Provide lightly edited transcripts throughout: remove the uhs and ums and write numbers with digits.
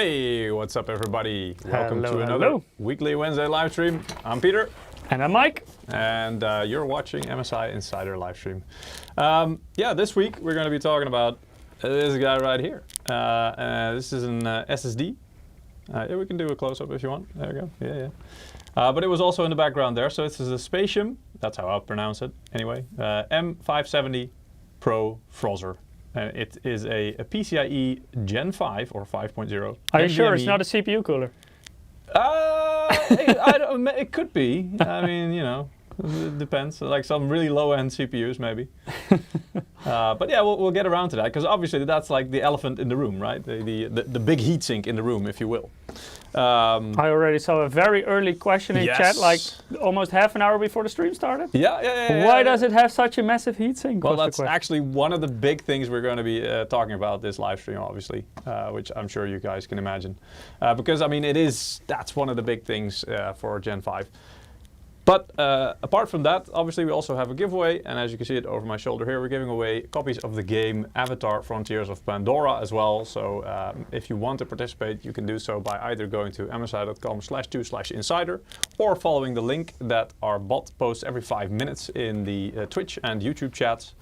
Hey, what's up everybody? Welcome to another hello. weekly Wednesday live stream. I'm Peter. And I'm Mike. And you're watching MSI Insider live stream. Yeah, this week we're going to be talking about this guy right here. This is an SSD. Yeah, we can do a close-up if you want. There we go. Yeah. But it was also in the background there. So this is a SPATIUM, that's how I'll pronounce it anyway, M570 PRO FROZR. It is a PCIe Gen 5 or 5.0. Are you sure it's not a CPU cooler? It could be. I mean, you know, it depends. Like some really low-end CPUs, maybe. But yeah, we'll get around to that because obviously that's like the elephant in the room, right? The big heatsink in the room, if you will. I already saw a very early question in chat, like almost half an hour before the stream started. Yeah. Why does it have such a massive heatsink? Well, that's actually one of the big things we're going to be talking about this live stream, obviously, which I'm sure you guys can imagine. Because, I mean, that's one of the big things for Gen 5. But apart from that, obviously we also have a giveaway, and as you can see it over my shoulder here, we're giving away copies of the game Avatar: Frontiers of Pandora as well. So if you want to participate, you can do so by either going to msi.com/2/insider or following the link that our bot posts every 5 minutes in the Twitch and YouTube chats.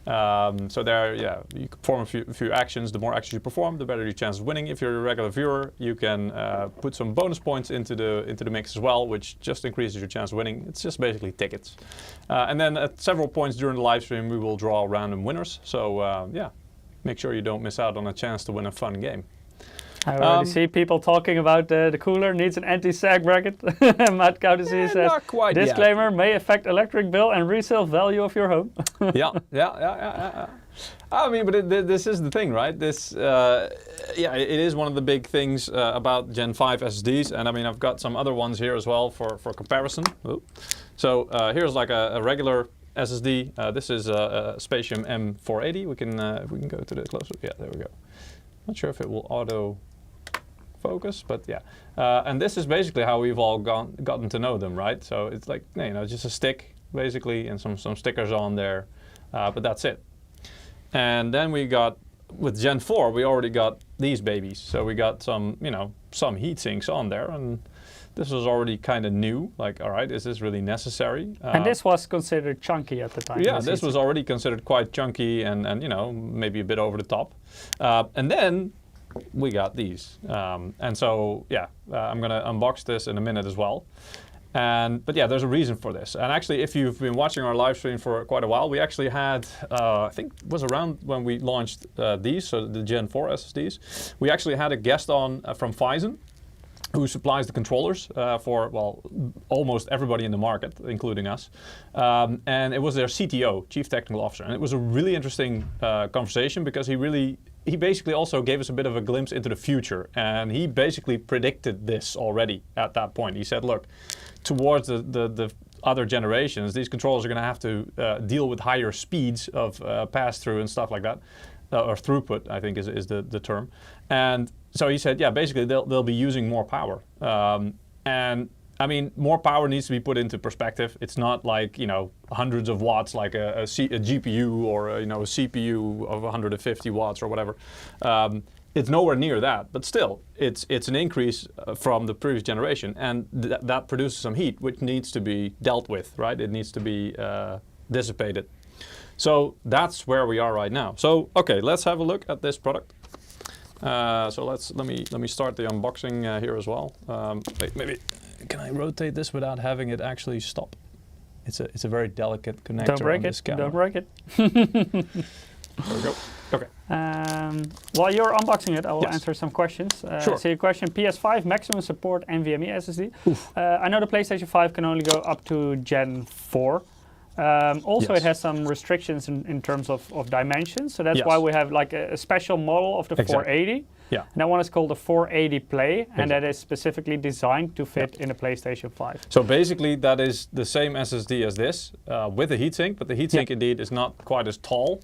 So there, yeah, you can perform a few actions. The more actions you perform, the better your chance of winning. If you're a regular viewer, you can put some bonus points into the mix as well, which just increases your chance of winning. It's just basically tickets. And then at several points during the live stream, we will draw random winners. So yeah, make sure you don't miss out on a chance to win a fun game. I already see people talking about the cooler needs an anti-sag bracket. Matt Courtesy says, not quite disclaimer, yet. May affect electric bill and resale value of your home. Yeah. I mean, but this is the thing, right? This, yeah, it is one of the big things about Gen 5 SSDs. And I mean, I've got some other ones here as well for comparison. Ooh. So here's like a regular SSD. This is a SPATIUM M480. We can go to the close-up. Yeah, there we go. Not sure if it will auto focus, but yeah. And this is basically how we've all gotten to know them, right? So it's like, you know, just a stick basically and some stickers on there, but that's it. And then we got, with Gen 4, we already got these babies. So we got some, you know, some heat sinks on there, and this was already kind of new. Like, all right, is this really necessary? And this was considered chunky at the time. Yeah, this was already considered quite chunky and you know, maybe a bit over the top. And then we got these. And so, yeah, I'm going to unbox this in a minute as well. But yeah, there's a reason for this. And actually, if you've been watching our live stream for quite a while, we actually had, I think it was around when we launched these, so the Gen 4 SSDs, we actually had a guest on from Phison, who supplies the controllers for, well, almost everybody in the market, including us. And it was their CTO, Chief Technical Officer. And it was a really interesting conversation because he basically also gave us a bit of a glimpse into the future. And he basically predicted this already at that point. He said, look, towards the other generations, these controllers are going to have to deal with higher speeds of pass-through and stuff like that. Or throughput, I think is the term. And so he said, yeah, basically they'll be using more power. And I mean, more power needs to be put into perspective. It's not like, you know, hundreds of watts like a GPU or you know, a CPU of 150 watts or whatever. It's nowhere near that, but still, it's an increase from the previous generation, and that produces some heat, which needs to be dealt with, right? It needs to be dissipated. So that's where we are right now. So okay, let's have a look at this product. So let me start the unboxing here as well. Wait, maybe can I rotate this without having it actually stop? It's a very delicate connector. Don't break on this it. camera. Don't break it. There we go. Okay. While you're unboxing it, I will answer some questions. Sure. So your question, PS5 maximum support NVMe SSD. I know the PlayStation 5 can only go up to Gen 4. Also, it has some restrictions in terms of dimensions. So that's why we have like a special model of the 480. Yeah. And that one is called the 480 Play, and that is specifically designed to fit in a PlayStation 5. So basically, that is the same SSD as this with a heatsink, but the heatsink indeed is not quite as tall,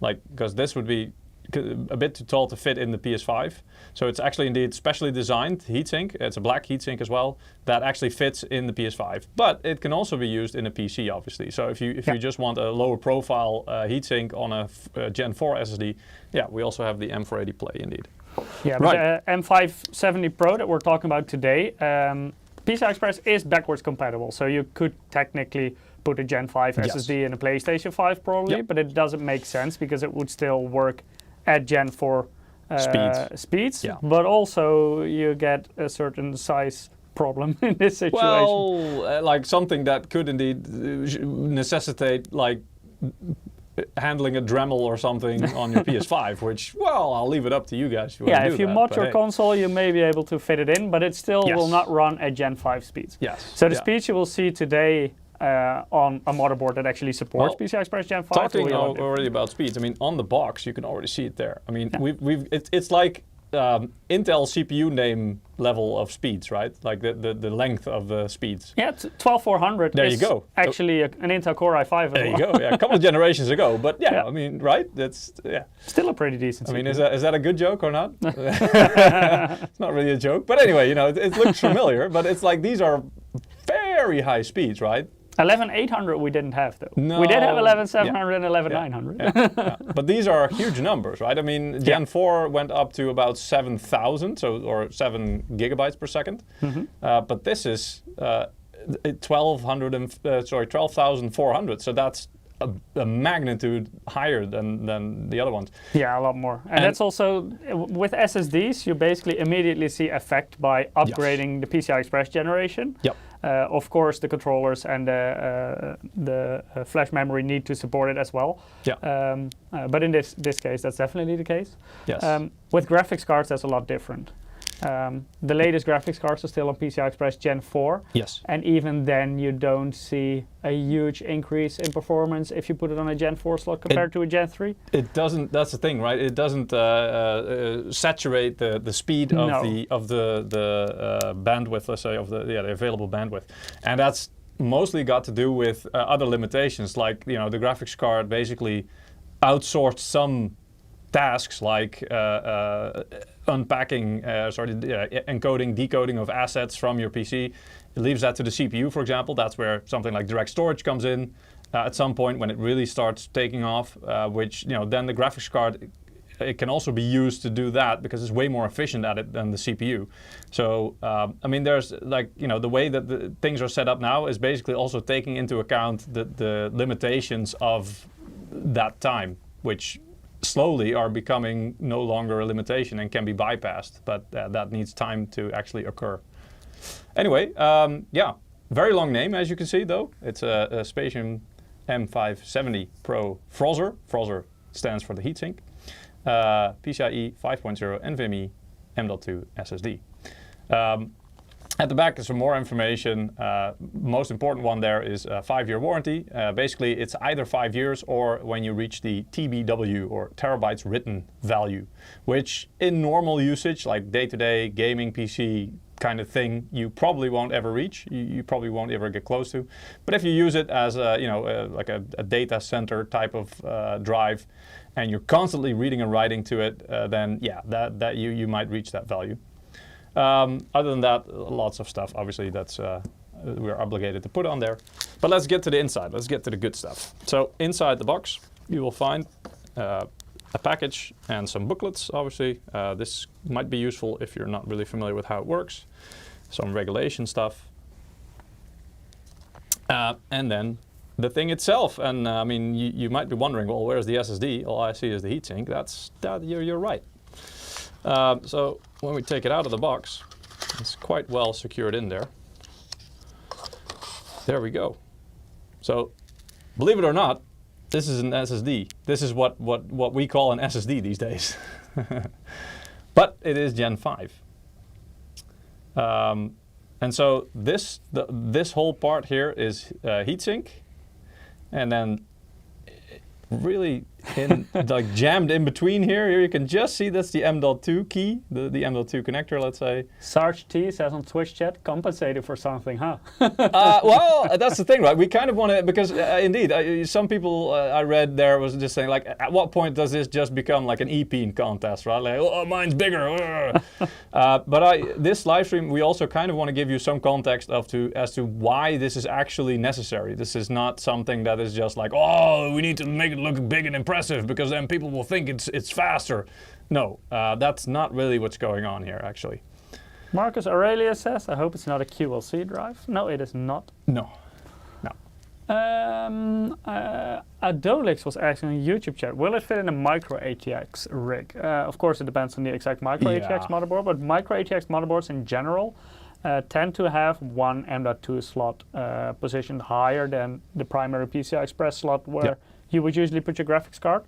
like because this would be a bit too tall to fit in the PS5. So it's actually indeed specially designed heatsink. It's a black heatsink as well that actually fits in the PS5. But it can also be used in a PC, obviously. So if you just want a lower profile heatsink on a Gen 4 SSD, yeah, we also have the M480 Play indeed. Yeah, right. but the M570 Pro that we're talking about today, PCI Express is backwards compatible, so you could technically put a Gen 5 SSD in a PlayStation 5 probably, but it doesn't make sense because it would still work at Gen 4 speeds. But also you get a certain size problem in this situation. Well, like something that could indeed necessitate like handling a Dremel or something on your PS5, which, well, I'll leave it up to you guys. If you mod your console, you may be able to fit it in, but it still will not run at Gen 5 speeds. So the speeds you will see today on a motherboard that actually supports PCI Express Gen 5. Talking already about speeds, I mean, on the box, you can already see it there. I mean, it's like Intel CPU name level of speeds, right? Like the length of the speeds. Yeah, 12400 there is you go. Actually an Intel Core i5 There you go, yeah, a couple of generations ago. But I mean, right? That's, still a pretty decent CPU. I mean, is that a good joke or not? It's not really a joke. But anyway, you know, it looks familiar, but it's like these are very high speeds, right? 11800 we didn't have though. No. We did have 11700 and 11900. But these are huge numbers, right? I mean, Gen 4 went up to about 7,000, or 7 gigabytes per second. But this is 12,400. So that's a magnitude higher than the other ones. Yeah, a lot more. And that's also, with SSDs, you basically immediately see effect by upgrading the PCI Express generation. Of course, the controllers and the flash memory need to support it as well. But in this case, that's definitely the case. With graphics cards, that's a lot different. The latest graphics cards are still on PCI Express Gen 4. And even then, you don't see a huge increase in performance if you put it on a Gen 4 slot compared to a Gen 3. It doesn't. That's the thing, right? It doesn't saturate the speed of the bandwidth, let's say, of the available bandwidth, and that's mostly got to do with other limitations, like the graphics card basically outsourced some tasks like unpacking, encoding, decoding of assets from your PC. It leaves that to the CPU, for example. That's where something like DirectStorage comes in at some point when it really starts taking off, which, then the graphics card, it can also be used to do that because it's way more efficient at it than the CPU. So, I mean, there's like, the way that the things are set up now is basically also taking into account the limitations of that time, which slowly are becoming no longer a limitation and can be bypassed, but that needs time to actually occur. Anyway, very long name, as you can see, though. It's a SPATIUM M570 Pro FROZR. FROZR stands for the heatsink. PCIe 5.0 NVMe M.2 SSD. At the back is some more information. Most important one there is a 5-year warranty. Basically, it's either 5 years or when you reach the TBW, or terabytes written value, which in normal usage, like day-to-day gaming PC kind of thing, you probably won't ever reach. You probably won't ever get close to. But if you use it as like a data center type of drive, and you're constantly reading and writing to it, then that you might reach that value. Other than that, lots of stuff, obviously, that's we're obligated to put on there. But let's get to the inside. Let's get to the good stuff. So inside the box, you will find a package and some booklets, obviously. This might be useful if you're not really familiar with how it works. Some regulation stuff. And then the thing itself. And I mean, you might be wondering, well, where's the SSD? All I see is the heatsink. You're right. So when we take it out of the box, it's quite well secured in there. There we go. So, believe it or not, this is an SSD. This is what we call an SSD these days. But it is Gen 5. And so this whole part here is heatsink, and then really like jammed in between here you can just see that's the M.2 key, the M.2 connector, let's say. Sarge T says on Twitch chat, compensated for something, huh? Well, that's the thing, right? We kind of want to, because indeed, some people I read there was just saying, like, at what point does this just become like an EP contest, right? Like, oh, mine's bigger. But this live stream, we also kind of want to give you some context as to why this is actually necessary. This is not something that is just like, oh, we need to make it look big and impressive. impressive because then people will think it's faster. No, that's not really what's going on here, actually. Marcus Aurelius says, I hope it's not a QLC drive. No, it is not. No. Adolix was asking on YouTube chat, will it fit in a micro ATX rig? Of course, it depends on the exact micro ATX motherboard, but micro ATX motherboards in general tend to have one M.2 slot positioned higher than the primary PCI Express slot where you would usually put your graphics card.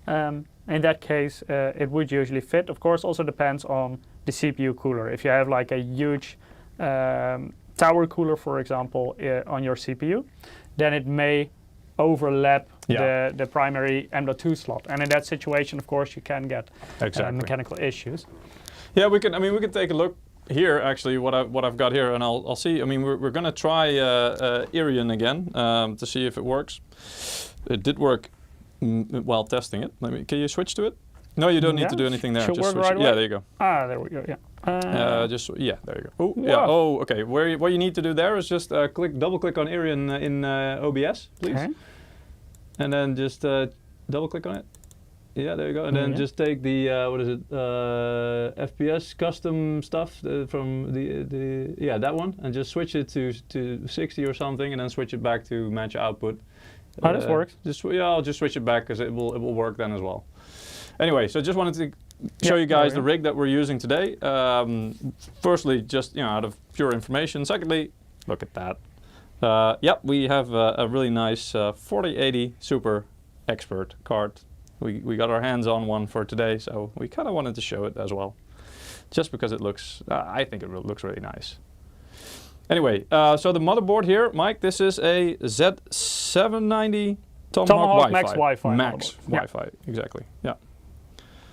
In that case, it would usually fit. Of course, also depends on the CPU cooler. If you have like a huge tower cooler, for example, on your CPU, then it may overlap the primary M.2 slot. And in that situation, of course, you can get mechanical issues. Yeah, we can. I mean, we can take a look here. Actually, what I've got here, and I'll see. I mean, we're gonna try Irion again to see if it works. It did work while testing it. Can you switch to it? No, you don't need to do anything there. Should just work switch. right away? Yeah, there you go. Ah, there we go. Yeah. There you go. Oh, yeah. Oh, okay. What you need to do there is just double click on Irion in OBS, please. Okay. And then just double click on it. Yeah, there you go. And then just take the FPS custom stuff from that one, and just switch it to 60 or something, and then switch it back to match output. Oh, this works. I'll just switch it back because it will work then as well. Anyway, so just wanted to show you guys the rig that we're using today. Firstly, just out of pure information. Secondly, look at that. We have a really nice 4080 Super Expert card. We got our hands on one for today, so we kind of wanted to show it as well, just because it looks. I think it looks really nice. Anyway, so the motherboard here, Mike, this is a Z790 Tomahawk Max Wi-Fi. Max Wi-Fi, exactly. Yeah.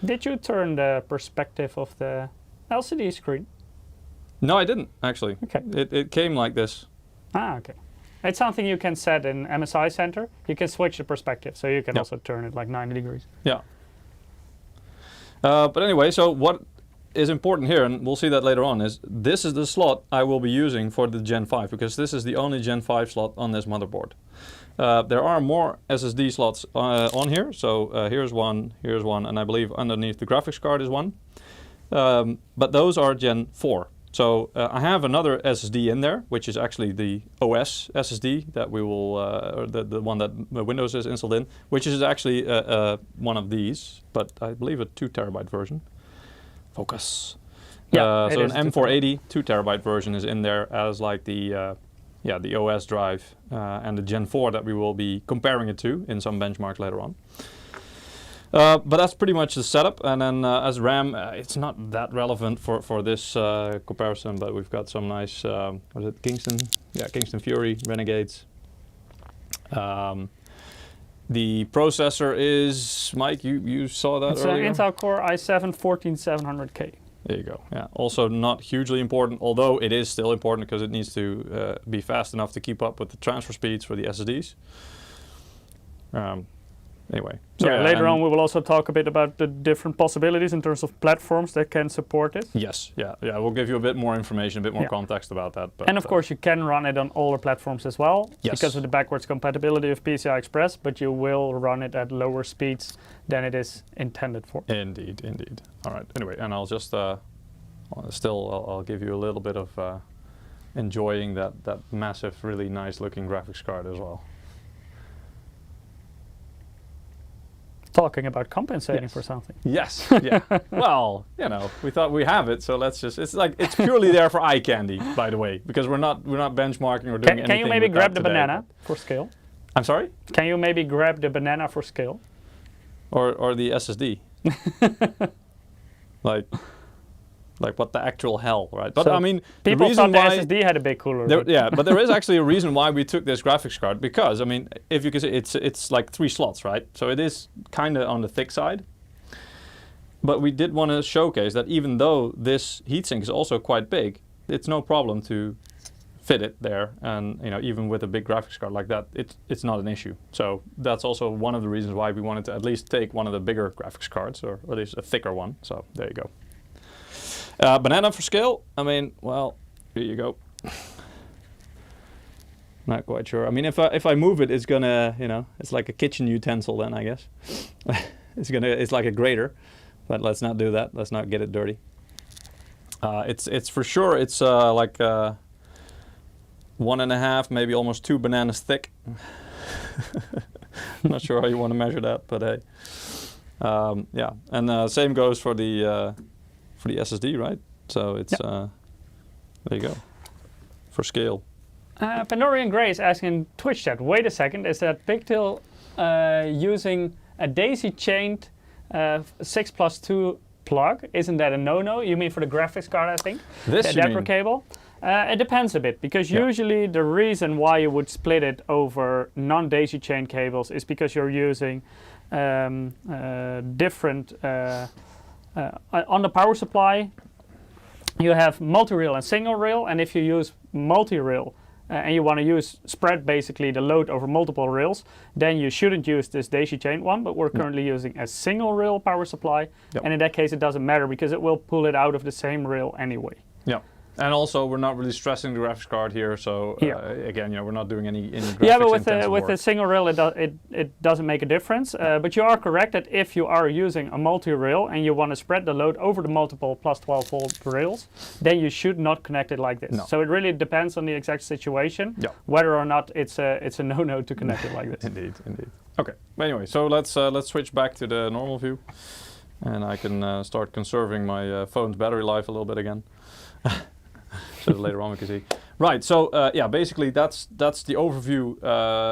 Did you turn the perspective of the LCD screen? No, I didn't actually. Okay. It came like this. Ah, okay. It's something you can set in MSI Center. You can switch the perspective, so you can also turn it like 90 degrees. Yeah. But anyway, so what is important here, and we'll see that later on, is this is the slot I will be using for the Gen 5, because this is the only Gen 5 slot on this motherboard. There are more SSD slots on here, so here's one, and I believe underneath the graphics card is one. But those are Gen 4. So I have another SSD in there, which is actually the OS SSD that we will, or the one that Windows is installed in, which is actually one of these, but I believe a 2 terabyte version. Focus. Yeah, so an M480 2 terabyte version is in there as like the OS drive and the Gen 4 that we will be comparing it to in some benchmarks later on. But that's pretty much the setup, and then as RAM, it's not that relevant for this comparison, but we've got some nice, what is it, Kingston? Yeah, Kingston Fury, Renegades. The processor is, Mike, you saw that earlier? It's an Intel Core i7-14700K. There you go. Yeah. Also not hugely important, although it is still important because it needs to be fast enough to keep up with the transfer speeds for the SSDs. Anyway. So later on we will also talk a bit about the different possibilities in terms of platforms that can support it. Yes. Yeah. We'll give you a bit more information, a bit more context about that. But, and of course you can run it on older platforms as well, because of the backwards compatibility of PCI Express, but you will run it at lower speeds than it is intended for. Indeed, indeed. All right. Anyway, and I'll just I'll give you a little bit of enjoying that massive, really nice looking graphics card as well. Talking about compensating for something. Yes. Yeah. Well, we thought we have it, so let's just. It's purely there for eye candy, by the way, because we're not benchmarking or doing anything. Can you maybe grab the banana for scale? I'm sorry? Can you maybe grab the banana for scale? Or the SSD. Like what the actual hell, right? But so I mean, people thought the SSD had a big cooler. But there is actually a reason why we took this graphics card, because I mean, if you can see, it's like 3 slots, right? So it is kind of on the thick side. But we did want to showcase that even though this heatsink is also quite big, it's no problem to fit it there, and even with a big graphics card like that, it's not an issue. So that's also one of the reasons why we wanted to at least take one of the bigger graphics cards, or at least a thicker one. So there you go. Banana for scale, I mean, well, here you go. Not quite sure. I mean, if I move it, it's gonna, you know, it's like a kitchen utensil then, I guess. It's like a grater, but let's not do that. Let's not get it dirty. It's for sure, it's like 1.5, maybe almost 2 bananas thick. I'm not sure how you want to measure that, but hey. Yeah, and same goes for the SSD, right? So it's, there you go, for scale. Pandora Gray is asking in Twitch chat, wait a second, is that Pigtail using a daisy-chained 6+2 plug? Isn't that a no-no? You mean for the graphics card, I think? This the adapter cable? It depends a bit, because usually the reason why you would split it over non-daisy chain cables is because you're using different, on the power supply, you have multi-rail and single rail, and if you use multi-rail and you want to spread basically the load over multiple rails, then you shouldn't use this daisy chain one, but we're currently using a single rail power supply, and in that case it doesn't matter because it will pull it out of the same rail anyway. Yeah. And also, we're not really stressing the graphics card here, so again, you know, we're not doing any graphics. Yeah, but with a single rail, it doesn't make a difference. But you are correct that if you are using a multi-rail and you want to spread the load over the multiple plus 12 volt rails, then you should not connect it like this. No. So it really depends on the exact situation, whether or not it's a no-no to connect it like this. Indeed. Okay. Anyway, so let's switch back to the normal view, and I can start conserving my phone's battery life a little bit again. So later on we can see. Right, so yeah, basically that's the overview,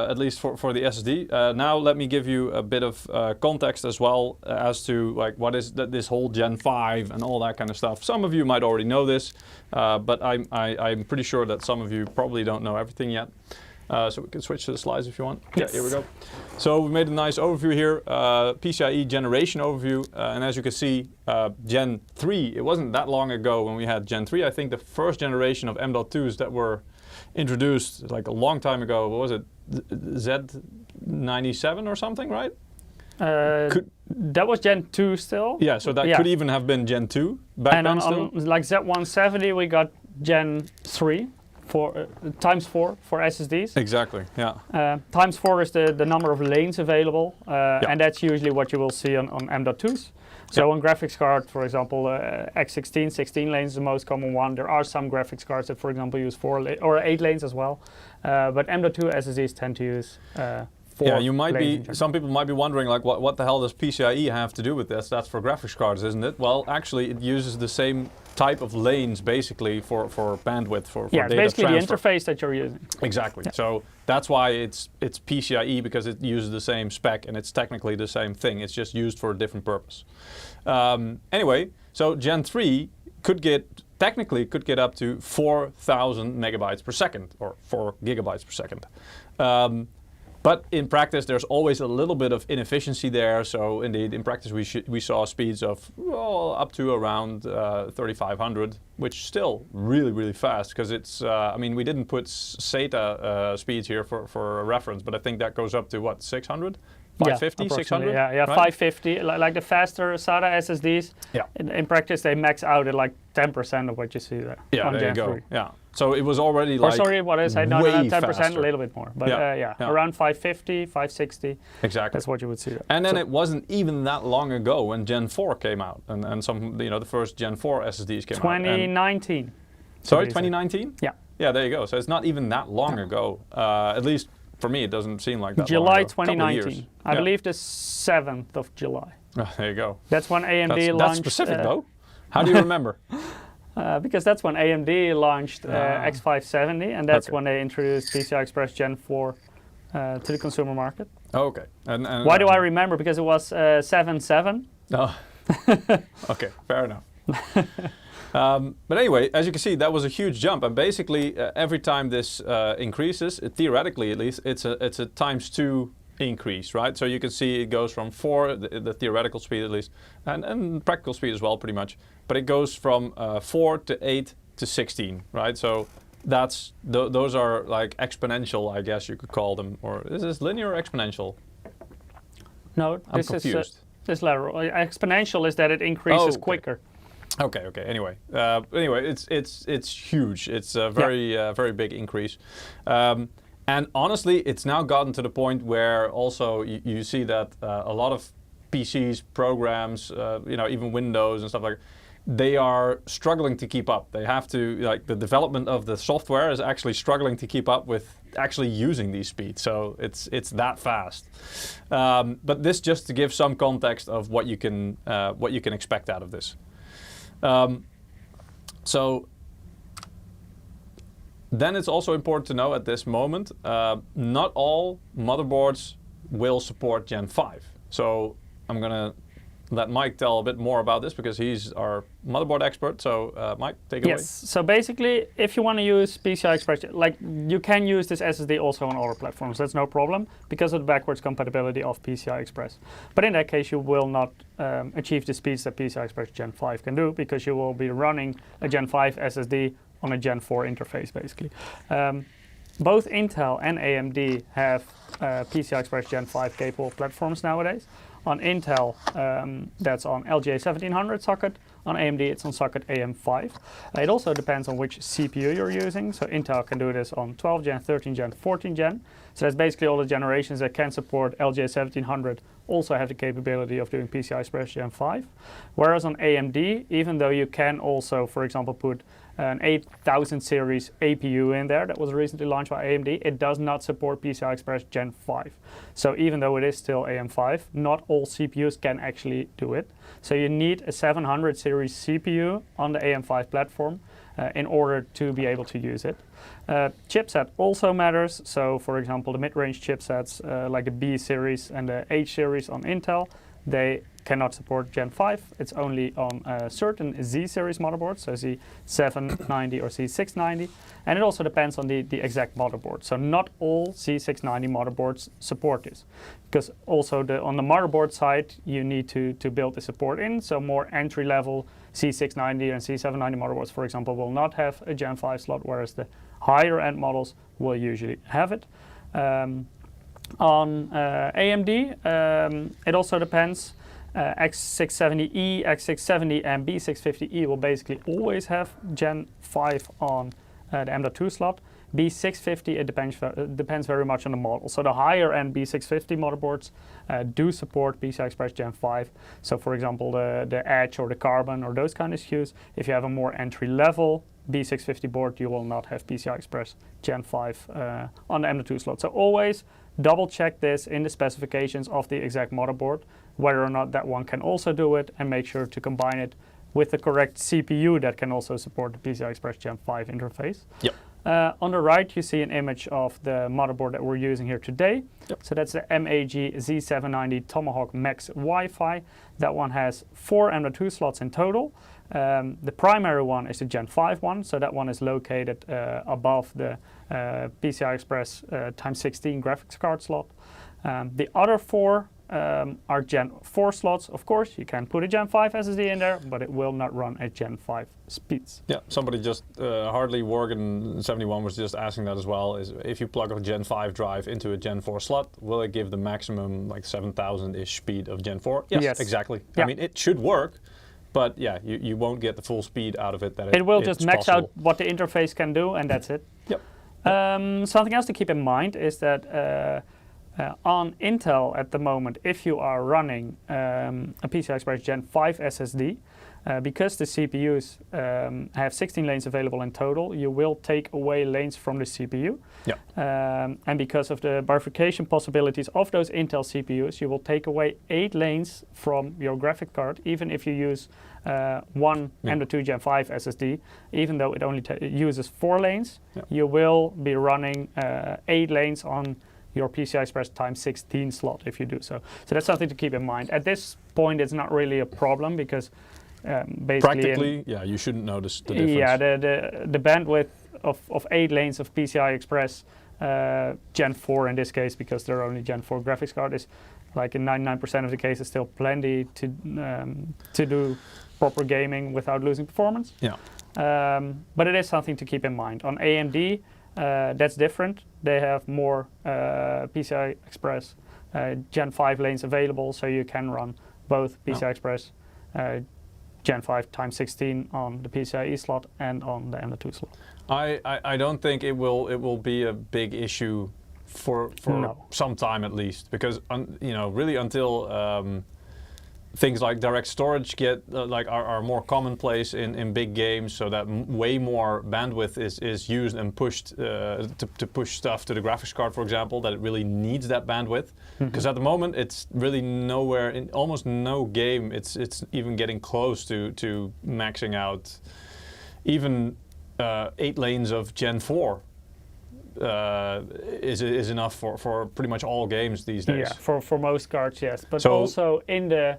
at least for the SSD. Now let me give you a bit of context as well as to like what is this whole Gen 5 and all that kind of stuff. Some of you might already know this, but I'm pretty sure that some of you probably don't know everything yet. So we can switch to the slides if you want. Yes. Yeah, here we go. So we made a nice overview here, PCIe generation overview, and as you can see, Gen 3, it wasn't that long ago when we had Gen 3. I think the first generation of M.2s that were introduced like a long time ago, what was it, Z97 or something, right? That was Gen 2 still. Yeah, so that could even have been Gen 2 back then still. And on like Z170 we got Gen 3. For times 4 for SSDs. Exactly, yeah. Times 4 is the number of lanes available, and that's usually what you will see on M.2s. So on graphics card, for example, X16, 16 lanes is the most common one. There are some graphics cards that, for example, use 4 or 8 lanes as well. But M.2 SSDs tend to use 4 you might be. Some people might be wondering, like, what the hell does PCIe have to do with this? That's for graphics cards, isn't it? Well, actually, it uses the same type of lanes basically for bandwidth for data transfer. Basically the interface that you're using. Exactly. Yeah. So that's why it's PCIe, because it uses the same spec and it's technically the same thing. It's just used for a different purpose. Anyway, so Gen 3 technically could get up to 4,000 megabytes per second or 4 gigabytes per second. But in practice, there's always a little bit of inefficiency there. So indeed, in practice, we saw speeds of up to around 3,500, which still really fast, because it's. I mean, we didn't put SATA speeds here for a reference, but I think that goes up to what, 600, 550, 600. Yeah, right? 550. Like the faster SATA SSDs. Yeah. In practice, they max out at like 10% of what you see there. Yeah, on there Gen you go. 3. Yeah. So it was already like. Sorry, what I said? No, 10%, faster. A little bit more. But around 550, 560. Exactly. That's what you would see there. And then it wasn't even that long ago when Gen 4 came out, and some, you know, the first Gen 4 SSDs came 2019. Sorry, 2019? Yeah. Yeah, there you go. So it's not even that long ago. At least for me, it doesn't seem like that July long ago. 2019. I believe the 7th of July. There you go. That's when AMD launched. That's specific though. How do you remember? Because that's when AMD launched X570, and that's when they introduced PCI Express Gen 4 to the consumer market. Oh, okay. And why do I remember? Because it was 7.7. Oh, okay, fair enough. But anyway, as you can see, that was a huge jump, and basically every time this increases, theoretically at least, it's a ×2 increase, right? So you can see it goes from 4, the theoretical speed at least, and practical speed as well, pretty much. But it goes from 4 to 8 to 16, right? So that's those are like exponential, I guess you could call them. Or is this linear or exponential? No, I'm confused. This lateral. Exponential is that it increases quicker. Okay. Anyway, it's huge. It's a very big increase. And honestly, it's now gotten to the point where also you see that a lot of PCs, programs, even Windows and stuff like that, they are struggling to keep up. They have to, like, the development of the software is actually struggling to keep up with actually using these speeds. So it's that fast. But this just to give some context of what you can expect out of this. So then it's also important to know at this moment, not all motherboards will support Gen 5. So I'm going to let Mike tell a bit more about this because he's our motherboard expert. So Mike, take it away. Yes, so basically if you want to use PCI Express, like you can use this SSD also on other platforms, that's no problem because of the backwards compatibility of PCI Express. But in that case you will not achieve the speeds that PCI Express Gen 5 can do because you will be running a Gen 5 SSD on a Gen 4 interface basically. Both Intel and AMD have PCI Express Gen 5 capable platforms nowadays. On Intel, that's on LGA 1700 socket. On AMD, it's on socket AM5. It also depends on which CPU you're using. So Intel can do this on 12 gen, 13 gen, 14 gen. So that's basically all the generations that can support LGA 1700 also have the capability of doing PCI Express Gen 5. Whereas on AMD, even though you can also, for example, put an 8000 series APU in there that was recently launched by AMD, it does not support PCI Express Gen 5. So even though it is still AM5, not all CPUs can actually do it. So you need a 700 series CPU on the AM5 platform in order to be able to use it. Chipset also matters. So for example, the mid-range chipsets like the B series and the H series on Intel, they cannot support Gen 5. It's only on certain Z series motherboards, so Z790 or Z690. And it also depends on the exact motherboard. So not all Z690 motherboards support this. Because also on the motherboard side, you need to build the support in. So more entry-level Z690 and Z790 motherboards, for example, will not have a Gen 5 slot, whereas the higher-end models will usually have it. On AMD, it also depends. X670E, X670 and B650E will basically always have Gen 5 on the M.2 slot. B650, it depends very much on the model. So the higher end B650 motherboards do support PCI Express Gen 5. So for example, the Edge or the Carbon or those kind of SKUs, if you have a more entry level B650 board, you will not have PCI Express Gen 5 on the M.2 slot. So always double check this in the specifications of the exact motherboard, whether or not that one can also do it, and make sure to combine it with the correct CPU that can also support the PCI Express Gen 5 interface. Yep. On the right, you see an image of the motherboard that we're using here today. Yep. So that's the MAG Z790 Tomahawk Max Wi-Fi. That one has 4 M.2 slots in total. The primary one is the Gen 5 one, so that one is located above the PCI Express x16 graphics card slot. The other 4 are Gen 4 slots. Of course, you can put a Gen 5 SSD in there, but it will not run at Gen 5 speeds. Yeah, somebody just, Hardly Worgen 71 was just asking that as well, is if you plug a Gen 5 drive into a Gen 4 slot, will it give the maximum like 7,000-ish speed of Gen 4? Yes, exactly. Yeah. I mean, it should work, but yeah, you won't get the full speed out of it. That it will just max out what the interface can do, and that's it. Yep. Something else to keep in mind is that on Intel at the moment, if you are running a PCI Express Gen 5 SSD, because the CPUs have 16 lanes available in total, you will take away lanes from the CPU. Yep. And because of the bifurcation possibilities of those Intel CPUs, you will take away 8 lanes from your graphic card, even if you use one M.2 Gen 5 SSD. Even though it only uses 4 lanes, you will be running 8 lanes on your PCI Express x16 slot if you do so. So that's something to keep in mind. At this point, it's not really a problem because basically... Practically, you shouldn't notice the difference. Yeah, the bandwidth of 8 lanes of PCI Express Gen 4 in this case, because they're only Gen 4 graphics card, is like in 99% of the cases still plenty to do proper gaming without losing performance. Yeah. But it is something to keep in mind. On AMD, that's different. They have more PCI Express Gen 5 lanes available, so you can run both PCI Express Gen 5 times 16 on the PCIe slot and on the M.2 slot. I don't think it will be a big issue for some time at least, because really until things like DirectStorage get are more commonplace in big games, so that way more bandwidth is used and pushed to push stuff to the graphics card, for example, that it really needs that bandwidth. Because at the moment it's really nowhere, in almost no game it's even getting close to maxing out. Even 8 lanes of Gen 4 is enough for pretty much all games these days. Yeah, for most cards, yes. But also in the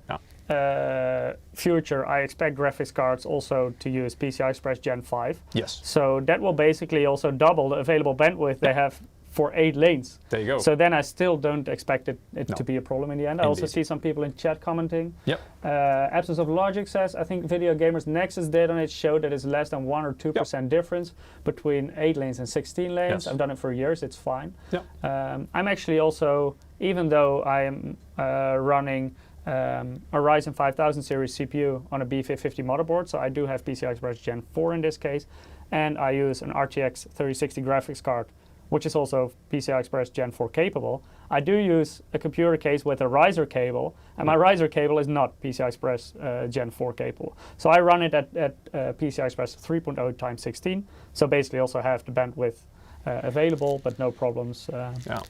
future, I expect graphics cards also to use PCI Express Gen 5. Yes. So that will basically also double the available bandwidth they have for 8 lanes. There you go. So then I still don't expect it to be a problem in the end. Indeed. I also see some people in chat commenting. Yep. Absence of logic says, I think Video Gamers Nexus data on it showed that it's less than 1 or 2% difference between 8 lanes and 16 lanes. Yes. I've done it for years, it's fine. Yep. I'm actually also, even though I am running a Ryzen 5000 series CPU on a B550 motherboard, so I do have PCI Express Gen 4 in this case, and I use an RTX 3060 graphics card, which is also PCI Express Gen 4 capable. I do use a computer case with a riser cable, and my riser cable is not PCI Express Gen 4 capable. So I run it at PCI Express 3.0 times 16, so basically also have the bandwidth available, but no problems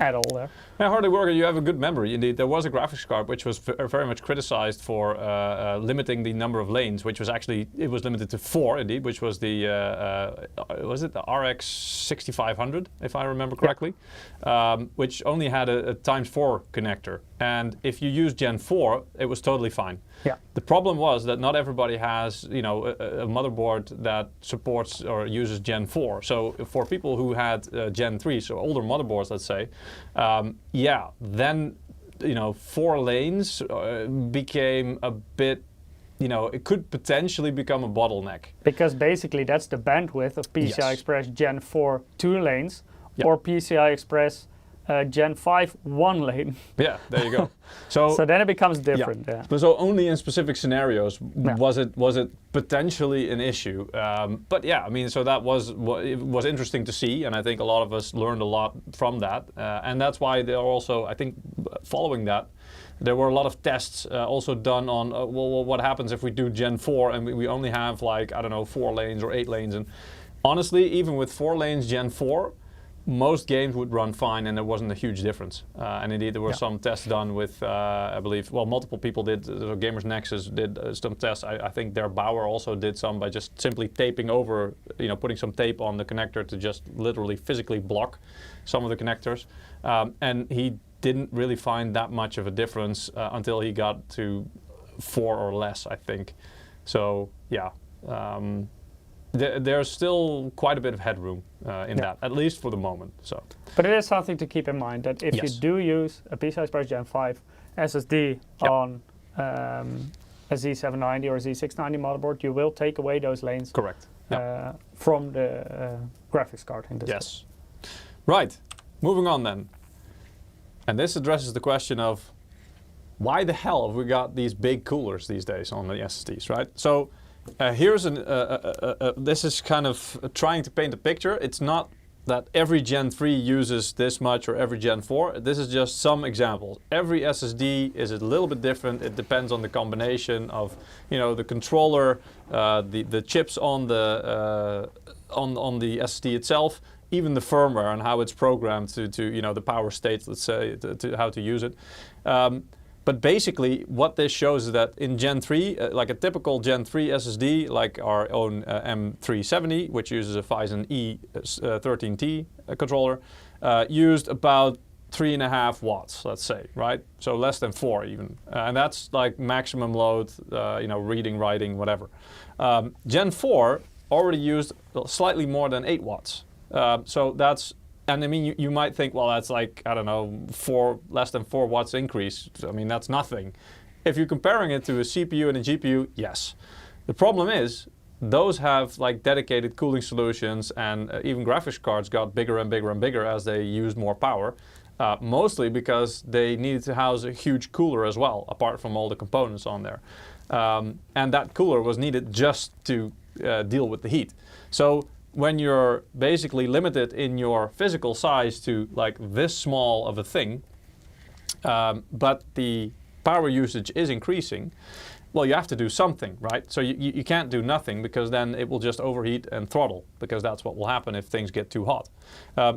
at all there. Yeah, Hardy Worker, you have a good memory. Indeed, there was a graphics card which was very much criticized for limiting the number of lanes, which was actually, it was limited to 4 indeed, which was the, was it the RX 6500, if I remember correctly, which only had a ×4 connector. And if you use Gen 4, it was totally fine. Yeah. The problem was that not everybody has, a motherboard that supports or uses Gen 4. So for people who had Gen 3, so older motherboards, let's say, then 4 lanes became a bit, it could potentially become a bottleneck. Because basically that's the bandwidth of PCI Express Gen 4 2 lanes, or PCI Express Gen 5 1 lane. Yeah, there you go. So then it becomes different. Yeah. But so only in specific scenarios was it potentially an issue. But yeah, I mean, so that it was interesting to see, and I think a lot of us learned a lot from that. And that's why there are also, I think, following that, there were a lot of tests also done on well, what happens if we do Gen 4 and we only have 4 lanes or 8 lanes. And honestly, even with 4 lanes Gen 4. Most games would run fine, and there wasn't a huge difference. And indeed, there were some tests done with, I believe, multiple people did. Gamers Nexus did some tests. I think Der Bauer also did some by just simply taping over, putting some tape on the connector to just literally physically block some of the connectors. And he didn't really find that much of a difference until he got to 4 or less, I think. So, yeah. There's still quite a bit of headroom in that, at least for the moment. So, but it is something to keep in mind that if you do use a PCI Express Gen 5 SSD on a Z790 or a Z690 motherboard, you will take away those lanes. Correct. From the graphics card in this case. Right. Moving on then. And this addresses the question of why the hell have we got these big coolers these days on the SSDs, right? So. Here's this is kind of trying to paint a picture. It's not that every Gen 3 uses this much or every Gen 4. This is just some examples. Every SSD is a little bit different. It depends on the combination of, the controller, the chips on the SSD itself, even the firmware and how it's programmed to the power states, let's say, to how to use it. But basically, what this shows is that in Gen 3, like a typical Gen 3 SSD, like our own M370, which uses a Phison E13T controller, used about 3.5 watts, let's say, right? So less than 4 even. And that's like maximum load, reading, writing, whatever. Gen 4 already used slightly more than 8 watts. So that's... And I mean, you might think, well, that's like, I don't know, less than 4 watts increase. I mean, that's nothing. If you're comparing it to a CPU and a GPU, yes. The problem is, those have like dedicated cooling solutions, and even graphics cards got bigger and bigger and bigger as they used more power. Mostly because they needed to house a huge cooler as well, apart from all the components on there. And that cooler was needed just to deal with the heat. So when you're basically limited in your physical size to like this small of a thing, but the power usage is increasing, well, you have to do something, right? So you can't do nothing, because then it will just overheat and throttle, because that's what will happen if things get too hot.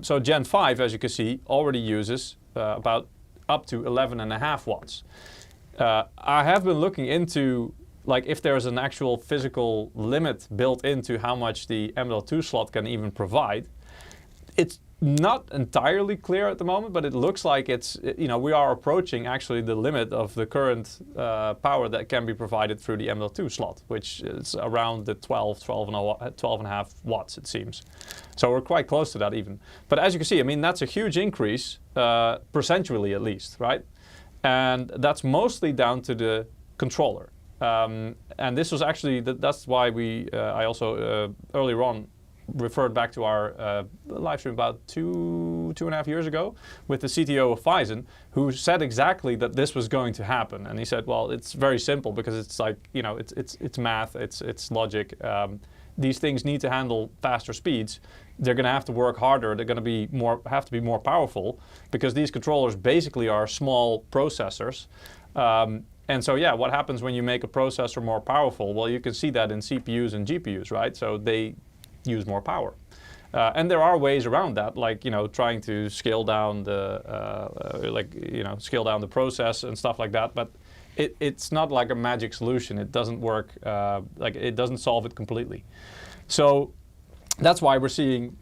So Gen 5, as you can see, already uses about up to 11.5 watts. I have been looking into like if there's an actual physical limit built into how much the M.2 slot can even provide. It's not entirely clear at the moment, but it looks like it's, you know, we are approaching actually the limit of the current power that can be provided through the M.2 slot, which is around the 12.5 watts, it seems. So we're quite close to that even. But as you can see, I mean, that's a huge increase, percentually at least, right? And that's mostly down to the controller. And this was actually, that's why I also earlier on referred back to our live stream about two and a half years ago with the CTO of Phison, who said exactly that this was going to happen. And he said, well, it's very simple, because it's like, you know, it's math, it's logic. These things need to handle faster speeds. They're going to have to work harder. They're going to have to be more powerful, because these controllers basically are small processors. And so, yeah, what happens when you make a processor more powerful? Well, you can see that in CPUs and GPUs, right? So they use more power. And there are ways around that, like, you know, trying to scale down the, scale down the process and stuff like that. But it's not like a magic solution. It doesn't work, it doesn't solve it completely. So that's why we're seeing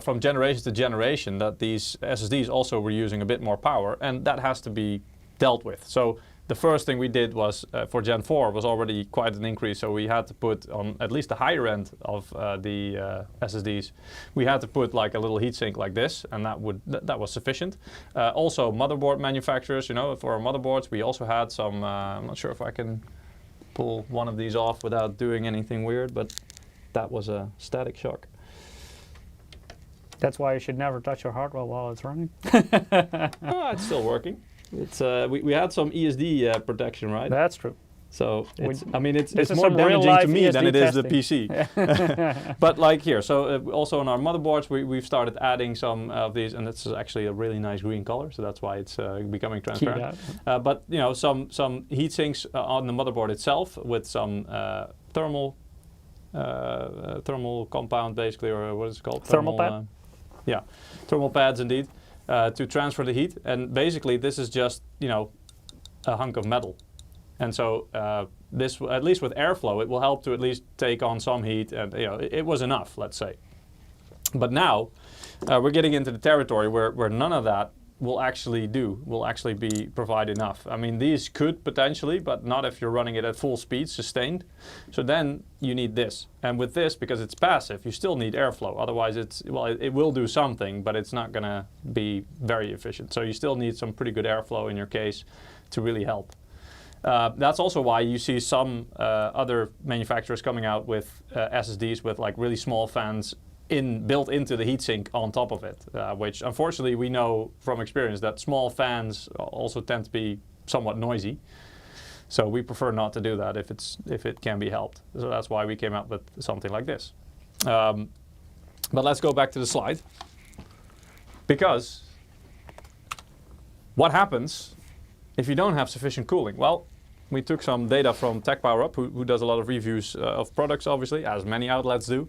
from generation to generation that these SSDs also were using a bit more power, and that has to be dealt with. So the first thing we did was, for Gen 4, was already quite an increase, so we had to put on at least the higher end of the SSDs, we had to put like a little heatsink like this, and that was sufficient. Also, motherboard manufacturers, you know, for our motherboards, we also had some, I'm not sure if I can pull one of these off without doing anything weird, but that was a static shock. That's why you should never touch your hardware while it's running. It's still working. It's we had some ESD protection, right? That's true. So it's more damaging to me than it is the PC. But like here, so also on our motherboards, we've started adding some of these, and it's actually a really nice green color, so that's why it's becoming transparent. But you know, some heat sinks on the motherboard itself with some thermal compound, basically, or what is it called? Thermal pad. Yeah, thermal pads indeed. To transfer the heat, and basically this is just, you know, a hunk of metal, and so this, at least with airflow, it will help to at least take on some heat, and you know, it was enough, let's say. But now we're getting into the territory where none of that will actually provide enough. I mean, these could potentially, but not if you're running it at full speed, sustained. So then you need this. And with this, because it's passive, you still need airflow. Otherwise, it will do something, but it's not going to be very efficient. So you still need some pretty good airflow in your case to really help. That's also why you see some other manufacturers coming out with SSDs with like really small fans built into the heatsink on top of it, which unfortunately we know from experience that small fans also tend to be somewhat noisy. So we prefer not to do that if it can be helped. So that's why we came up with something like this. But let's go back to the slide. Because what happens if you don't have sufficient cooling? Well, we took some data from Tech Power Up, who does a lot of reviews of products, obviously, as many outlets do.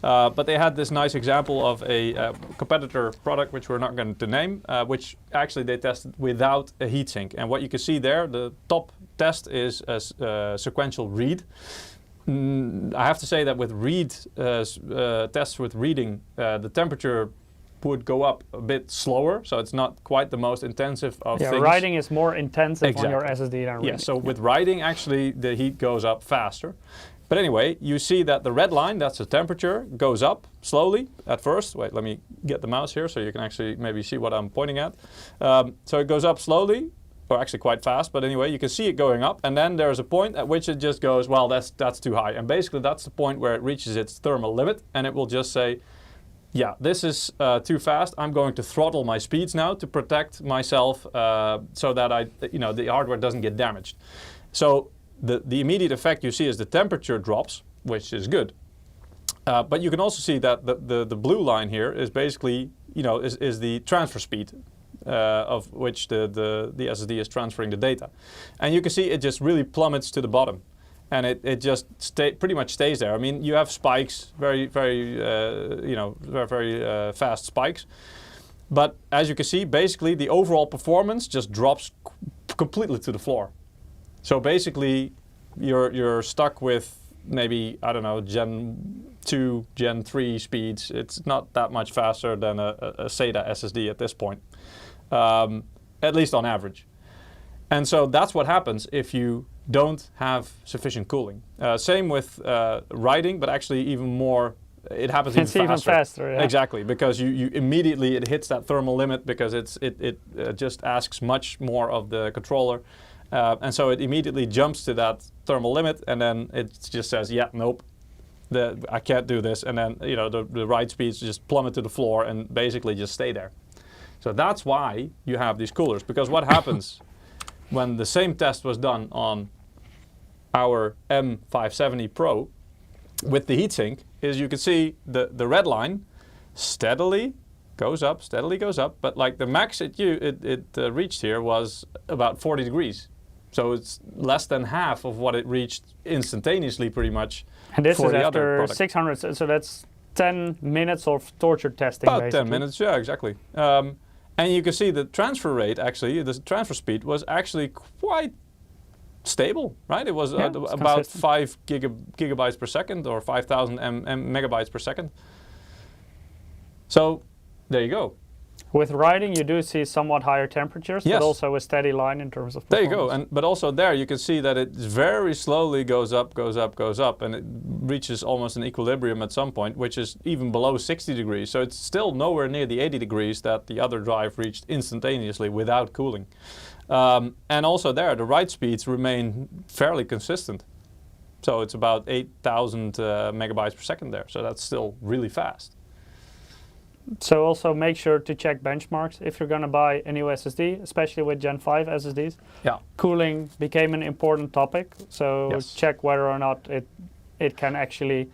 But they had this nice example of a competitor product, which we're not going to name, which actually they tested without a heatsink. And what you can see there, the top test is a sequential read. I have to say that with tests with reading, the temperature would go up a bit slower, so it's not quite the most intensive of things. Writing is more intensive on your SSD than reading. Yeah, so with writing, actually, the heat goes up faster. But anyway, you see that the red line, that's the temperature, goes up slowly at first. Wait, let me get the mouse here so you can actually maybe see what I'm pointing at. So it goes up slowly, or actually quite fast, but anyway, you can see it going up, and then there's a point at which it just goes, well, that's too high. And basically, that's the point where it reaches its thermal limit, and it will just say, yeah, this is too fast. I'm going to throttle my speeds now to protect myself so that the hardware doesn't get damaged. So the immediate effect you see is the temperature drops, which is good. But you can also see that the blue line here is basically, is the transfer speed of which the SSD is transferring the data. And you can see it just really plummets to the bottom. And it just pretty much stays there. I mean, you have spikes, very fast spikes. But as you can see, basically the overall performance just drops completely to the floor. So basically, you're stuck with maybe, I don't know, Gen 2, Gen 3 speeds. It's not that much faster than a SATA SSD at this point, at least on average. And so that's what happens if you don't have sufficient cooling. Same with writing, but actually even more. It happens even faster. It's even faster, yeah. Exactly, because you immediately, it hits that thermal limit because it just asks much more of the controller. And so it immediately jumps to that thermal limit, and then it just says, yeah, nope, I can't do this. And then, the write speeds just plummet to the floor and basically just stay there. So that's why you have these coolers, because what happens when the same test was done on our M570 Pro with the heatsink is you can see the red line steadily goes up, but like the max it reached here was about 40 degrees. So it's less than half of what it reached instantaneously pretty much. And this for is the after other 600, so that's 10 minutes of torture testing about basically. 10 minutes, yeah, exactly. And you can see the transfer rate actually, the transfer speed was actually quite stable, right? It was about consistent. 5 gigabytes per second or 5,000 megabytes per second. So there you go. With writing, you do see somewhat higher temperatures, yes, but also a steady line in terms of performance. There you go. But also there you can see that it very slowly goes up, and it reaches almost an equilibrium at some point, which is even below 60 degrees. So it's still nowhere near the 80 degrees that the other drive reached instantaneously without cooling. And also there, the write speeds remain fairly consistent. So it's about 8,000 megabytes per second there. So that's still really fast. So also make sure to check benchmarks if you're going to buy a new SSD, especially with Gen 5 SSDs. Yeah. Cooling became an important topic, so yes, check whether or not it can actually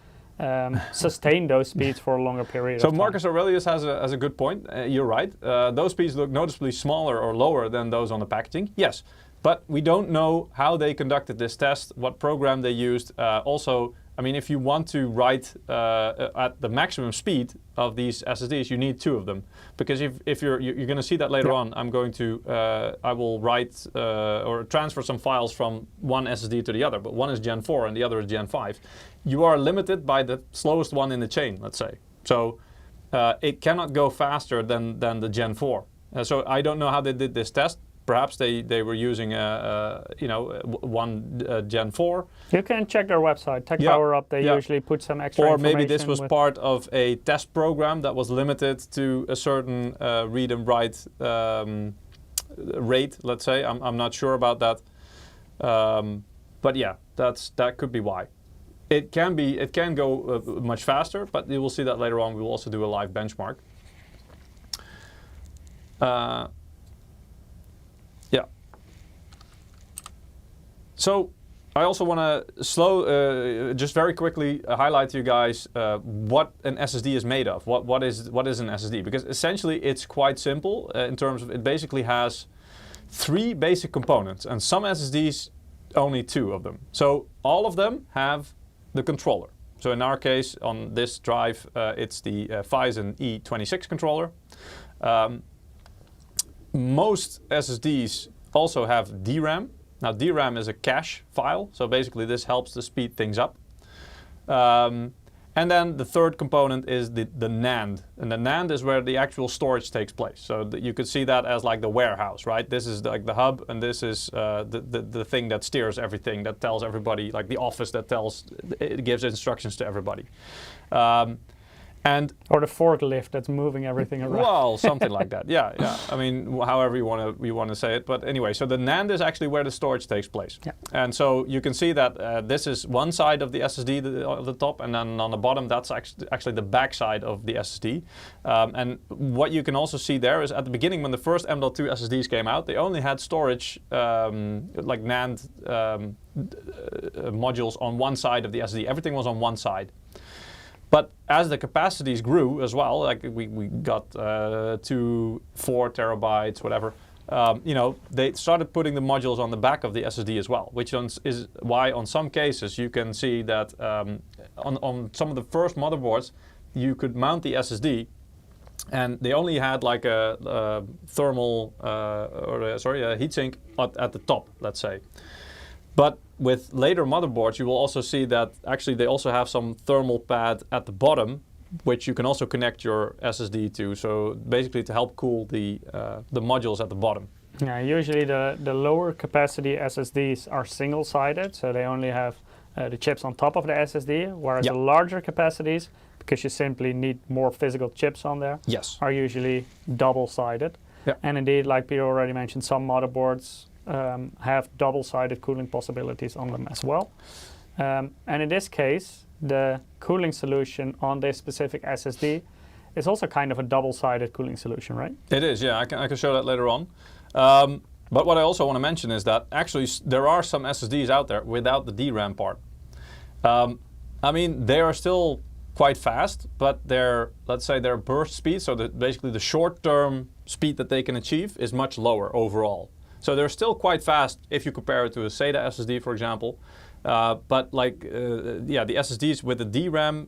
sustain those speeds for a longer period of time. So Marcus Aurelius has a good point. You're right. Those speeds look noticeably smaller or lower than those on the packaging. Yes, but we don't know how they conducted this test, what program they used. Also, I mean, if you want to write at the maximum speed of these SSDs, you need 2 of them. Because if you're going to see that later on, I will write or transfer some files from one SSD to the other, but one is Gen 4 and the other is Gen 5. You are limited by the slowest one in the chain, let's say. So it cannot go faster than the Gen 4. So I don't know how they did this test. Perhaps they were using one Gen 4. You can check their website, Tech Power Up. They usually put some extra information. Or maybe this was part of a test program that was limited to a certain read and write rate, let's say. I'm not sure about that. But yeah, that could be why. It can go much faster, but you will see that later on. We will also do a live benchmark. So I also want to just very quickly highlight to you guys what an SSD is made of. What is an SSD? Because essentially it's quite simple in terms of it basically has 3 basic components, and some SSDs only 2 of them. So all of them have the controller. So in our case, on this drive, it's the Phison E26 controller. Most SSDs also have DRAM. Now DRAM is a cache file, so basically this helps to speed things up. And then the third component is the NAND. And the NAND is where the actual storage takes place. So you could see that as like the warehouse, right? This is like the hub, and this is the thing that steers everything, that tells everybody, like the office that it gives instructions to everybody. And or the forklift that's moving everything around. Well, something like that. Yeah, yeah. I mean, however you want to say it. But anyway, so the NAND is actually where the storage takes place. Yeah. And so you can see that this is one side of the SSD of the top, and then on the bottom that's actually the back side of the SSD. And what you can also see there is at the beginning when the first M.2 SSDs came out, they only had storage like NAND modules on one side of the SSD. Everything was on one side. But as the capacities grew as well, like we got to 4 terabytes, whatever, you know, they started putting the modules on the back of the SSD as well, which is why on some cases you can see that on some of the first motherboards, you could mount the SSD and they only had like a thermal, a heatsink at the top, let's say. But with later motherboards, you will also see that actually they also have some thermal pad at the bottom, which you can also connect your SSD to. So basically to help cool the modules at the bottom. Yeah, usually the lower capacity SSDs are single-sided, so they only have the chips on top of the SSD, whereas the larger capacities, because you simply need more physical chips on there, are usually double-sided. Yeah. And indeed, like Peter already mentioned, some motherboards have double-sided cooling possibilities on them as well. And in this case, the cooling solution on this specific SSD is also kind of a double-sided cooling solution, right? It is, yeah. I can show that later on. But what I also want to mention is that actually there are some SSDs out there without the DRAM part. I mean, they are still quite fast, but let's say their burst speed, so basically the short-term speed that they can achieve is much lower overall. So they're still quite fast if you compare it to a SATA SSD, for example. But like, the SSDs with the DRAM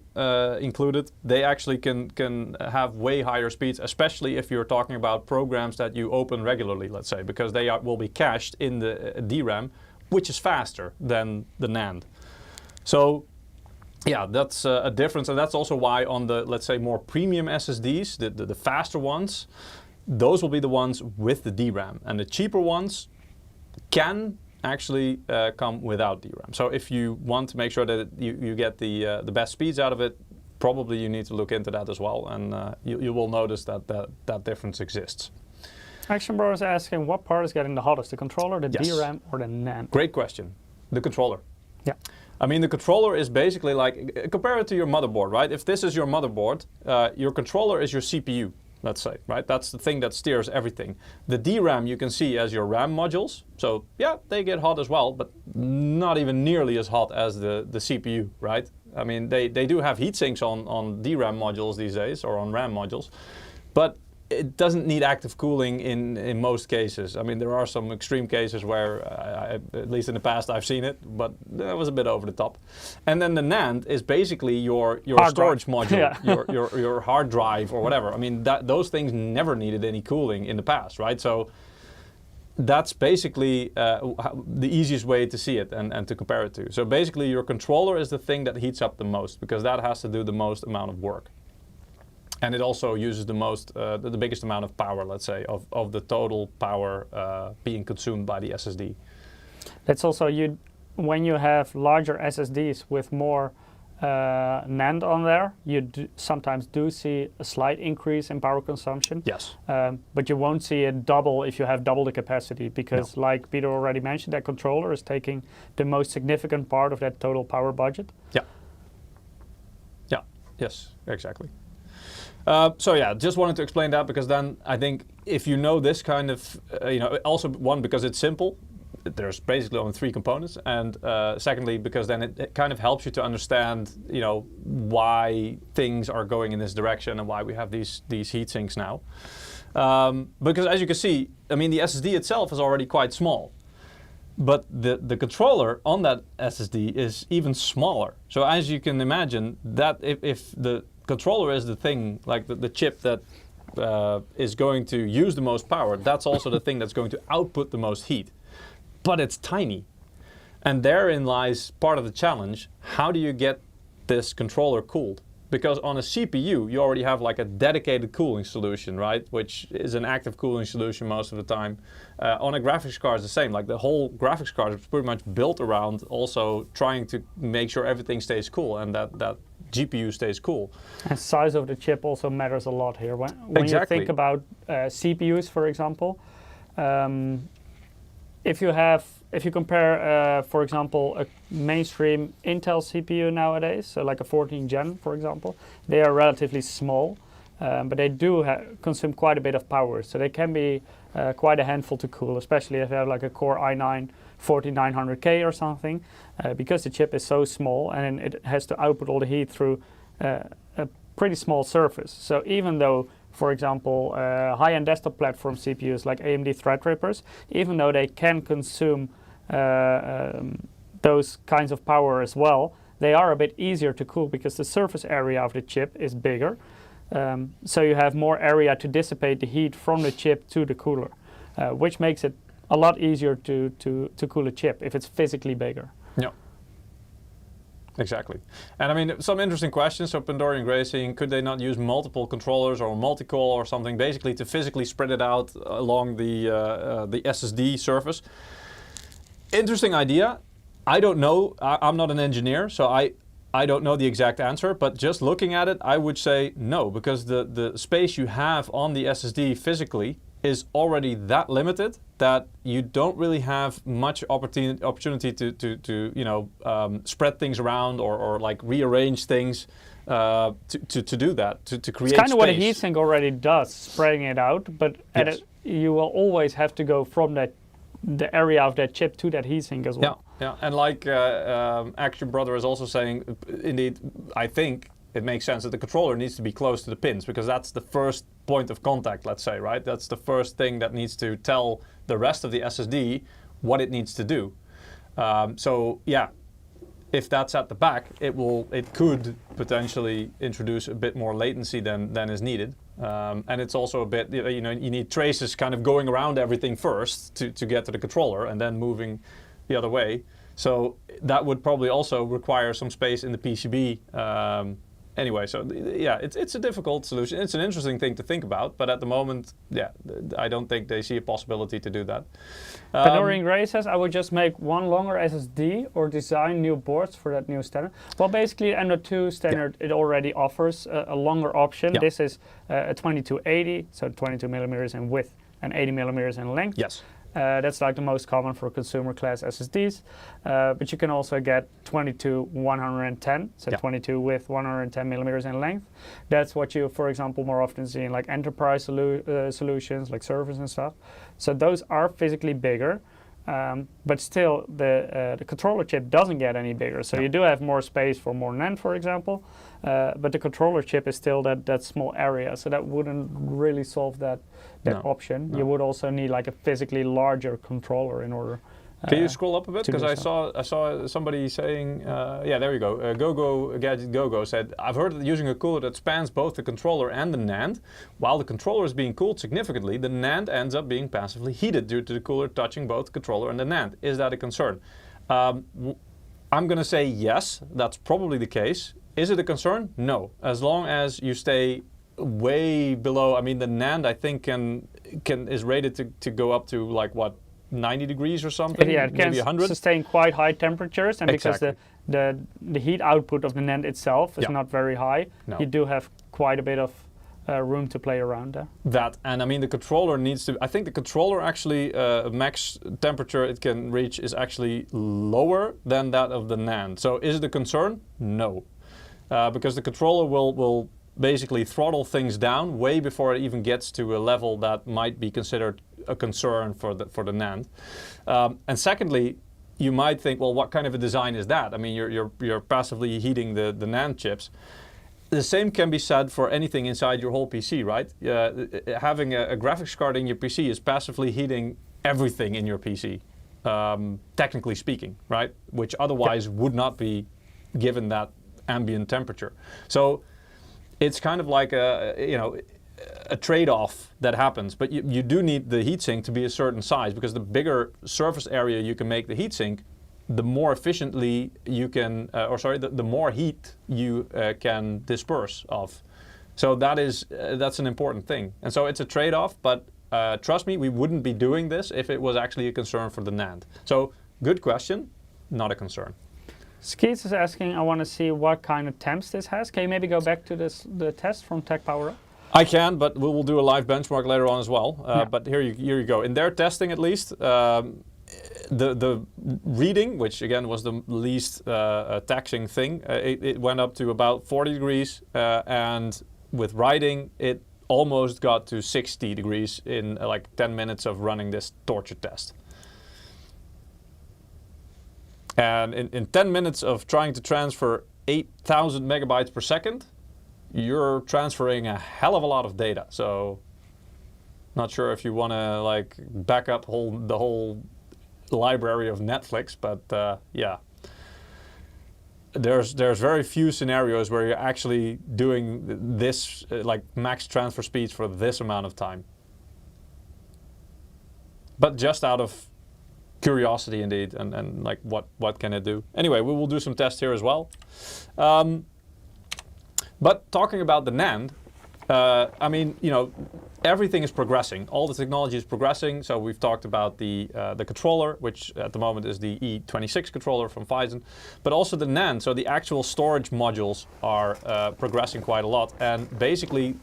included, they actually can have way higher speeds, especially if you're talking about programs that you open regularly, let's say, because they will be cached in the DRAM, which is faster than the NAND. So yeah, that's a difference, and that's also why on the, let's say, more premium SSDs, the faster ones, those will be the ones with the DRAM, and the cheaper ones can actually come without DRAM. So if you want to make sure that you get the best speeds out of it, probably you need to look into that as well, and you will notice that difference exists. Action Bro is asking, what part is getting the hottest, the controller, the DRAM, or the NAND? Great question. The controller. Yeah. I mean, the controller is basically like, compare it to your motherboard, right? If this is your motherboard, your controller is your CPU. Let's say, right? That's the thing that steers everything. The DRAM you can see as your RAM modules. So yeah, they get hot as well, but not even nearly as hot as the CPU, right? I mean, they do have heat sinks on DRAM modules these days, or on RAM modules, but it doesn't need active cooling in most cases. I mean, there are some extreme cases where, at least in the past, I've seen it, but that was a bit over the top. And then the NAND is basically your storage module, your hard drive or whatever. I mean, those things never needed any cooling in the past, right? So that's basically the easiest way to see it and to compare it to. So basically, your controller is the thing that heats up the most, because that has to do the most amount of work. And it also uses the biggest amount of power, let's say, of the total power being consumed by the SSD. That's also, when you have larger SSDs with more NAND on there, you sometimes do see a slight increase in power consumption. Yes. But you won't see it double if you have double the capacity, because like Peter already mentioned, that controller is taking the most significant part of that total power budget. Yeah. Yeah, yes, exactly. So yeah, just wanted to explain that, because then I think if you know this kind of, also one, because it's simple, there's basically only 3 components, and secondly, because then it kind of helps you to understand, why things are going in this direction and why we have these heat sinks now. Because as you can see, I mean, the SSD itself is already quite small, but the controller on that SSD is even smaller. So as you can imagine, that if the controller is the thing, like the chip that is going to use the most power, that's also the thing that's going to output the most heat. But it's tiny. And therein lies part of the challenge. How do you get this controller cooled? Because on a CPU, you already have like a dedicated cooling solution, right? Which is an active cooling solution most of the time. On a graphics card, it's the same. Like the whole graphics card is pretty much built around also trying to make sure everything stays cool, and that GPU stays cool. And size of the chip also matters a lot here. When you think about CPUs, for example, if you compare, for example, a mainstream Intel CPU nowadays, so like a 14 Gen, for example, they are relatively small, but they do consume quite a bit of power. So they can be quite a handful to cool, especially if you have like a Core i9 4900K or something, because the chip is so small and it has to output all the heat through a pretty small surface. So even though, for example, high-end desktop platform CPUs like AMD Threadrippers, even though they can consume those kinds of power as well, they are a bit easier to cool because the surface area of the chip is bigger. So you have more area to dissipate the heat from the chip to the cooler, which makes it a lot easier to cool a chip if it's physically bigger. Yeah. Exactly. And I mean, some interesting questions. So Pandora and Gray saying, could they not use multiple controllers or multi-core or something, basically to physically spread it out along the SSD surface? Interesting idea. I don't know. I'm not an engineer, so I don't know the exact answer. But just looking at it, I would say no, because the space you have on the SSD physically is already that limited that you don't really have much opportunity to you know, spread things around or like rearrange things to do that, to create It's kind of space. what a heatsink already does, spreading it out, but Yes. you will always have to go from the area of that chip to that heatsink as well. Yeah, and like Action Brother is also saying, indeed, I think it makes sense that the controller needs to be close to the pins, because that's the first point of contact, let's say, right? That's the first thing that needs to tell the rest of the SSD what it needs to do. So yeah, if that's at the back, it could potentially introduce a bit more latency than is needed. And it's also a bit, you know, you need traces kind of going around everything first to get to the controller and then moving the other way. So that would probably also require some space in the PCB. Anyway, so yeah, it's a difficult solution. It's an interesting thing to think about, but at the moment, yeah, I don't think they see a possibility to do that. Pandora and Gray says, I would just make one longer SSD or design new boards for that new standard. Well, basically, M.2 standard, it already offers a longer option. Yeah. This is a 2280, so 22 millimeters in width and 80 millimeters in length. Yes. That's like the most common for consumer class SSDs, but you can also get 22-110, so Yeah. 22 with 110 millimeters in length. That's what you, for example, more often see in like enterprise solutions, like servers and stuff. So those are physically bigger, but still the controller chip doesn't get any bigger. So you do have more space for more NAND, for example, but the controller chip is still that small area, so that wouldn't really solve that option. No. You would also need like a physically larger controller in order. Can you scroll up a bit? Because I saw somebody saying, yeah, there you go. GigaChad Gogo said, I've heard that using a cooler that spans both the controller and the NAND, while the controller is being cooled significantly, the NAND ends up being passively heated due to the cooler touching both the controller and the NAND. Is that a concern? I'm going to say yes, that's probably the case. Is it a concern? No. As long as you stay way below, I mean, the NAND I think is rated to go up to like what, 90 degrees or something? Yeah, it maybe can 100? sustain quite high temperatures, and Exactly. because the heat output of the NAND itself is not very high, you do have quite a bit of room to play around there. That, and I mean the controller needs to, I think the controller actually, max temperature it can reach is actually lower than that of the NAND. So is it a concern? No. Because the controller will basically throttle things down way before it even gets to a level that might be considered a concern for the NAND. And secondly, you might think, well, what kind of a design is that? I mean, you're passively heating the NAND chips. The same can be said for anything inside your whole PC, right? Having a graphics card in your PC is passively heating everything in your PC, technically speaking, right? Which otherwise would not be given that ambient temperature. So it's kind of like a trade-off that happens, but you do need the heatsink to be a certain size, because the bigger surface area you can make the heatsink, the more efficiently you can, the more heat you can disperse of. So that's an important thing. And so it's a trade-off, but trust me, we wouldn't be doing this if it was actually a concern for the NAND. So good question, not a concern. Skeets is asking, I want to see what kind of temps this has. Can you maybe go back to the test from Tech Power Up? I can, but we will do a live benchmark later on as well. But here you go. In their testing, at least, the reading, which again was the least taxing thing, it went up to about 40 degrees, and with writing, it almost got to 60 degrees in like 10 minutes of running this torture test. And in 10 minutes of trying to transfer 8,000 megabytes per second, you're transferring a hell of a lot of data. So, not sure if you want to like back up the whole library of Netflix, but yeah. There's very few scenarios where you're actually doing this like max transfer speeds for this amount of time. But just out of curiosity indeed, and like what can it do? Anyway, we will do some tests here as well. But talking about the NAND, I mean, you know, everything is progressing. All the technology is progressing. So we've talked about the controller, which at the moment is the E26 controller from Phison, but also the NAND. So the actual storage modules are progressing quite a lot. And basically,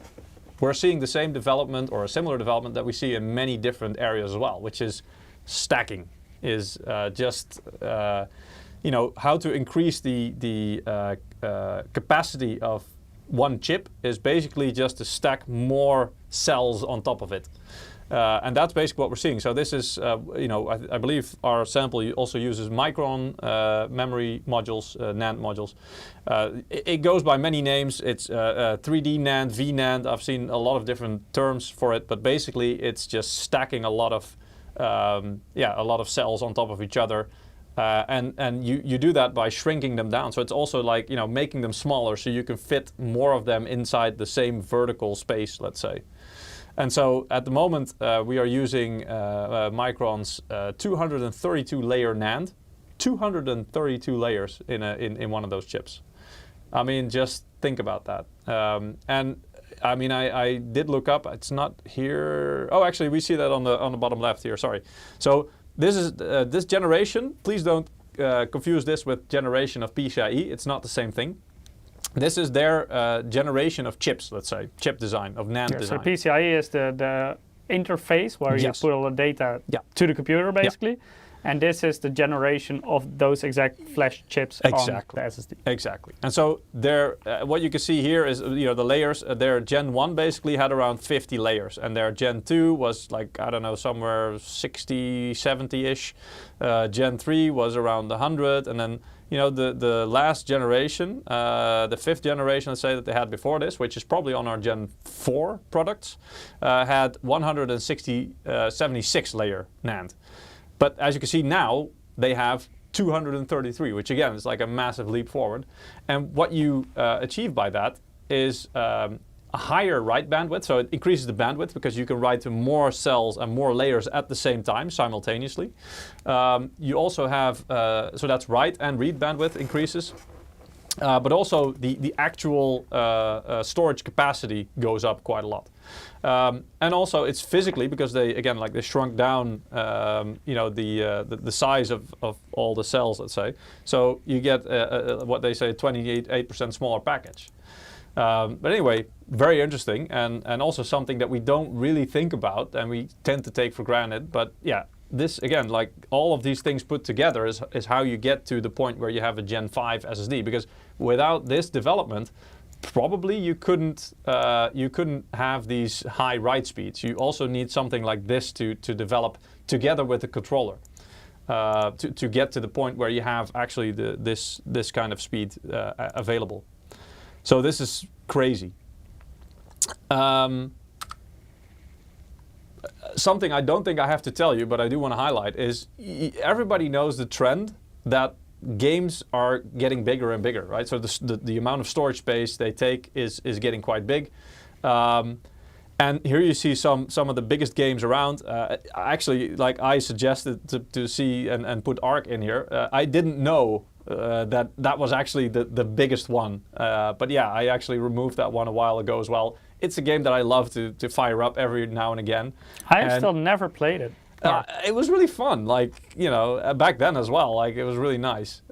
we're seeing the same development or a similar development that we see in many different areas as well, which is stacking. Is just you know, how to increase the capacity of one chip is basically just to stack more cells on top of it. And that's basically what we're seeing. So this is, you know, I believe our sample also uses Micron memory modules, NAND modules. It goes by many names. It's 3D NAND, VNAND. I've seen a lot of different terms for it, but basically it's just stacking a lot of a lot of cells on top of each other, and you do that by shrinking them down. So it's also like, you know, making them smaller so you can fit more of them inside the same vertical space, let's say. And so at the moment we are using Micron's 232 layer NAND, 232 layers in one of those chips. I mean, just think about that. And I mean, I did look up. It's not here. Oh, actually, we see that on the bottom left here. Sorry. So this is this generation. Please don't confuse this with generation of PCIe. It's not the same thing. This is their generation of chips. Let's say chip design of NAND design. So PCIe is the interface where you put all the data to the computer, basically. And this is the generation of those exact flash chips on the SSD. Exactly. And so there, what you can see here is, you know, the layers. Their Gen 1 basically had around 50 layers, and their Gen 2 was like, I don't know, somewhere 60, 70-ish. Gen 3 was around 100, and then, you know, the last generation, the 5th generation, let's say, that they had before this, which is probably on our Gen 4 products, had 76 layer NAND. But as you can see now, they have 233, which again is like a massive leap forward. And what you achieve by that is a higher write bandwidth. So it increases the bandwidth because you can write to more cells and more layers at the same time, simultaneously. You also have, so that's write and read bandwidth increases. But also the actual storage capacity goes up quite a lot. And also it's physically, because they, again, like they shrunk down, you know, the size of all the cells, let's say. So you get what they say 28% smaller package. But anyway, very interesting, and also something that we don't really think about and we tend to take for granted. But yeah, this again, like all of these things put together is how you get to the point where you have a Gen 5 SSD, because without this development, probably you couldn't have these high write speeds. You also need something like this to develop together with the controller to get to the point where you have actually this kind of speed available. So this is crazy. Something I don't think I have to tell you, but I do want to highlight, is everybody knows the trend that games are getting bigger and bigger, right? So the amount of storage space they take is getting quite big. And here you see some of the biggest games around. Actually, like I suggested to see and put Ark in here. I didn't know that was actually the biggest one. But yeah, I actually removed that one a while ago as well. It's a game that I love to fire up every now and again. I've still never played it. It was really fun, like, you know, back then as well. Like, it was really nice.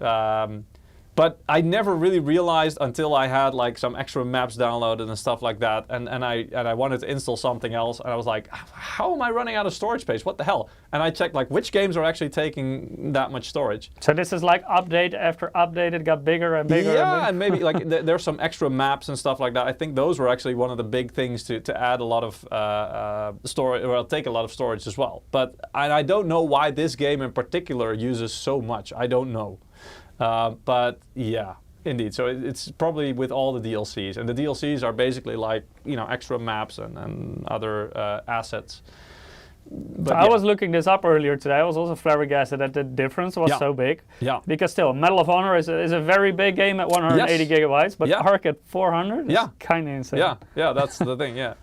But I never really realized until I had like some extra maps downloaded and stuff like that, and I wanted to install something else, and I was like, how am I running out of storage space? What the hell? And I checked like which games are actually taking that much storage. So this is like update after update, it got bigger and bigger. Yeah, and maybe like there's some extra maps and stuff like that. I think those were actually one of the big things to add a lot of storage, or take a lot of storage as well. But I don't know why this game in particular uses so much. I don't know. But yeah, indeed. So it's probably with all the DLCs, and the DLCs are basically like, you know, extra maps and other assets. But so I was looking this up earlier today. I was also flabbergasted that the difference was so big. Yeah. Because still, Medal of Honor is a very big game at 180 gigabytes, but Ark at 400 is kind of insane. Yeah, yeah, that's the thing. Yeah,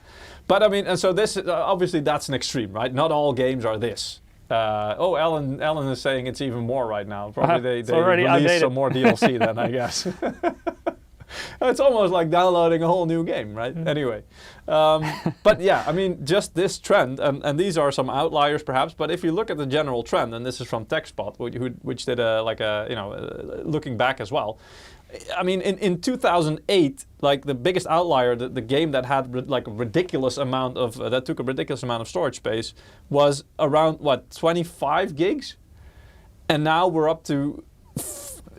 but I mean, and so this obviously that's an extreme, right? Not all games are this. Alan is saying it's even more right now. Probably they released some more DLC then, I guess. It's almost like downloading a whole new game, right? Anyway, but yeah, I mean, just this trend, and these are some outliers perhaps, but if you look at the general trend, and this is from TechSpot, which did looking back as well. I mean, in 2008, like the biggest outlier, the game that had like a ridiculous amount of that took a ridiculous amount of storage space was around what 25 gigs, and now we're up to.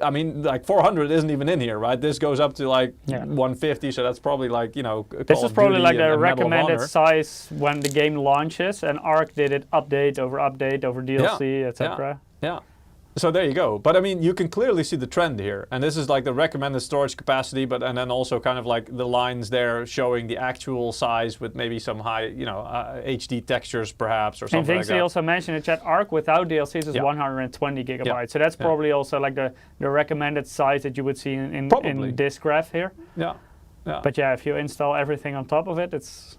I mean, like 400 isn't even in here, right? This goes up to like 150, so that's probably like, you know, this is probably like the recommended size when the game launches, and Ark did it update over DLC, etc. Yeah. So there you go. But I mean, you can clearly see the trend here, and this is like the recommended storage capacity, and then also kind of like the lines there showing the actual size with maybe some high, you know, HD textures perhaps or something like that. And things also mentioned in chat, Ark without DLCs is 120 gigabytes. Yeah. So that's probably also like the recommended size that you would see in this graph here. Yeah. But yeah, if you install everything on top of it, it's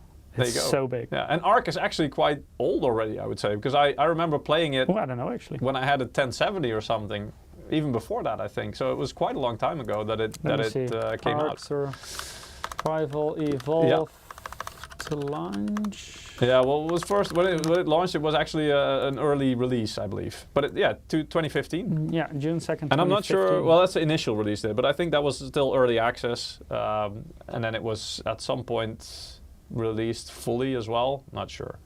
so big. Yeah, and Ark is actually quite old already, I would say, because I remember playing it. Oh, I don't know actually. When I had a 1070 or something, even before that, I think. So it was quite a long time ago that it came out. Survival Evolve to launch. Yeah, well, it was first when it launched. It was actually an early release, I believe. But 2015. Yeah, June 2nd. And I'm not sure. Well, that's the initial release date, but I think that was still early access, and then it was at some point released fully as well. Not sure.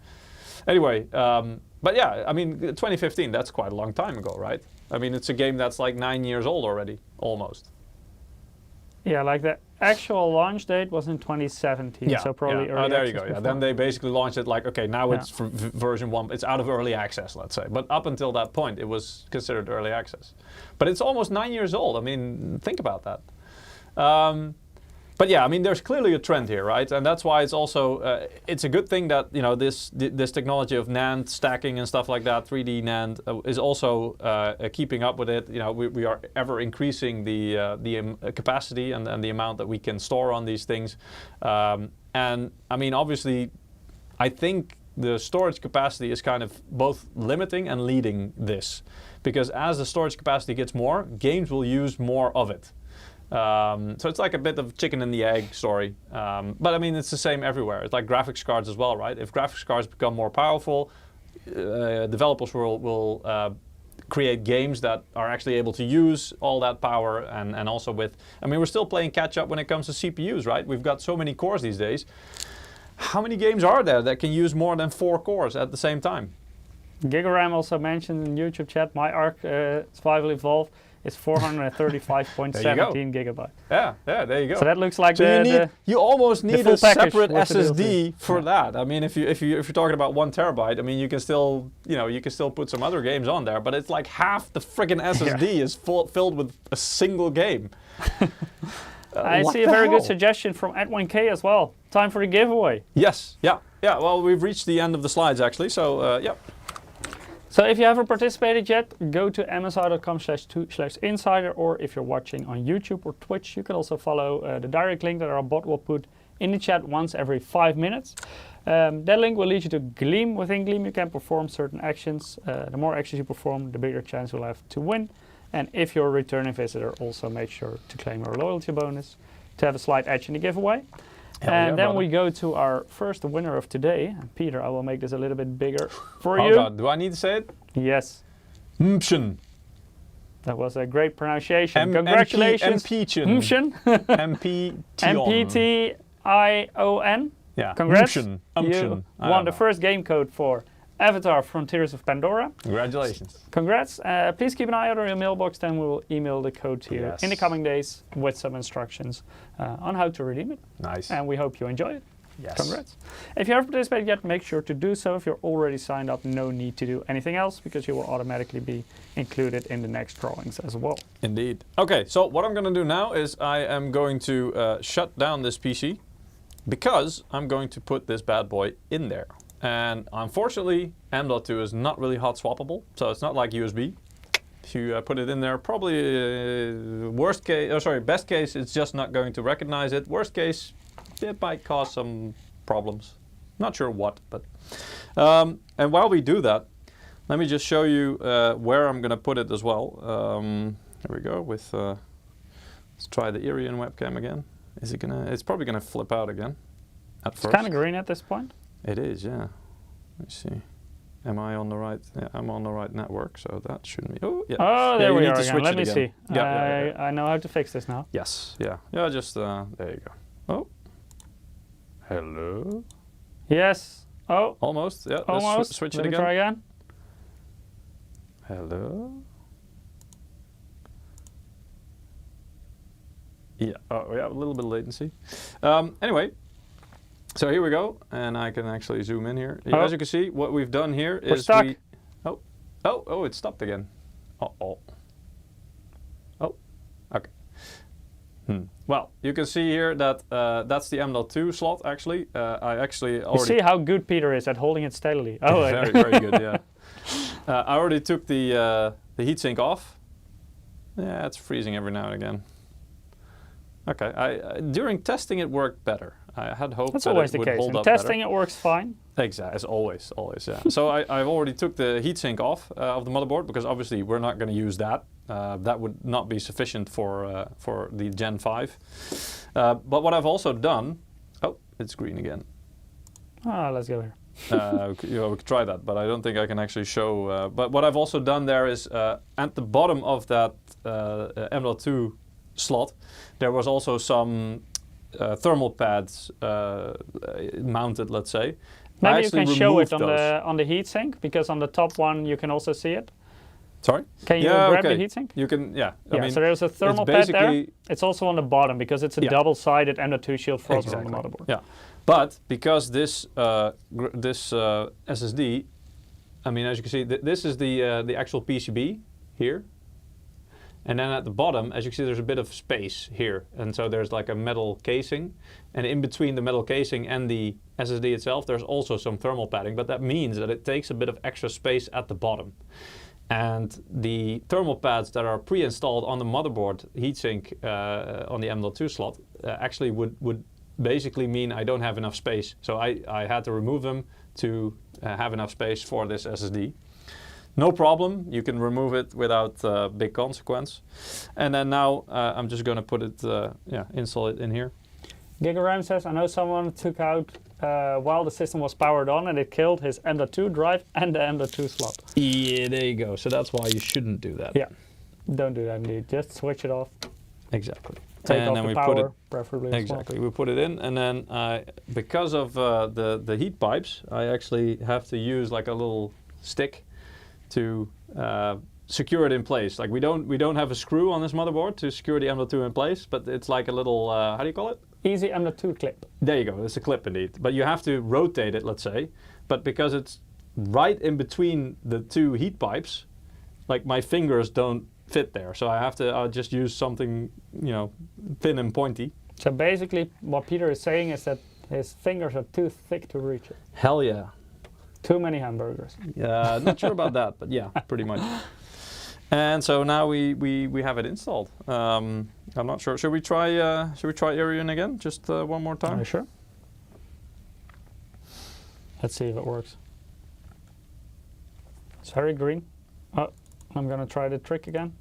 Anyway, but yeah, I mean, 2015. That's quite a long time ago, right? I mean, it's a game that's like 9 years old already, almost. Yeah, like the actual launch date was in 2017, so probably early access. Oh, there you go. Yeah, then they basically launched it like, okay, now it's for version 1. It's out of early access, let's say. But up until that point, it was considered early access. But it's almost 9 years old. I mean, think about that. But yeah, I mean, there's clearly a trend here, right? And that's why it's also it's a good thing that, you know, this technology of NAND stacking and stuff like that, 3D NAND, is also keeping up with it. You know, we are ever increasing the capacity and the amount that we can store on these things. And I mean, obviously, I think the storage capacity is kind of both limiting and leading this, because as the storage capacity gets more, games will use more of it. So it's like a bit of chicken and the egg story. But I mean, it's the same everywhere. It's like graphics cards as well, right? If graphics cards become more powerful, developers will create games that are actually able to use all that power, and also with, I mean, we're still playing catch up when it comes to CPUs, right? We've got so many cores these days. How many games are there that can use more than 4 cores at the same time? GigaRam also mentioned in YouTube chat, my Ark Survival Evolve is 435.17 gigabytes. Yeah, there you go. So that looks like you almost need a separate SSD for that. I mean, if you're talking about 1 terabyte, I mean, you can still put some other games on there, but it's like half the friggin' SSD is filled with a single game. I see a very good suggestion from Edwin K as well. Time for the giveaway. Yes, yeah. Well, we've reached the end of the slides actually, so yeah. So if you haven't participated yet, go to msi.com/2/insider, or if you're watching on YouTube or Twitch, you can also follow the direct link that our bot will put in the chat once every 5 minutes. That link will lead you to Gleam. Within Gleam, you can perform certain actions. The more actions you perform, the bigger chance you'll have to win. And if you're a returning visitor, also make sure to claim our loyalty bonus to have a slight edge in the giveaway. And then we go to our first winner of today. Peter, I will make this a little bit bigger for you. God, do I need to say it? Yes. M.2 That was a great pronunciation. Congratulations. MPTion. MPTion. Yeah. Congrats. You won the first game code for Avatar Frontiers of Pandora. Congratulations. Congrats. Please keep an eye out on your mailbox, then we will email the code to you in the coming days with some instructions on how to redeem it. Nice. And we hope you enjoy it. Yes. Congrats. If you haven't participated yet, make sure to do so. If you're already signed up, no need to do anything else because you will automatically be included in the next drawings as well. Indeed. Okay, so what I'm going to do now is I am going to shut down this PC because I'm going to put this bad boy in there. And unfortunately, M.2 is not really hot swappable, so it's not like USB. If you put it in there, probably best case, it's just not going to recognize it. Worst case, it might cause some problems. Not sure what, but. And while we do that, let me just show you where I'm going to put it as well. There we go. With let's try the Irion webcam again. Is it gonna? It's probably gonna flip out again. It's kind of green at this point. It is, yeah. Let me see. Am I on the right? Yeah, I'm on the right network, so that shouldn't be. Oh, yeah. Oh, there we are again. Let me again. see. Yeah, I know how to fix this now. Yes, yeah. Yeah, just, there you go. Oh. Hello? Yes. Oh. Almost, yeah. Almost. Let's switch it again. Let me try again. Hello? Yeah, oh, we have a little bit of latency. Anyway. So here we go, and I can actually zoom in here. Oh. As you can see, what we've done here is We're stuck. Oh, it stopped again. Oh, okay. Well, you can see here that that's the M.2 slot, actually. I actually already... You see how good Peter is at holding it steadily. Oh, very, very good, yeah. I already took the heatsink off. Yeah, it's freezing every now and again. Okay, during testing it worked better. I had hoped that's that always it would the case. hold In up testing better. it works fine. Exactly, as always, yeah. So I've already took the heatsink off of the motherboard because obviously we're not going to use that. That would not be sufficient for the Gen 5. But what I've also done, oh, it's green again. Let's go here. We could try that, but I don't think I can actually show. But what I've also done there is at the bottom of that M.2 slot, there was also some thermal pads mounted, let's say. Maybe you can show it on the heatsink, because on the top one you can also see it. Sorry? Can you grab the heatsink? You can, yeah. I mean, so there's a thermal pad there. It's also on the bottom because it's a double-sided M.2 Shield FROZR on the motherboard. Yeah, but because this SSD, I mean, as you can see, this is the actual PCB here. And then at the bottom, as you can see, there's a bit of space here. And so there's like a metal casing. And in between the metal casing and the SSD itself, there's also some thermal padding. But that means that it takes a bit of extra space at the bottom. And the thermal pads that are pre-installed on the motherboard heatsink on the M.2 slot actually would basically mean I don't have enough space. So I had to remove them to have enough space for this SSD. No problem, you can remove it without big consequence. And then now I'm just going to put it, install it in here. GigaRam says, I know someone took out while the system was powered on and it killed his M.2 drive and the M.2 slot. Yeah, there you go. So that's why you shouldn't do that. Yeah, don't do that indeed. Just switch it off. Exactly. Take off the power, preferably. Exactly, we put it in, and then because of the heat pipes, I actually have to use like a little stick to secure it in place. Like we don't have a screw on this motherboard to secure the M.2 in place, but it's like a little, how do you call it? Easy M.2 clip. There you go, it's a clip indeed. But you have to rotate it, let's say. But because it's right in between the two heat pipes, like my fingers don't fit there. So I'll just use something, thin and pointy. So basically what Peter is saying is that his fingers are too thick to reach it. Hell yeah. Too many hamburgers. Yeah, not sure about that, but yeah, pretty much. And so now we have it installed. I'm not sure. Should we try Irion again? Just one more time? Sure. Let's see if it works. It's very green. Oh, I'm gonna try the trick again.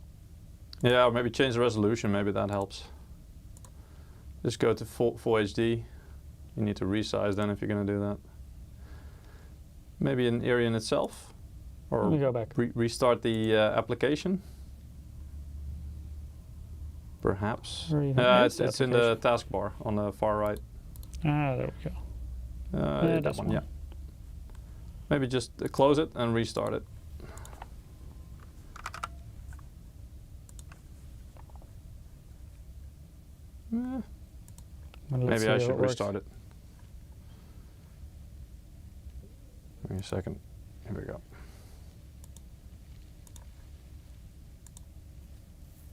Yeah, or maybe change the resolution. Maybe that helps. Just go to full HD. You need to resize then if you're gonna do that. Maybe in Irion itself, or let me go back. Restart the application. perhaps. It's in the taskbar on the far right. Ah, there we go. That one, yeah. Maybe just close it and restart it. Maybe I should restart it. Give me a second. Here we go.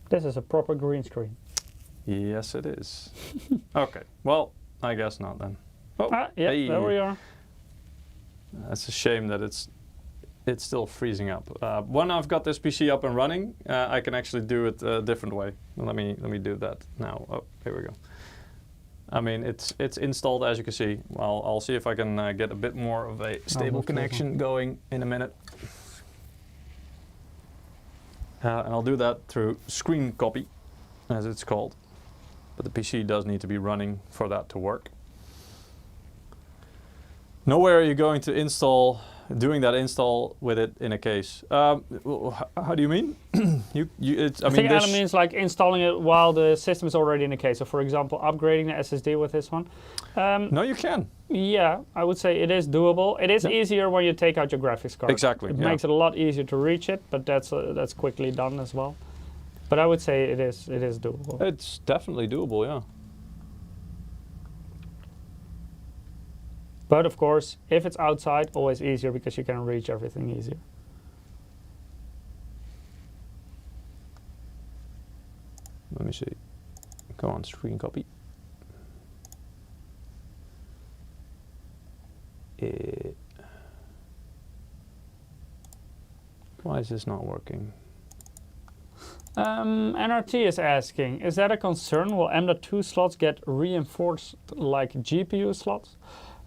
This is a proper green screen. Yes, it is. Okay, well, I guess not then. Oh, yeah, hey. There we are. That's a shame that it's still freezing up. When I've got this PC up and running, I can actually do it a different way. Let me do that now. Oh, here we go. I mean, it's installed, as you can see. Well, I'll see if I can get a bit more of a stable connection going in a minute. And I'll do that through screen copy, as it's called. But the PC does need to be running for that to work. Nowhere are you going to doing that install with it in a case. How do you mean? I think Alan means like installing it while the system is already in a case. So for example, upgrading the SSD with this one. No, you can. Yeah, I would say it is doable. It is easier when you take out your graphics card. Exactly. It makes it a lot easier to reach it, but that's quickly done as well. But I would say it is doable. It's definitely doable, yeah. But of course, if it's outside, always easier because you can reach everything easier. Let me see. Go on, screen copy. Why is this not working? NRT is asking, is that a concern? Will M.2 slots get reinforced like GPU slots?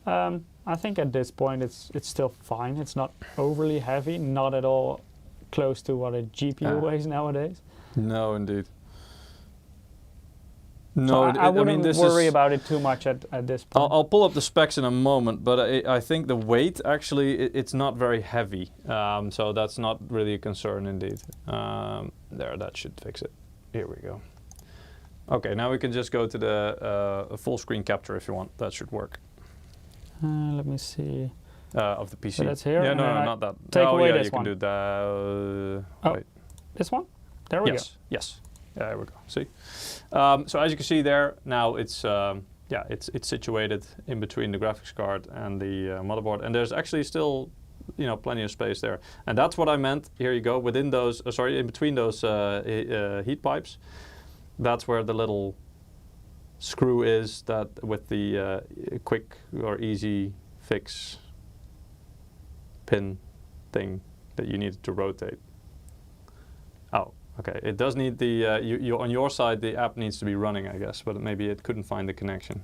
I think at this point it's still fine. It's not overly heavy, not at all close to what a GPU weighs nowadays. No, indeed. No, so I wouldn't worry about it too much at this point. I'll pull up the specs in a moment, but I think the weight actually it's not very heavy, so that's not really a concern indeed. There, that should fix it. Here we go. Okay, now we can just go to the full screen capture if you want. That should work. Let me see. Of the PC. So that's here. Yeah, no, not that. Take away yeah, this you one. can do that. Wait. This one? There we go. Yes. There we go. See. So as you can see there, now it's it's situated in between the graphics card and the motherboard, and there's actually still plenty of space there. And that's what I meant. Here you go. Within those, in between those heat pipes, that's where the little screw is that with the quick or easy fix pin thing that you need to rotate. Oh, okay. It does need the on your side the app needs to be running, I guess, but maybe it couldn't find the connection.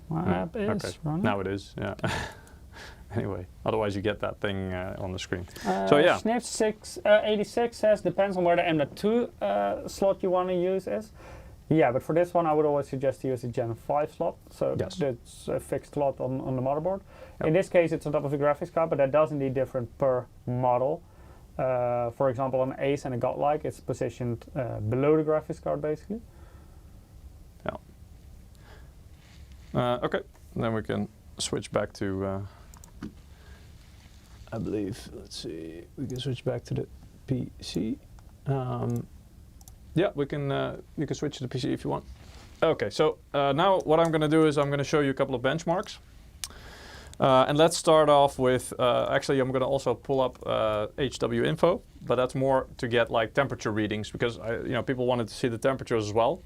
My app is running. Now it is. Yeah. Anyway, otherwise you get that thing on the screen. So yeah. Snip686 says depends on where the M.2 slot you want to use is. Yeah, but for this one I would always suggest to use a Gen 5 slot, so that's a fixed slot on the motherboard. Yep. In this case it's on top of the graphics card, but that does indeed differ per model. For example, on Ace and a Godlike it's positioned below the graphics card basically. Yeah. Okay, then we can switch back to, I believe, let's see, we can switch back to the PC. Yeah, we can. You can switch to the PC if you want. Okay, so now what I'm going to do is I'm going to show you a couple of benchmarks, and let's start off with. Actually, I'm going to also pull up HW info, but that's more to get like temperature readings because people wanted to see the temperatures as well.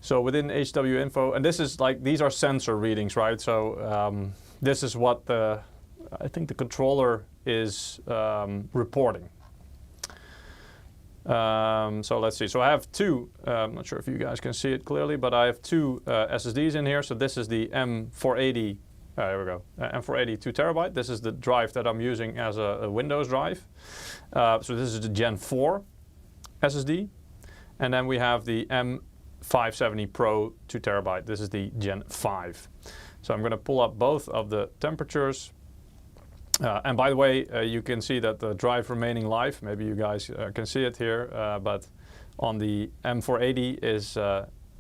So within HW info, and this is like these are sensor readings, right? So this is what I think the controller is reporting. So let's see. So I have two. I'm not sure if you guys can see it clearly, but I have two SSDs in here. So this is the M480. There we go. M480 2 terabyte. This is the drive that I'm using as a Windows drive. So this is the Gen 4 SSD, and then we have the M570 Pro 2 terabyte. This is the Gen 5. So I'm going to pull up both of the temperatures. And by the way, you can see that the drive remaining live. Maybe you guys can see it here, but on the M480 is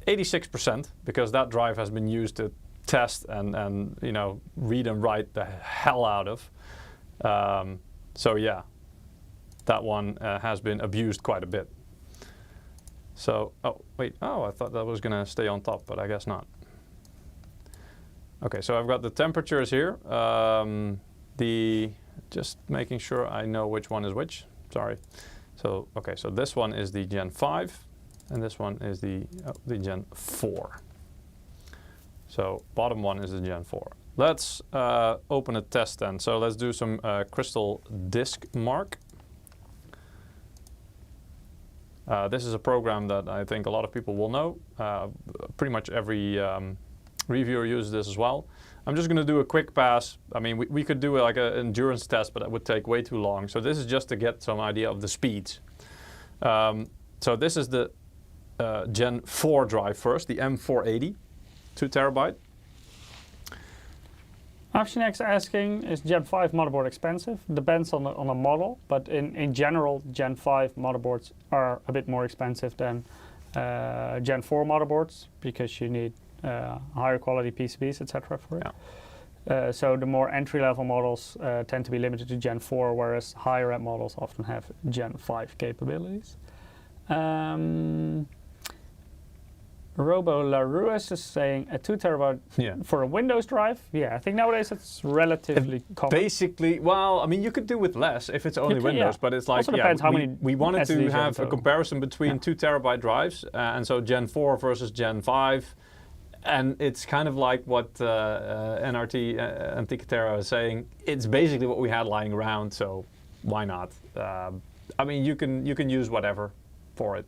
86%, because that drive has been used to test and you know, read and write the hell out of. So yeah, that one has been abused quite a bit. So, oh wait, oh, I thought that was gonna stay on top, but I guess not. Okay, so I've got the temperatures here. Just making sure I know which one is which, sorry. So, okay, so this one is the Gen 5, and this one is the Gen 4. So, bottom one is the Gen 4. Let's open a test then. So let's do some Crystal Disk Mark. This is a program that I think a lot of people will know. Pretty much every reviewer uses this as well. I'm just going to do a quick pass. I mean, we could do like an endurance test, but that would take way too long. So this is just to get some idea of the speeds. So this is the Gen 4 drive first, the M480, 2 terabyte. OptionX asking, is Gen 5 motherboard expensive? Depends on the model, but in general, Gen 5 motherboards are a bit more expensive than Gen 4 motherboards, because you need higher quality PCBs, etc. for it. Yeah. So the more entry-level models tend to be limited to Gen 4, whereas higher-end models often have Gen 5 capabilities. Robo LaRuis is saying a 2 terabyte for a Windows drive. Yeah, I think nowadays it's relatively common. Basically, well, I mean, you could do with less if it's only Windows, but it's like, also depends how many we wanted SSDs to have a comparison between 2 terabyte drives, and so Gen 4 versus Gen 5. And it's kind of like what NRT Antiquitera is saying. It's basically what we had lying around, so why not? I mean, you can use whatever for it.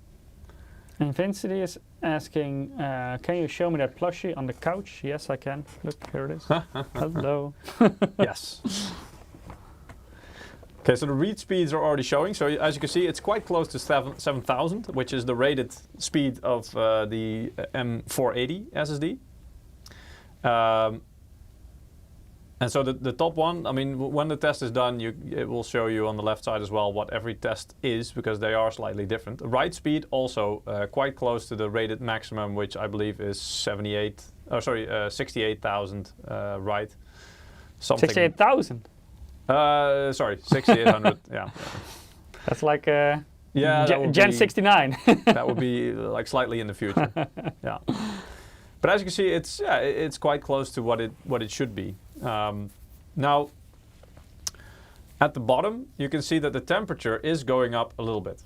And Vincity is asking, can you show me that plushie on the couch? Yes, I can. Look, here it is. Hello. Yes. Okay, so the read speeds are already showing. So as you can see, it's quite close to 7,000, which is the rated speed of the M480 SSD. And so the top one, I mean, when the test is done, it will show you on the left side as well what every test is, because they are slightly different. Write speed also quite close to the rated maximum, which I believe is 68,000 write. 68,000? Sorry, 6,800. Yeah. That's like Gen 69. That would be like slightly in the future. Yeah. But as you can see, it's quite close to what it should be. Now, at the bottom, you can see that the temperature is going up a little bit.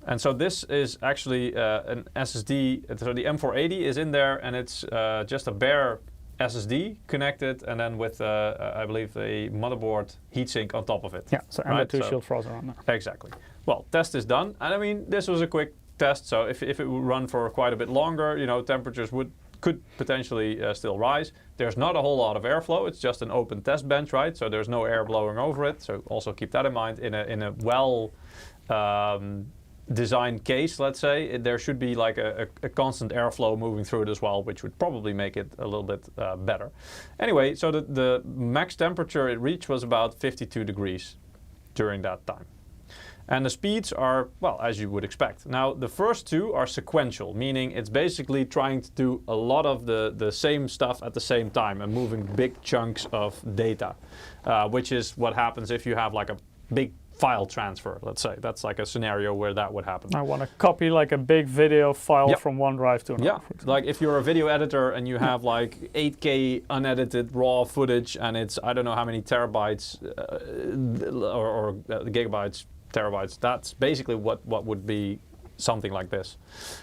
And so this is actually an SSD. So the M480 is in there, and it's just a bare SSD connected, and then with, I believe, a motherboard heatsink on top of it. Yeah, so M.2 Shield FROZR on there. Exactly. Well, test is done. And I mean, this was a quick test, so if it would run for quite a bit longer, you know, temperatures could potentially still rise. There's not a whole lot of airflow. It's just an open test bench, right? So there's no air blowing over it. So also keep that in mind. In a well designed case, let's say, there should be like a constant airflow moving through it as well, which would probably make it a little bit better. Anyway, so the max temperature it reached was about 52 degrees during that time. And the speeds are, well, as you would expect. Now, the first two are sequential, meaning it's basically trying to do a lot of the same stuff at the same time and moving big chunks of data, which is what happens if you have like a big file transfer, let's say. That's like a scenario where that would happen. I want to copy like a big video file from one drive to another. Yeah, like if you're a video editor and you have like 8K unedited raw footage and it's, I don't know how many terabytes or gigabytes, terabytes, that's basically what would be something like this.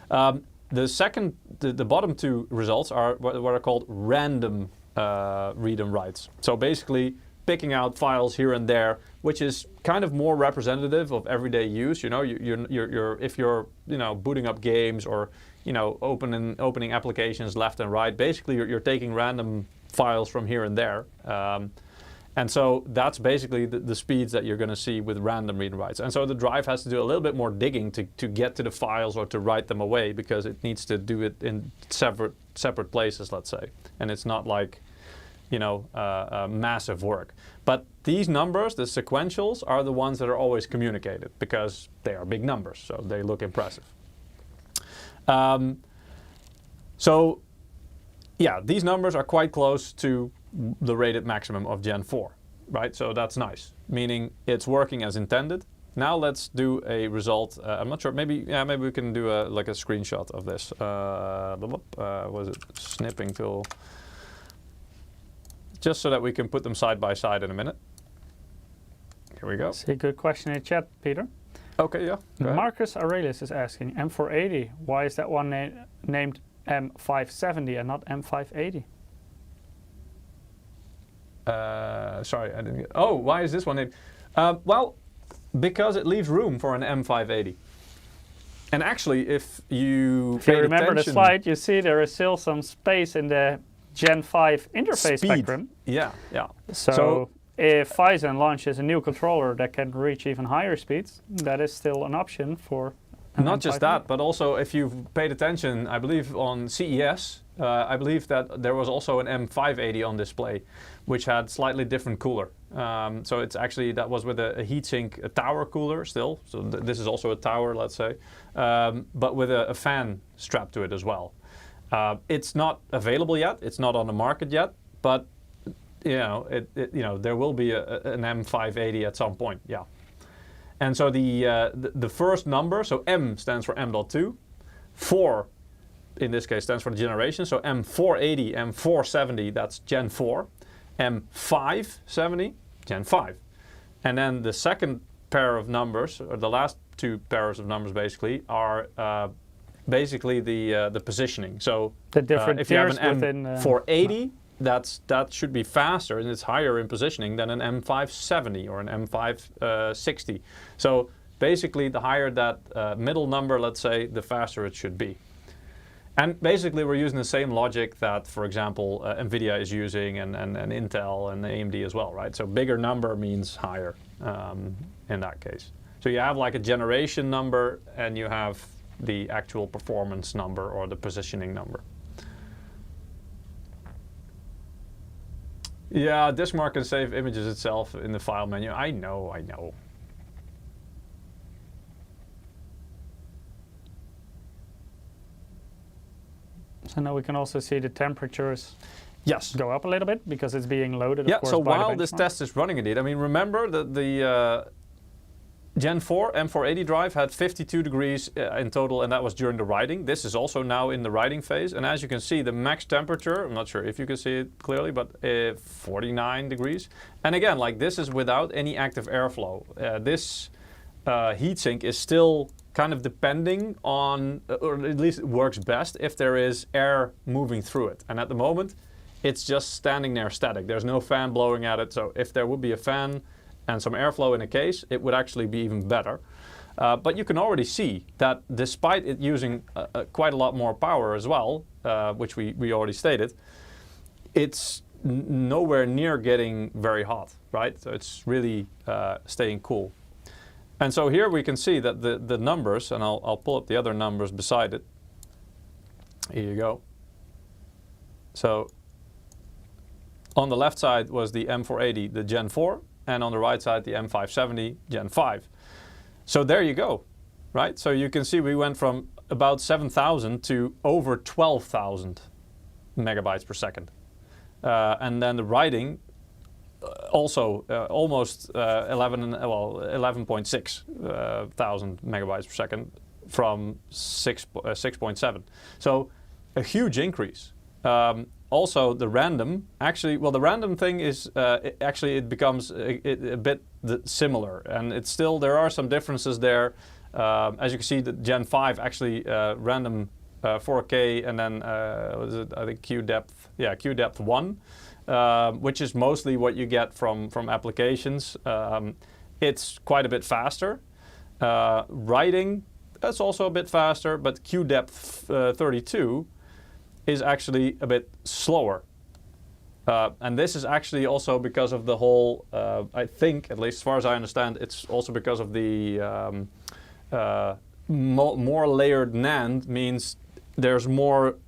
The bottom two results are what are called random read and writes. So basically picking out files here and there, which is kind of more representative of everyday use. You know, if you're booting up games or opening applications left and right, basically you're taking random files from here and there. And so that's basically the speeds that you're going to see with random read and writes. And so the drive has to do a little bit more digging to get to the files or to write them away, because it needs to do it in separate places, let's say. And it's not like, massive work. But these numbers, the sequentials, are the ones that are always communicated because they are big numbers, so they look impressive. So yeah, these numbers are quite close to the rated maximum of Gen 4, right? So that's nice, meaning it's working as intended. Now let's do a result. I'm not sure. Maybe we can do like a screenshot of this. Was it snipping tool? Just so that we can put them side by side in a minute. Here we go. See, good question in the chat, Peter. Okay, yeah. Marcus Aurelius is asking, M480, why is that one named M570 and not M580? Sorry, I didn't get... Oh, why is this one named... well, because it leaves room for an M580. And actually, if you remember the slide, you see there is still some space in the Gen 5 interface spectrum. Yeah, yeah. So if Phison launches a new controller that can reach even higher speeds, that is still an option for not just that, but also if you've paid attention, I believe on CES, I believe that there was also an M580 on display, which had slightly different cooler. So it's actually, that was with a heatsink, a tower cooler still. So this is also a tower, let's say, but with a fan strapped to it as well. It's not available yet. It's not on the market yet, but you know, there will be an M580 at some point. Yeah. And so the first number, so M stands for M.2, 4 in this case stands for the generation, so M480, M470, that's Gen 4, M570, Gen 5. And then the second pair of numbers, or the last two pairs of numbers basically, are basically the positioning. So the different if you have an within, M480, that should be faster and it's higher in positioning than an M570 or an M560. So basically the higher that middle number, let's say, the faster it should be. And basically we're using the same logic that, for example, NVIDIA is using and Intel and AMD as well, right? So bigger number means higher in that case. So you have like a generation number and you have the actual performance number or the positioning number. Yeah, DiskMark can save images itself in the file menu. I know. So now we can also see the temperatures yes. go up a little bit because it's being loaded, yeah, of course, so by while the this test is running indeed, I mean, remember that the Gen 4 M480 drive had 52 degrees in total, and that was during the writing. This is also now in the writing phase, and as you can see, the max temperature, I'm not sure if you can see it clearly, but 49 degrees. And again, like this is without any active airflow. This heatsink is still kind of depending on, or at least it works best if there is air moving through it. And at the moment, it's just standing there static. There's no fan blowing at it, so if there would be a fan and some airflow in a case, it would actually be even better. But you can already see that despite it using quite a lot more power as well, which we already stated, it's nowhere near getting very hot, right? So it's really staying cool. And so here we can see that the numbers, and I'll pull up the other numbers beside it. Here you go. So on the left side was the M480, the Gen 4, and on the right side the M570 Gen 5. So there you go, right? So you can see we went from about 7,000 to over 12,000 megabytes per second. And then the writing also almost 11.6 thousand megabytes per second from 6.7. So a huge increase. Also, the random, actually, well, the random thing is, it becomes a bit similar. And it's still, there are some differences there. As you can see, the Gen 5 actually random 4K and then, what is it, I think Q depth, yeah, Q depth 1, which is mostly what you get from applications. It's quite a bit faster. Writing, that's also a bit faster, but Q depth 32 is actually a bit slower. And this is actually also because of the whole, I think, at least as far as I understand, it's also because of the more layered NAND means there's more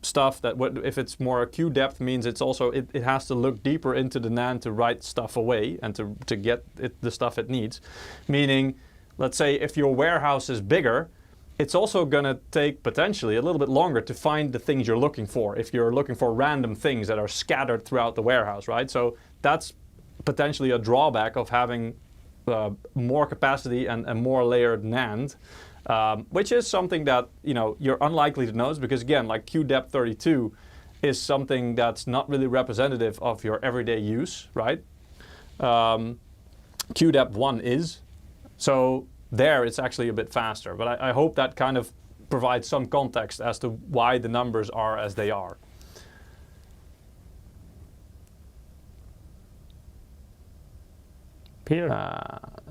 stuff that, if it's more Q depth, means it's also, it has to look deeper into the NAND to write stuff away and to get the stuff it needs. Meaning, let's say if your warehouse is bigger, it's also going to take potentially a little bit longer to find the things you're looking for if you're looking for random things that are scattered throughout the warehouse, right? So that's potentially a drawback of having more capacity and more layered NAND, which is something that you're unlikely to notice because again, like QDEP32 is something that's not really representative of your everyday use, right? QDEP1 is, so there it's actually a bit faster, but I hope that kind of provides some context as to why the numbers are as they are. Peter.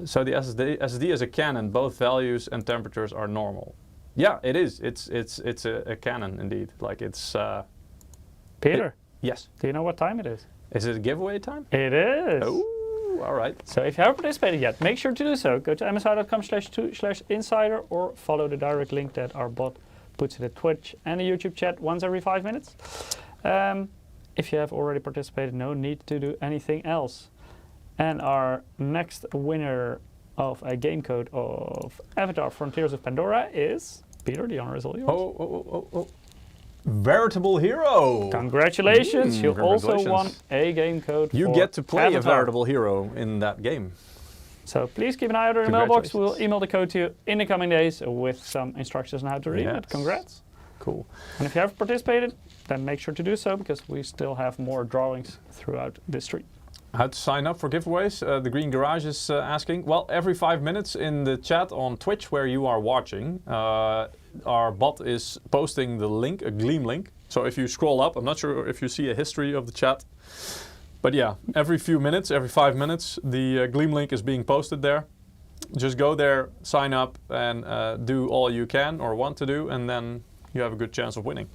So the SSD is a Canon. Both values and temperatures are normal. Yeah, it is. It's a Canon indeed. Like it's. Peter. Yes. Do you know what time it is? Is it giveaway time? It is. Oh, all right. So if you haven't participated yet, make sure to do so. Go to msi.com/2/insider or follow the direct link that our bot puts in the Twitch and the YouTube chat once every 5 minutes. If you have already participated, no need to do anything else. And our next winner of a game code of Avatar Frontiers of Pandora is Peter. The honor is all yours. Oh. Veritable Hero! Congratulations! You also won a game code. You for get to play Avatar. a Veritable Hero in that game. So please keep an eye out in the mailbox. We'll email the code to you in the coming days with some instructions on how to redeem it. Congrats! Cool. And if you haven't participated, then make sure to do so because we still have more drawings throughout this stream. How to sign up for giveaways? The Green Garage is asking. Well, every 5 minutes in the chat on Twitch where you are watching, our bot is posting the link, a Gleam link. So if you scroll up, I'm not sure if you see a history of the chat, but yeah, every few minutes, every 5 minutes, the Gleam link is being posted there. Just go there, sign up, and do all you can or want to do, and then you have a good chance of winning.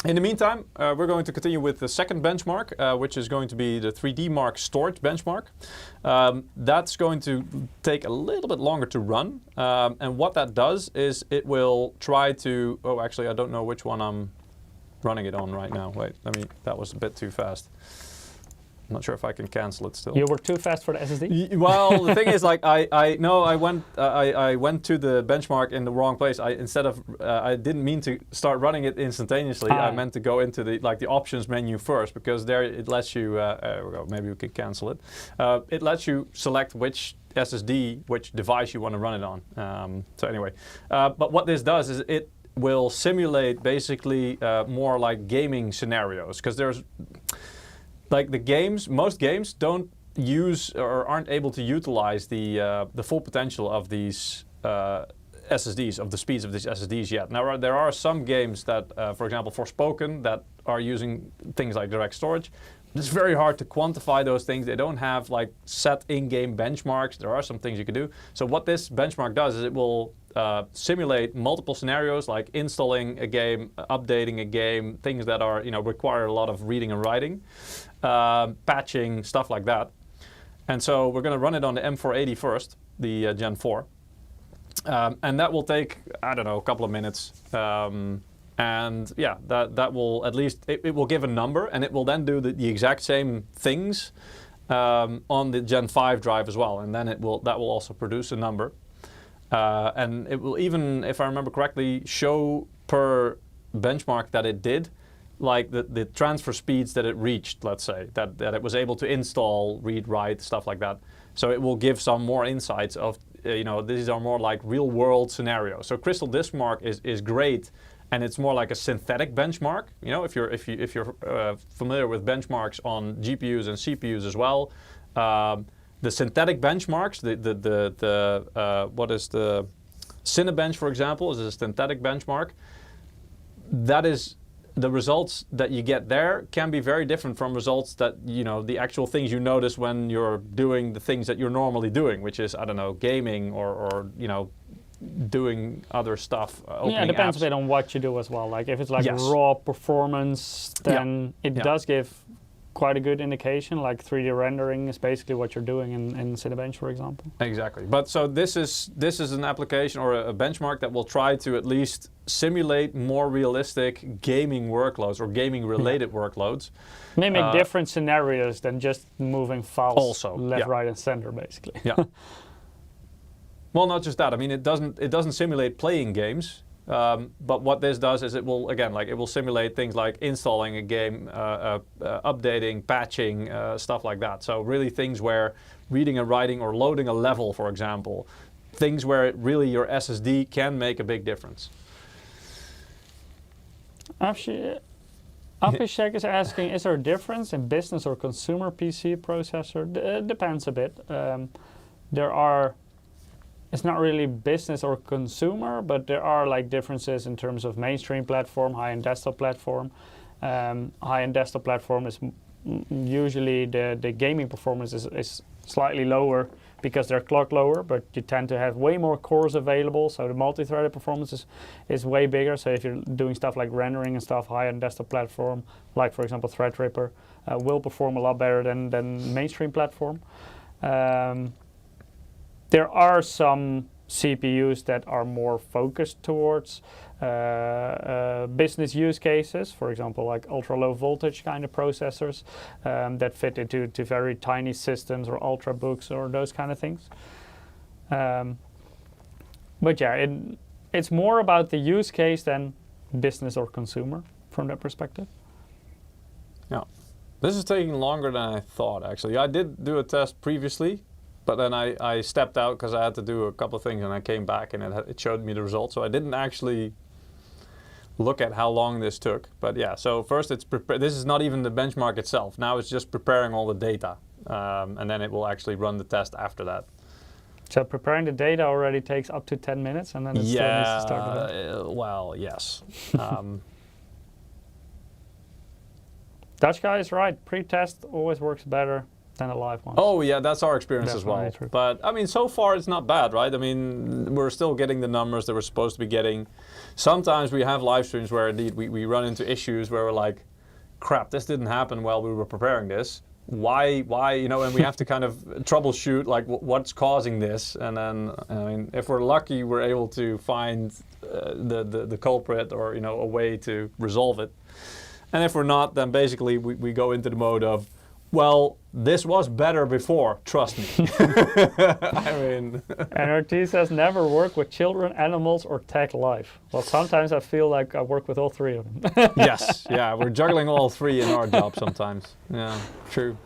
In the meantime, we're going to continue with the second benchmark, which is going to be the 3D Mark storage benchmark. That's going to take a little bit longer to run. And what that does is it will try to... Oh, actually, I don't know which one I'm running it on right now. Wait, that was a bit too fast. I'm not sure if I can cancel it still. You were too fast for the SSD? Well, the thing is, like, I went to the benchmark in the wrong place. I didn't mean to start running it instantaneously. I meant to go into the options menu first because there it lets you. There we go. Maybe we could cancel it. It lets you select which SSD, which device you want to run it on. So anyway, but what this does is it will simulate basically more like gaming scenarios because there's. Like most games don't use or aren't able to utilize the full potential of these SSDs, of the speeds of these SSDs yet. Now there are some games that, for example, Forspoken, that are using things like DirectStorage. It's very hard to quantify those things. They don't have like set in-game benchmarks. There are some things you can do. So what this benchmark does is it will simulate multiple scenarios like installing a game, updating a game, things that are require a lot of reading and writing, patching, stuff like that. And so we're going to run it on the M480 first, the Gen 4. And that will take, I don't know, a couple of minutes. And yeah, that will at least, it will give a number and it will then do the exact same things on the Gen 5 drive as well. And then that will also produce a number. And it will even, if I remember correctly, show per benchmark that it did, like the transfer speeds that it reached, let's say, that it was able to install, read, write, stuff like that. So it will give some more insights of, these are more like real world scenarios. So Crystal Disk Mark is great, and it's more like a synthetic benchmark. If you're familiar with benchmarks on GPUs and CPUs as well, the synthetic benchmarks, what is the Cinebench, for example, is a synthetic benchmark. That is, the results that you get there can be very different from results that, the actual things you notice when you're doing the things that you're normally doing, which is, I don't know, gaming or doing other stuff. Yeah, it depends a bit on what you do as well. Like if it's like raw performance, then it does give quite a good indication. Like 3D rendering is basically what you're doing in Cinebench, for example. Exactly. But so this is an application or a benchmark that will try to at least simulate more realistic gaming workloads or gaming related workloads. Mimic different scenarios than just moving files also, left, right, and center, basically. Yeah. Well, not just that. I mean, it doesn't simulate playing games. But what this does is it will, again, like it will simulate things like installing a game, updating, patching, stuff like that. So really things where reading and writing or loading a level, for example, things where really your SSD can make a big difference. Abhishek is asking, is there a difference in business or consumer PC processor? Depends a bit. It's not really business or consumer, but there are like differences in terms of mainstream platform, high-end desktop platform. High-end desktop platform is usually the gaming performance is slightly lower because they're clocked lower, but you tend to have way more cores available, so the multi-threaded performance is way bigger. So if you're doing stuff like rendering and stuff, high-end desktop platform, like for example Threadripper, will perform a lot better than mainstream platform. There are some CPUs that are more focused towards business use cases, for example, like ultra-low voltage kind of processors that fit into very tiny systems or ultrabooks or those kind of things. But yeah, it's more about the use case than business or consumer from that perspective. Yeah, this is taking longer than I thought, actually. I did do a test previously. But then I stepped out because I had to do a couple of things, and I came back and it showed me the results. So I didn't actually look at how long this took. But yeah, so first this is not even the benchmark itself. Now it's just preparing all the data, and then it will actually run the test after that. So preparing the data already takes up to 10 minutes, and then it still needs to start again. Well, yes. Dutch guy is right. Pre-test always works better than a live one. Oh yeah, that's our experience as well. True. But I mean, so far it's not bad, right? I mean, we're still getting the numbers that we're supposed to be getting. Sometimes we have live streams where indeed we run into issues where we're like, crap, this didn't happen while we were preparing this. Why, you know, and we have to kind of troubleshoot like what's causing this. And then, I mean, if we're lucky, we're able to find the culprit or, you know, a way to resolve it. And if we're not, then basically we go into the mode of, well, this was better before, trust me. I mean... NRT says never work with children, animals, or tech live. Well, sometimes I feel like I work with all three of them. Yes, yeah, we're juggling all three in our job sometimes. Yeah, true.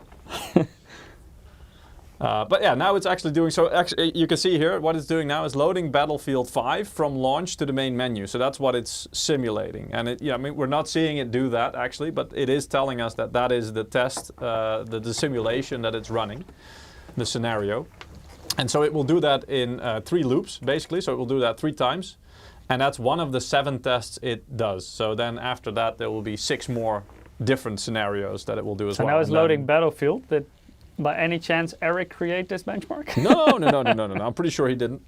But yeah, now it's actually doing, so actually you can see here what it's doing now is loading Battlefield 5 from launch to the main menu. So that's what it's simulating. And I mean, we're not seeing it do that actually, but it is telling us that that is the test, the simulation that it's running, the scenario. And so it will do that in 3 loops basically. So it will do that 3 times. And that's one of the 7 tests it does. So then after that, there will be 6 more different scenarios that it will do as well. So now it's loading Battlefield. By any chance, Eric create this benchmark? No. I'm pretty sure he didn't.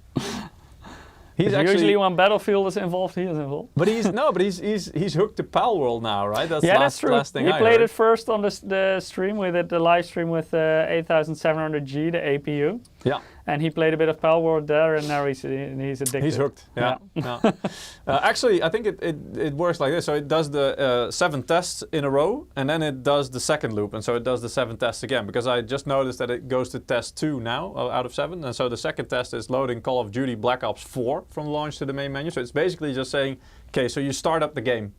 He's actually, usually when Battlefield is involved, he is involved. But he's hooked to Palworld now, right? That's that's true. Last thing he I played heard. it first on the stream. We did the live stream with 8700G, the APU. Yeah. And he played a bit of Palworld there, and now he's addicted. He's hooked. Yeah. Actually, I think it works like this. So it does the 7 tests in a row, and then it does the second loop, and so it does the 7 tests again. Because I just noticed that it goes to test 2 now out of 7, and so the second test is loading Call of Duty Black Ops 4 from launch to the main menu. So it's basically just saying, okay, so you start up the game,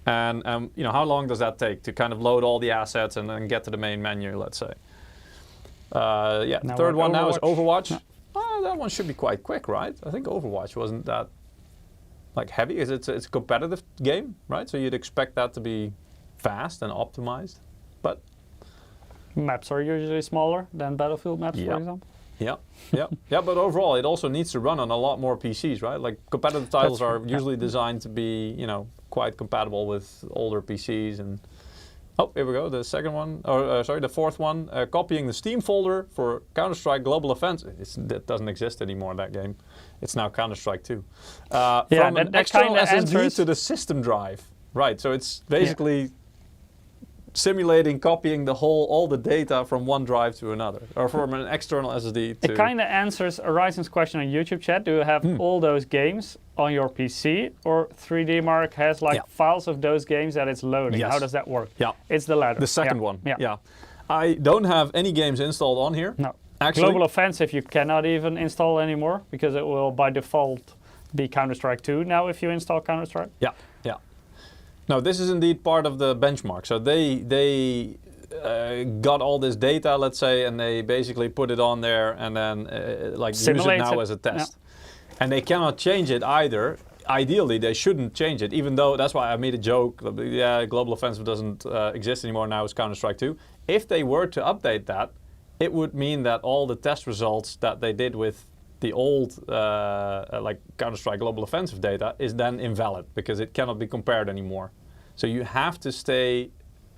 and you know, how long does that take to kind of load all the assets and then get to the main menu, let's say. Yeah, the third one now is Overwatch. Yeah. That one should be quite quick, right? I think Overwatch wasn't that like heavy. It's a competitive game, right? So you'd expect that to be fast and optimized, but maps are usually smaller than Battlefield maps, for example. Yeah. But overall, it also needs to run on a lot more PCs, right? Like competitive titles are usually designed to be, you know, quite compatible with older PCs and. Oh, here we go, the second one, the fourth one, copying the Steam folder for Counter-Strike Global Offensive. That doesn't exist anymore, that game. It's now Counter-Strike 2. From an external SSD to the system drive. Right, so it's basically simulating copying all the data from one drive to another, or from an external SSD to... It kind of answers Horizon's question on YouTube chat. Do you have all those games on your PC, or 3D Mark has like files of those games that it's loading? Yes. How does that work? Yeah. It's the latter. The second one. Yeah. I don't have any games installed on here. No. Actually, Global Offensive you cannot even install anymore because it will by default be Counter-Strike 2 now if you install Counter-Strike. Yeah, yeah. No, this is indeed part of the benchmark. So they got all this data, let's say, and they basically put it on there and then like use it now as a test. Yeah. And they cannot change it either. Ideally, they shouldn't change it, even though that's why I made a joke. Yeah, Global Offensive doesn't exist anymore. Now it's Counter-Strike 2. If they were to update that, it would mean that all the test results that they did with the old like Counter-Strike Global Offensive data is then invalid because it cannot be compared anymore. So you have to stay,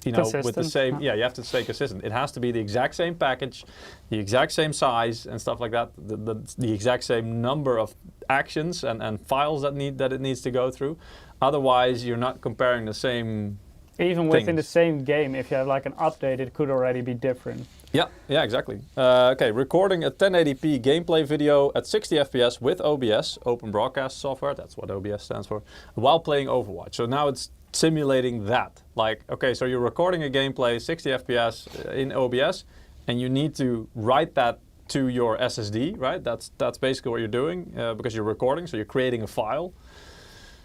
you know, with the same. Yeah, you have to stay consistent. It has to be the exact same package, the exact same size and stuff like that. The exact same number of actions and files that it needs to go through. Otherwise, you're not comparing the same. Even within the same game, if you have like an update, it could already be different. Yeah, exactly. Okay, recording a 1080p gameplay video at 60 FPS with OBS, Open Broadcast Software, that's what OBS stands for, while playing Overwatch. So now it's simulating that. Like, okay, so you're recording a gameplay 60 FPS in OBS, and you need to write that to your SSD, right? That's basically what you're doing because you're recording, so you're creating a file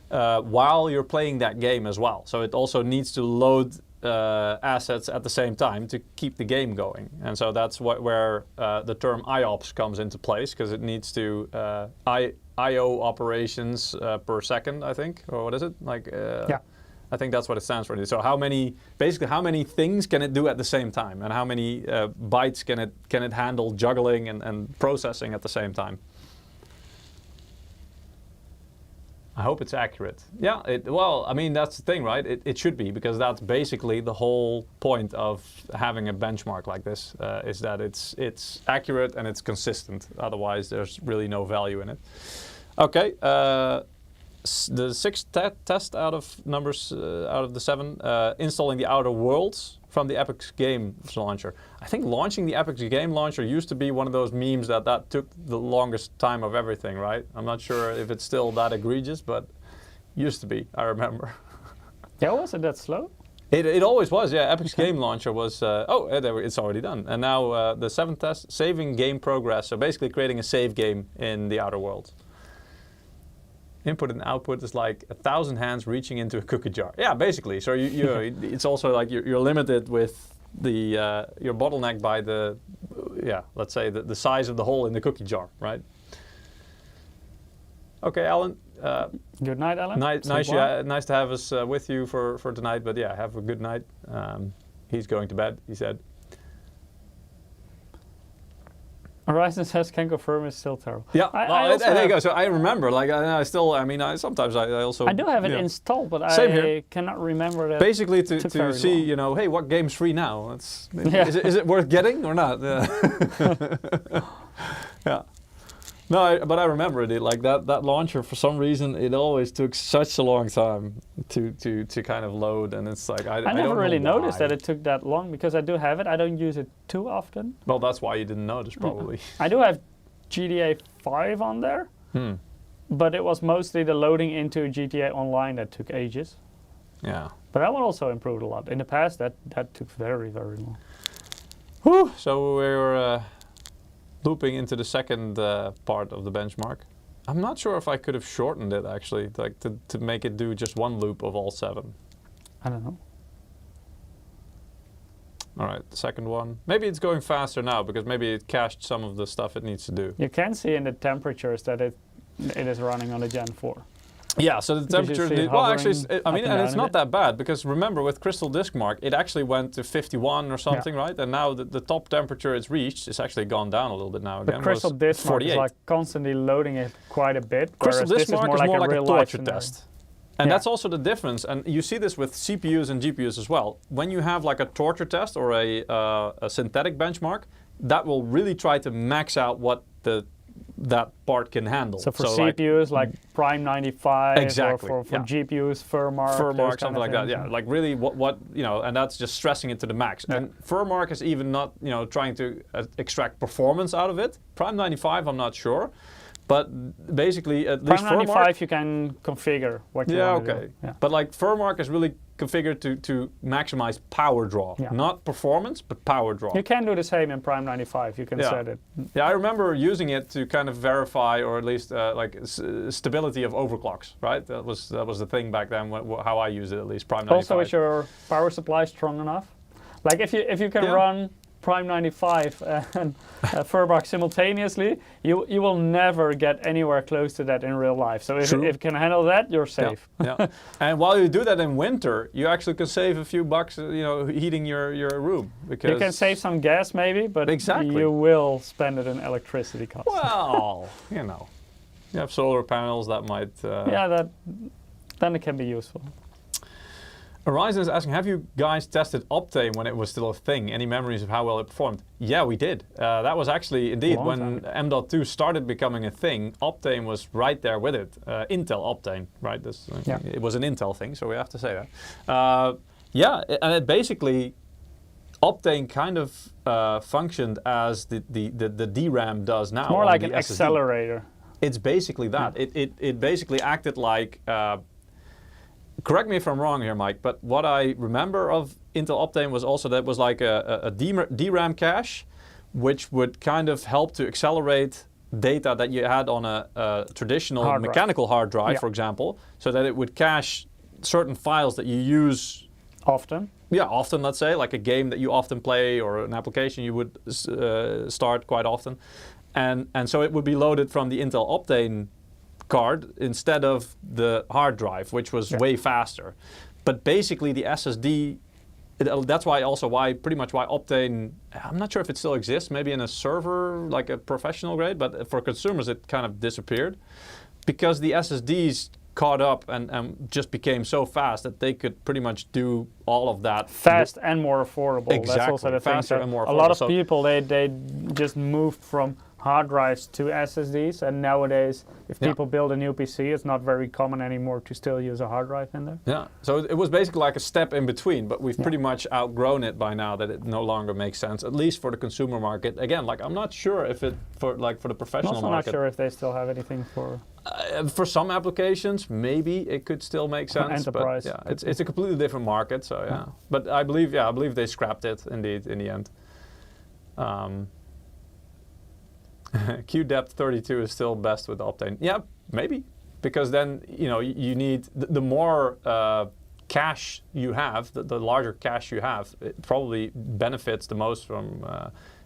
while you're playing that game as well. So it also needs to load assets at the same time to keep the game going. And so that's where the term IOPS comes into place, because it needs to IO operations per second, I think, or what is it? Like, yeah. I think that's what it stands for. So basically how many things can it do at the same time, and how many bytes can it handle juggling and processing at the same time? I hope it's accurate. Yeah, well, I mean, that's the thing, right? It should be, because that's basically the whole point of having a benchmark like this, is that it's accurate and it's consistent. Otherwise, there's really no value in it. Okay, the sixth test out of the 7, installing the Outer Worlds from the Epic Games Launcher. I think launching the Epic Game Launcher used to be one of those memes that took the longest time of everything, right? I'm not sure if it's still that egregious, but used to be, I remember. Yeah, was it that slow? It always was, yeah. Epic's Game Launcher was, it's already done. And now the 7th test, saving game progress. So basically creating a save game in the Outer Worlds. Input and output is like 1,000 hands reaching into a cookie jar. Yeah, basically. So it's also like you're limited with the your bottleneck by the let's say the size of the hole in the cookie jar, right? Okay, Alan. Good night, Alan. Nice to have us with you for tonight. But yeah, have a good night. He's going to bed, he said. Horizon says, can confirm it's still terrible. Yeah, there you go. So I remember, like, sometimes I also... I do have it installed, but I cannot remember that. Basically to see, you know, hey, what game's free now? Is it worth getting or not? Yeah. No, but I remember it, like that launcher, for some reason, it always took such a long time to kind of load, and it's like, I never really know noticed that it took that long, because I do have it. I don't use it too often. Well, that's why you didn't notice, probably. I do have GTA 5 on there, but it was mostly the loading into GTA Online that took ages. Yeah. But that one also improved a lot. In the past, that took very, very long. Whew. So we were looping into the second part of the benchmark. I'm not sure if I could have shortened it, actually, like to make it do just one loop of all 7. I don't know. All right, the second one. Maybe it's going faster now, because maybe it cached some of the stuff it needs to do. You can see in the temperatures that it is running on the Gen 4. Yeah, so the temperature, well, actually, and it's not that bad, because remember, with Crystal Disk Mark, it actually went to 51 or something, right? And now the top temperature it's reached is actually gone down a little bit now again. But Crystal Disk Mark is like constantly loading it quite a bit. Crystal Disk Mark is more like a torture test. And that's also the difference, and you see this with CPUs and GPUs as well. When you have like a torture test or a synthetic benchmark, that will really try to max out what that part can handle. So for CPUs, like Prime 95, exactly, or for GPUs, Furmark, something like that. Yeah, like really what you know, and that's just stressing it to the max. Yeah. And Furmark is even not, you know, trying to extract performance out of it. Prime 95, I'm not sure, But basically, at least Prime 95 you can configure what you want to do. Yeah. But like FurMark is really configured to maximize power draw, not performance, but power draw. You can do the same in Prime 95. You can set it. Yeah, I remember using it to kind of verify, or at least like stability of overclocks. Right, that was the thing back then. How I used it, at least Prime 95. Also, is your power supply strong enough? Like if you can run Prime 95 and FurMark simultaneously, you will never get anywhere close to that in real life. So if it can handle that, you're safe. Yeah. And while you do that in winter, you actually can save a few bucks, heating your room. Because you can save some gas maybe, but you will spend it in electricity costs. Well, you have solar panels that might... then it can be useful. Horizon is asking, have you guys tested Optane when it was still a thing? Any memories of how well it performed? Yeah, we did. That was actually, indeed, when M.2 started becoming a thing, Optane was right there with it. Intel Optane, right? It was an Intel thing, so we have to say that. And it basically, Optane kind of functioned as the DRAM does now. It's more like an accelerator. It's basically that. It basically acted like... correct me if I'm wrong here, Mike, but what I remember of Intel Optane was also that it was like a DRAM cache, which would kind of help to accelerate data that you had on a traditional mechanical hard drive, for example, so that it would cache certain files that you use often. Yeah, often, let's say, like a game that you often play or an application you would start quite often. And so it would be loaded from the Intel Optane card instead of the hard drive, which was way faster. But basically the SSD, that's why pretty much why Optane, I'm not sure if it still exists, maybe in a server, like a professional grade, but for consumers it kind of disappeared. Because the SSDs caught up and just became so fast that they could pretty much do all of that. Fast and more affordable. Exactly, that's also the faster thing. and more affordable. A lot of people, they just moved from hard drives to SSDs, and nowadays if people build a new PC, it's not very common anymore to still use a hard drive in there. Yeah, so it was basically like a step in between, but we've pretty much outgrown it by now, that it no longer makes sense, at least for the consumer market. Again, like I'm not sure if it for the professional market. I'm also not sure if they still have anything for... for some applications, maybe it could still make sense. Enterprise. But yeah, it's a completely different market, so yeah. But I believe they scrapped it indeed in the end. Q depth 32 is still best with Optane. Yeah, maybe, because then you need the more cache you have, the larger cache you have, it probably benefits the most from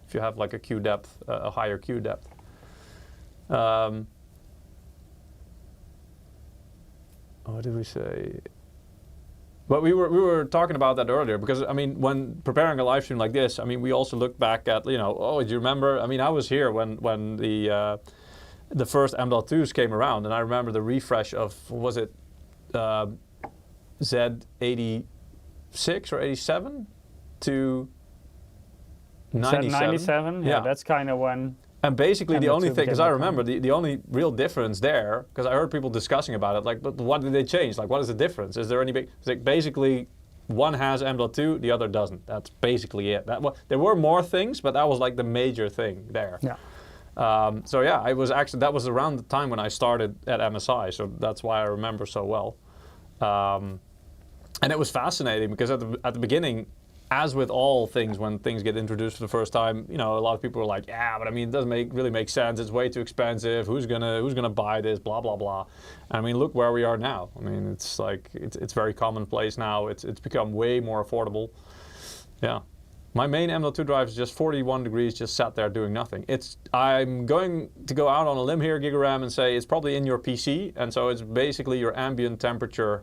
if you have like a Q depth, a higher Q depth. What did we say? But we were talking about that earlier, because I mean, when preparing a live stream like this, I mean, we also look back at do you remember? I mean, I was here when the first M.2s came around, and I remember the refresh of, was it Z86 or 87 to 97? Z97, yeah, that's kind of when. And basically the only thing, because I remember the only real difference there, because I heard people discussing about it, like, but what did they change? Like, what is the difference? Is there any big, like, basically one has M.2, the other doesn't. That's basically it. There were more things, but that was like the major thing there. Yeah. So yeah, that was around the time when I started at MSI, so that's why I remember so well. And it was fascinating, because at the beginning, as with all things, when things get introduced for the first time, a lot of people are like, yeah, but I mean, it doesn't really make sense. It's way too expensive. Who's gonna buy this? Blah blah blah. And I mean, look where we are now. I mean, it's like it's very commonplace now. It's become way more affordable. Yeah, my main M.2 drive is just 41 degrees, just sat there doing nothing. I'm going to go out on a limb here, GigaRam, and say it's probably in your PC, and so it's basically your ambient temperature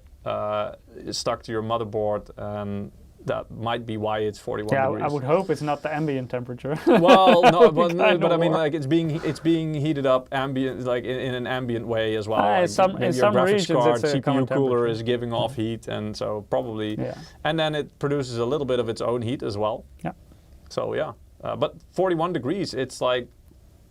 stuck to your motherboard, and that might be why it's 41 degrees. I would hope it's not the ambient temperature. Well, no, but I mean, like, it's being heated up ambient, like in an ambient way as well. In like some graphics regions, card, it's a CPU cooler is giving off heat, and so probably, and then it produces a little bit of its own heat as well. Yeah. So yeah, but 41 degrees, it's like,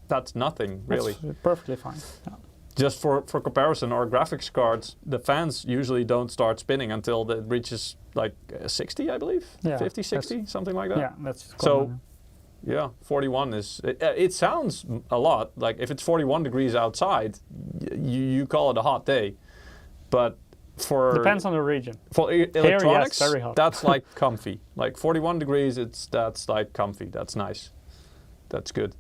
that's nothing really. That's perfectly fine. Yeah. Just for comparison, our graphics cards, the fans usually don't start spinning until it reaches like 60, I believe. 50, 60, something like that. Yeah, that's common. So yeah, 41 is, it sounds a lot. Like if it's 41 degrees outside, you call it a hot day. But for... Depends on the region. For electronics, yes, very hot. that's like comfy. Like 41 degrees, that's like comfy. That's nice. That's good.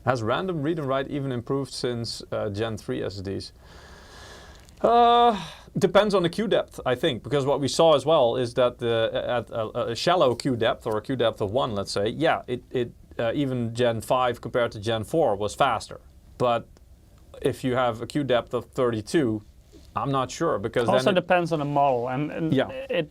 Has random read and write even improved since Gen 3 SSDs? Depends on the queue depth, I think, because what we saw as well is that at a shallow queue depth, or a queue depth of 1, let's say, yeah, even Gen 5 compared to Gen 4 was faster. But if you have a queue depth of 32, I'm not sure, because also then depends on the model, and yeah.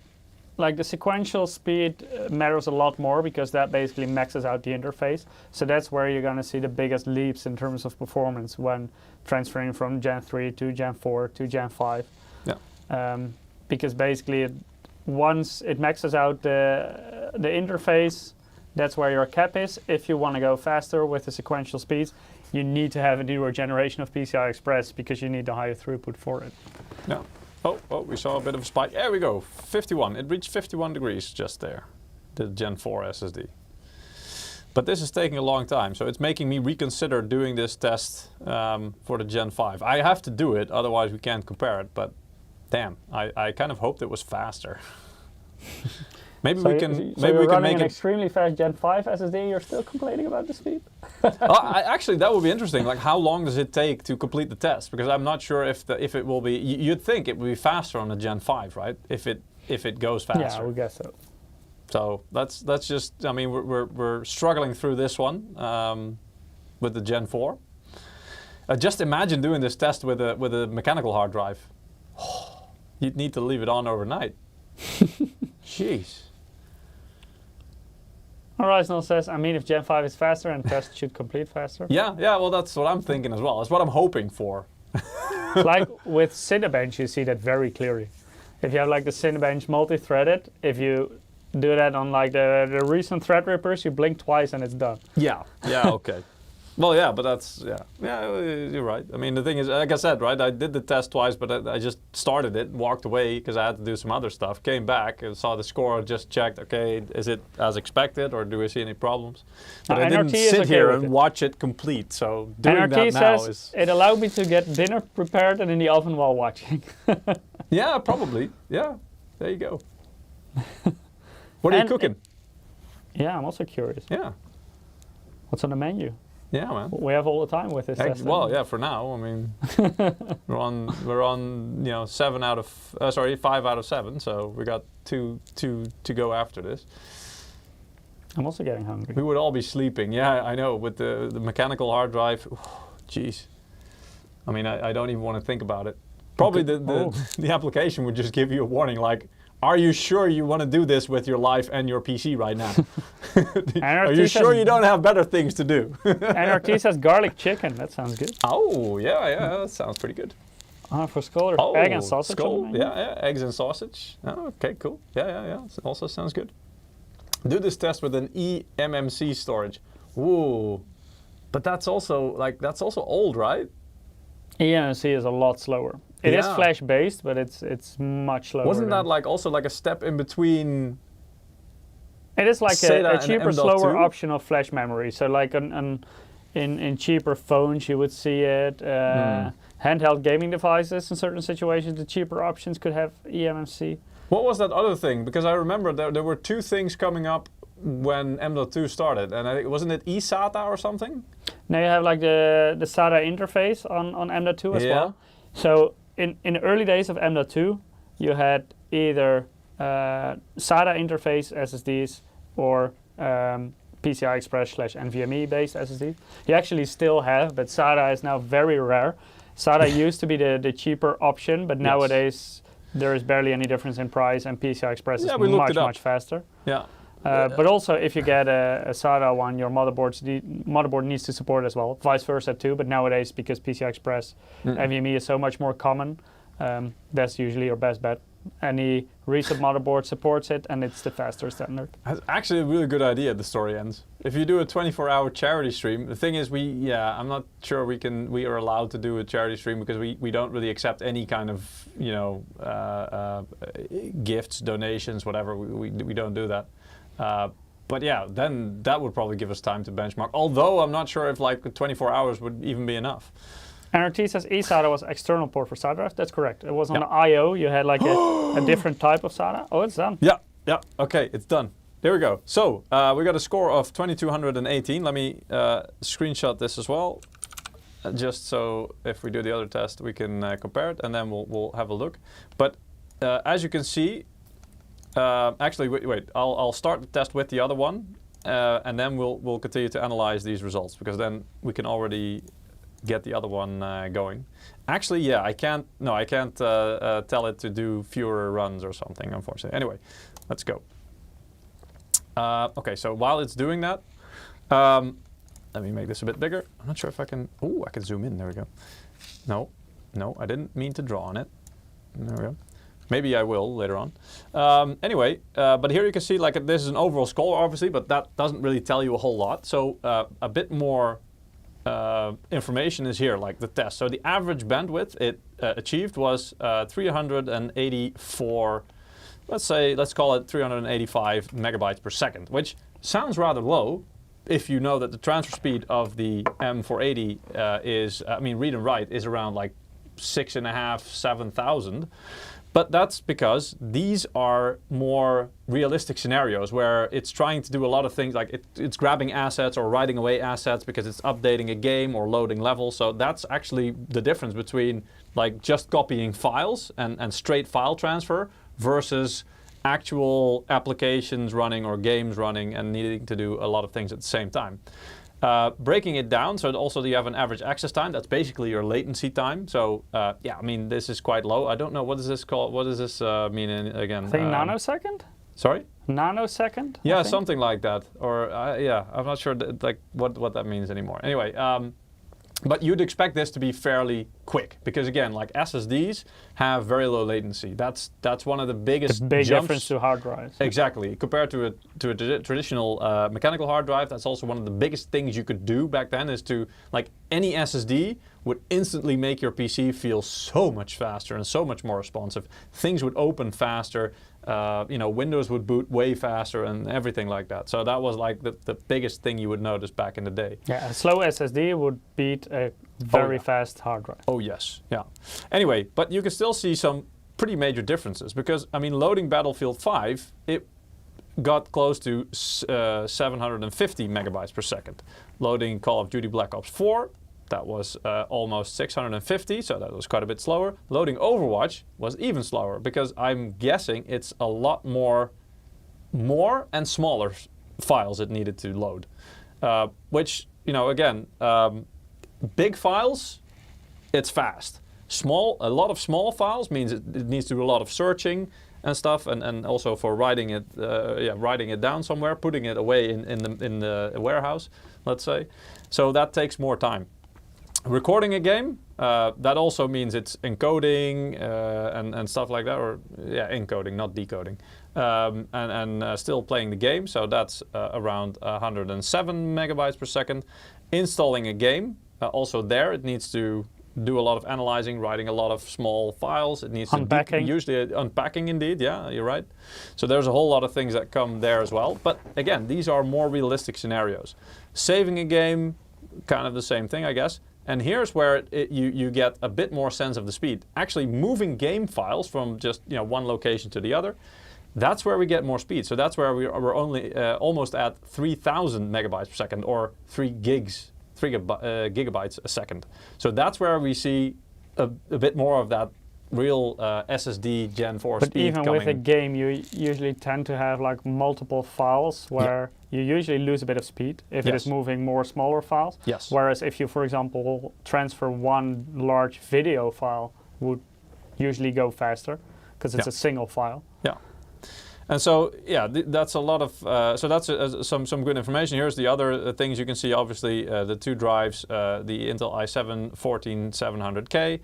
Like the sequential speed matters a lot more, because that basically maxes out the interface. So that's where you're going to see the biggest leaps in terms of performance when transferring from Gen 3 to Gen 4 to Gen 5. Yeah. Because basically once it maxes out the interface, that's where your cap is. If you want to go faster with the sequential speeds, you need to have a newer generation of PCI Express, because you need the higher throughput for it. Yeah. Oh, we saw a bit of a spike. There we go, 51. It reached 51 degrees just there, the Gen 4 SSD. But this is taking a long time, so it's making me reconsider doing this test for the Gen 5. I have to do it, otherwise we can't compare it, but damn, I kind of hoped it was faster. Maybe so we can. So maybe we can make an it extremely fast Gen 5 SSD. You're still complaining about the speed? Actually, that would be interesting. Like, how long does it take to complete the test? Because I'm not sure if it will be. You'd think it would be faster on the Gen 5, right? If it goes faster. Yeah, I would guess so. So that's just. I mean, we're struggling through this one with the Gen 4. Just imagine doing this test with a mechanical hard drive. You'd need to leave it on overnight. Jeez. Horizontal says, I mean, if Gen 5 is faster, and test should complete faster. Yeah, well, that's what I'm thinking as well. That's what I'm hoping for. Like with Cinebench, you see that very clearly. If you have like the Cinebench multi-threaded, if you do that on like the recent Threadrippers, you blink twice and it's done. Yeah, okay. Well, yeah, but that's, yeah, you're right. I mean, the thing is, like I said, right, I did the test twice, but I just started it, walked away because I had to do some other stuff, came back and saw the score, just checked, okay, is it as expected or do we see any problems? But I didn't sit here and watch it complete, so doing NRT that now says is... It allowed me to get dinner prepared and in the oven while watching. Yeah, probably. Yeah, there you go. What are you cooking? Yeah, I'm also curious. Yeah. What's on the menu? Yeah, man. We have all the time with this test. Well, yeah, for now. I mean, we're on 5 out of 7. So we got two to go after this. I'm also getting hungry. We would all be sleeping. Yeah, I know. With the mechanical hard drive, jeez. I mean, I don't even want to think about it. Probably the application would just give you a warning like, are you sure you want to do this with your life and your PC right now? Are you sure you don't have better things to do? NRT says garlic chicken. That sounds good. Oh, yeah, that sounds pretty good. For Scholar, egg and sausage. Yeah, eggs and sausage. Oh, okay, cool. Yeah. Also sounds good. Do this test with an eMMC storage. Ooh, but that's also old, right? eMMC is a lot slower. It is flash based, but it's much slower. Wasn't that like also like a step in between? It is like a cheaper, slower option of flash memory. So like in cheaper phones, you would see it. Handheld gaming devices, in certain situations, the cheaper options could have eMMC. What was that other thing? Because I remember there were two things coming up when M.2 started, and I think, wasn't it eSATA or something? Now you have like the SATA interface on M.2 as well. So in the early days of M.2, you had either SATA interface SSDs or PCI Express / NVMe based SSDs. You actually still have, but SATA is now very rare. SATA used to be the cheaper option, but nowadays there is barely any difference in price, and PCI Express is much faster. Yeah. But also, if you get a SATA one, your motherboard needs to support as well. Vice versa too, but nowadays, because PCI Express NVMe is so much more common, that's usually your best bet. Any recent motherboard supports it, and it's the faster standard. That's actually a really good idea, the story ends. if you do a 24-hour charity stream, the thing is I'm not sure we are allowed to do a charity stream because we don't really accept any kind of, gifts, donations, whatever. We don't do that. But yeah, then that would probably give us time to benchmark. Although I'm not sure if like 24 hours would even be enough. NRT says eSATA was external port for SATA drive. That's correct. It was on the I/O. You had like a different type of SATA. Oh, it's done. Yeah. Okay, it's done. There we go. So we got a score of 2218. Let me screenshot this as well, just so if we do the other test, we can compare it, and then we'll have a look. But as you can see, actually, wait. I'll start the test with the other one, and then we'll continue to analyze these results, because then we can already get the other one going. Actually, yeah, I can't tell it to do fewer runs or something, unfortunately. Anyway, let's go. Okay, so while it's doing that, let me make this a bit bigger. I'm not sure if I can. Oh, I can zoom in. There we go. No, I didn't mean to draw on it. There we go. Maybe I will later on. Anyway, but here you can see like this is an overall score, obviously, but that doesn't really tell you a whole lot. So a bit more information is here, like the test. So the average bandwidth it achieved was 384. Let's call it 385 megabytes per second, which sounds rather low if you know that the transfer speed of the M480 is, read and write is around like 6.5, 7,000. But that's because these are more realistic scenarios where it's trying to do a lot of things, like it's grabbing assets or writing away assets because it's updating a game or loading levels. So that's actually the difference between like just copying files and straight file transfer versus actual applications running or games running and needing to do a lot of things at the same time. Breaking it down, so also you have an average access time. That's basically your latency time. So this is quite low. I don't know, what is this called? What does this mean again? I think nanosecond? Sorry? Nanosecond? Yeah, something like that. Or I'm not sure what that means anymore. Anyway, but you'd expect this to be fairly quick because again, like SSDs have very low latency. That's one of the biggest the big jumps. Difference to hard drives. Exactly. Compared to a traditional mechanical hard drive, that's also one of the biggest things you could do back then is to, like, any SSD would instantly make your PC feel so much faster and so much more responsive. Things would open faster. Windows would boot way faster and everything like that. So that was like the biggest thing you would notice back in the day. Yeah, a slow SSD would beat a very fast hard drive. Oh yes, yeah. Anyway, but you can still see some pretty major differences because, loading Battlefield 5, it got close to 750 megabytes per second. Loading Call of Duty Black Ops 4, that was almost 650, so that was quite a bit slower. Loading Overwatch was even slower because I'm guessing it's a lot more and smaller files it needed to load. Which, again, big files, it's fast. A lot of small files means it needs to do a lot of searching and stuff, and also for writing it down somewhere, putting it away in the warehouse, let's say. So that takes more time. Recording a game, that also means it's encoding and stuff like that, or encoding, not decoding, and still playing the game. So that's around 107 megabytes per second. Installing a game, also there it needs to do a lot of analyzing, writing a lot of small files. It needs unpacking. Usually unpacking, indeed. Yeah, you're right. So there's a whole lot of things that come there as well. But again, these are more realistic scenarios. Saving a game, kind of the same thing, I guess. And here's where you get a bit more sense of the speed. Actually moving game files from just one location to the other, that's where we get more speed. So that's where we're only almost at 3,000 megabytes per second, or 3 gigabytes a second. So that's where we see a bit more of that real SSD Gen 4 but speed even coming. with a game, you usually tend to have like multiple files where you usually lose a bit of speed if it is moving more smaller files. Yes. Whereas if you, for example, transfer one large video file, would usually go faster because it's a single file. Yeah. And so, that's a lot of, so that's some good information. Here's the other things you can see, obviously, the two drives, the Intel i7-14700K.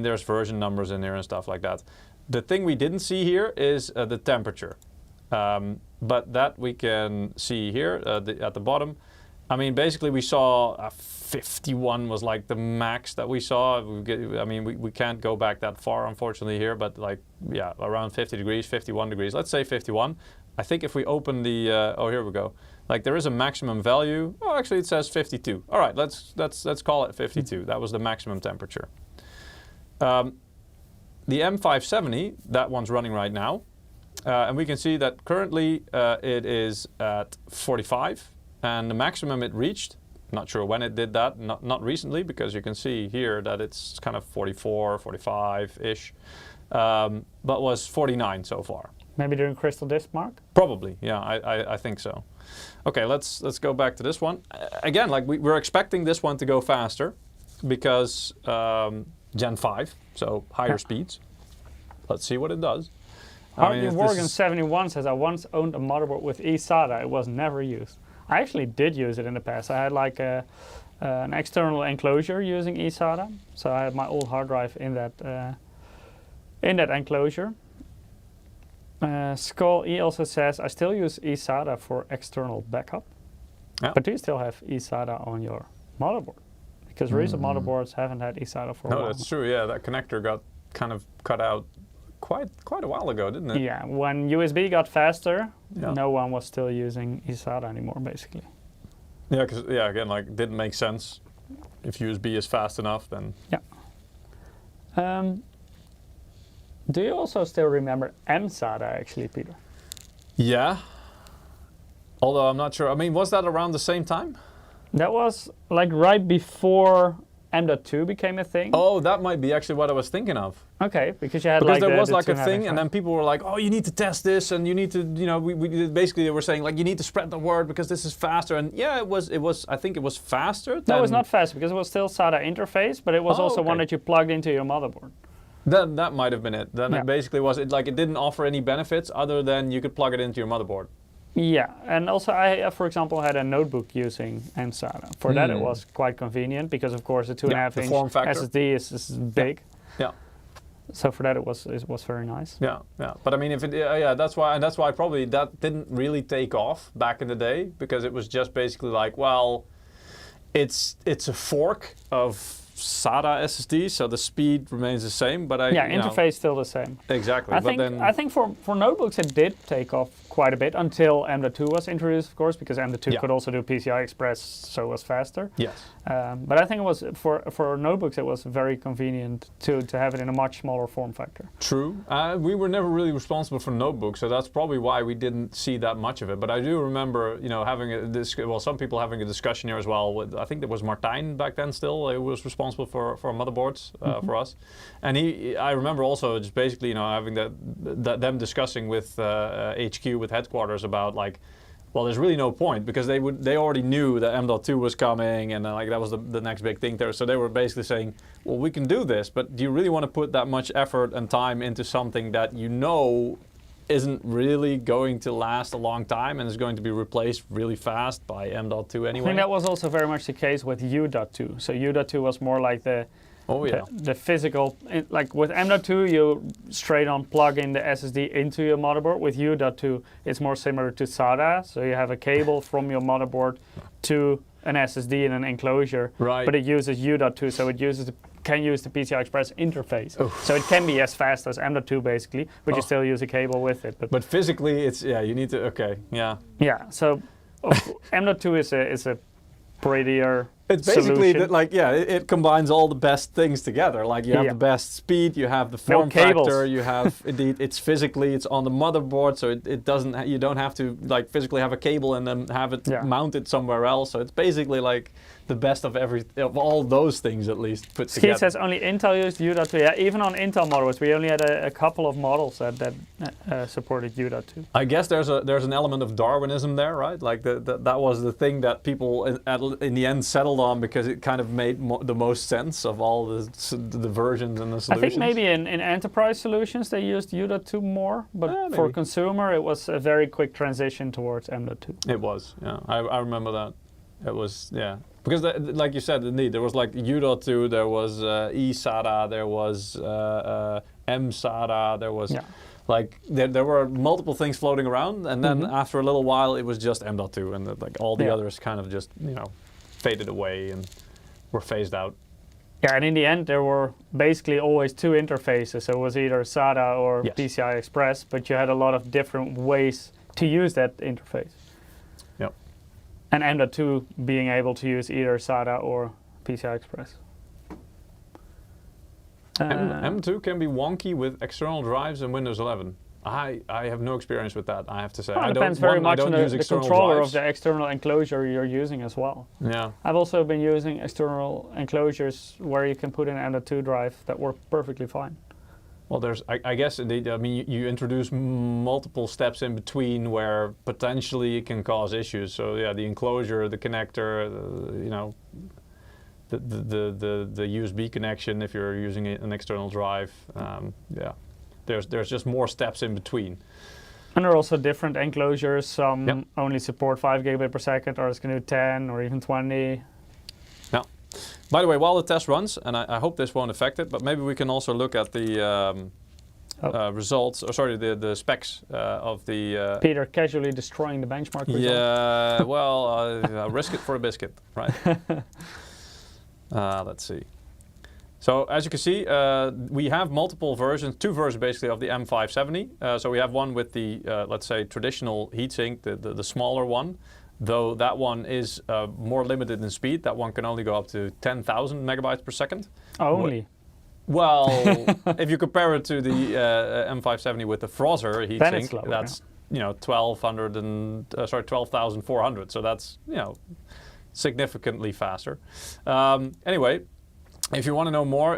There's version numbers in there and stuff like that. The thing we didn't see here is the temperature. But that we can see here at the bottom. I mean, basically we saw 51 was like the max that we saw. We can't go back that far, unfortunately, here, but like, yeah, around 50 degrees, 51 degrees. Let's say 51. I think if we open the, oh, here we go. Like there is a maximum value. Oh, actually it says 52. All right, let's call it 52. That was the maximum temperature. The M570, that one's running right now. And we can see that currently it is at 45. And the maximum it reached, not sure when it did that, not recently, because you can see here that it's kind of 44, 45-ish, but was 49 so far. Maybe during Crystal Disk Mark? Probably, yeah, I think so. Okay, let's go back to this one. Again, like we're expecting this one to go faster because Gen 5, so higher speeds. Let's see what it does. Morgan71 says, I once owned a motherboard with eSATA. It was never used. I actually did use it in the past. I had like an external enclosure using eSATA. So I had my old hard drive in that enclosure. Skull E also says, I still use eSATA for external backup. Yeah. But do you still have eSATA on your motherboard? Because recent motherboards haven't had eSATA for a while. No, that's true. Yeah, that connector got kind of cut out quite a while ago, didn't it? Yeah, when USB got faster, no one was still using eSATA anymore, basically. Yeah, because again, like it didn't make sense. If USB is fast enough, then yeah. Do you also still remember mSATA, actually, Peter? Yeah. Although I'm not sure. I mean, was that around the same time? That was like right before M.2 became a thing. Oh, that might be actually what I was thinking of. Okay, because you had because there was like a thing, and then people were like, "Oh, you need to test this, and you need to, you know," we basically they were saying like, "You need to spread the word because this is faster." And yeah, it was. I think it was faster. No, it was not faster because it was still SATA interface, but it was also one that you plugged into your motherboard. Then that might have been it. Then it basically was it didn't offer any benefits other than you could plug it into your motherboard. Yeah, and also I, for example, had a notebook using mSATA. For that, it was quite convenient because, of course, the 2.5-inch SSD is big. Yeah. So for that, it was very nice. Yeah, yeah. But I mean, if it, that's why probably that didn't really take off back in the day because it was just basically like, well, it's a fork of SATA SSD, so the speed remains the same, but interface still the same. Exactly. I think for notebooks it did take off quite a bit until M.2 was introduced, of course, because M.2 could also do PCI Express, so it was faster. Yes. But I think it was for notebooks it was very convenient to have it in a much smaller form factor. True. We were never really responsible for notebooks, so that's probably why we didn't see that much of it. But I do remember, having some people having a discussion here as well. I think there was Martijn back then still. Who was responsible for motherboards for us, and I remember also just basically having them discussing with HQ with headquarters about like, well, there's really no point because they already knew that M.2 was coming and like that was the next big thing there. So they were basically saying, well, we can do this, but do you really want to put that much effort and time into something that isn't really going to last a long time and is going to be replaced really fast by M.2 anyway? I think that was also very much the case with U.2. So U.2 was more like the physical, like with M.2 you straight on plug in the SSD into your motherboard. With U.2 it's more similar to SATA, so you have a cable from your motherboard to an SSD in an enclosure, but it uses U.2, so it can use the PCI Express interface. So it can be as fast as M.2 basically, but you still use a cable with it. But physically it's, you need to, Yeah, so M.2 is a prettier It's basically that, it combines all the best things together. Like you have the best speed, you have the form factor, you have it's on the motherboard, so it doesn't. You don't have to like physically have a cable and then have it mounted somewhere else. So it's basically like the best of all those things at least put together. Skeet says only Intel used U.2. Yeah, even on Intel motherboards, we only had a couple of models that supported U.2. I guess there's an element of Darwinism there, right? Like that was the thing that people in the end settled on because it kind of made the most sense of all the versions and the solutions. I think maybe in enterprise solutions they used U.2 more, but for consumer it was a very quick transition towards M.2. It was, yeah. I remember that. It was, because like you said, indeed, there was like U.2, there was eSATA, there was M.SATA, there was like there were multiple things floating around, and then after a little while it was just M.2, and like all the others kind of just faded away and were phased out. Yeah, and in the end there were basically always two interfaces. So it was either SATA or PCI Express, but you had a lot of different ways to use that interface. Yep. And M.2 being able to use either SATA or PCI Express. M.2 can be wonky with external drives in Windows 11. I have no experience with that, I have to say. Well, it depends very much on the controller of the external enclosure you're using as well. Yeah. I've also been using external enclosures where you can put in an M.2 drive that work perfectly fine. Well, there's, I guess, indeed, I mean, you introduce multiple steps in between where potentially it can cause issues. So yeah, the enclosure, the connector, the USB connection if you're using an external drive. Yeah, there's just more steps in between. And there are also different enclosures. Some only support 5 gigabit per second, or it's going to do 10 or even 20. Yeah. By the way, while the test runs, and I hope this won't affect it, but maybe we can also look at the results, or sorry, the specs of the... Peter casually destroying the benchmark results. Yeah, well, I'll risk it for a biscuit, right? Let's see. So as you can see, we have multiple versions, two versions basically of the M570. So we have one with the, let's say, traditional heatsink, the smaller one. Though that one is more limited in speed. That one can only go up to 10,000 megabytes per second. Only? Well, if you compare it to the M570 with the FROZR heatsink, that's 12,400. So that's significantly faster. Anyway, if you want to know more,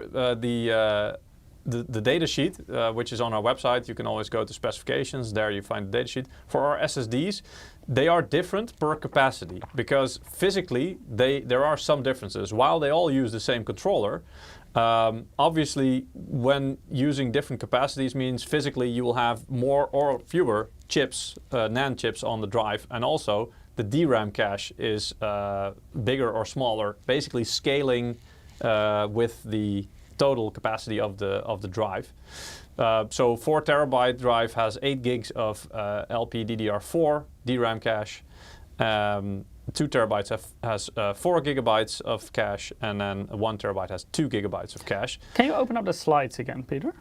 the data sheet, which is on our website, you can always go to specifications. There you find the data sheet. For our SSDs, they are different per capacity because physically there are some differences. While they all use the same controller, obviously when using different capacities means physically you will have more or fewer chips, NAND chips on the drive, and also the DRAM cache is bigger or smaller, basically scaling with the total capacity of the drive. So 4 terabyte drive has 8 gigs of LPDDR4 DRAM cache. 2 terabytes has 4 gigabytes of cache, and then 1 terabyte has 2 gigabytes of cache. Can you open up the slides again, Peter?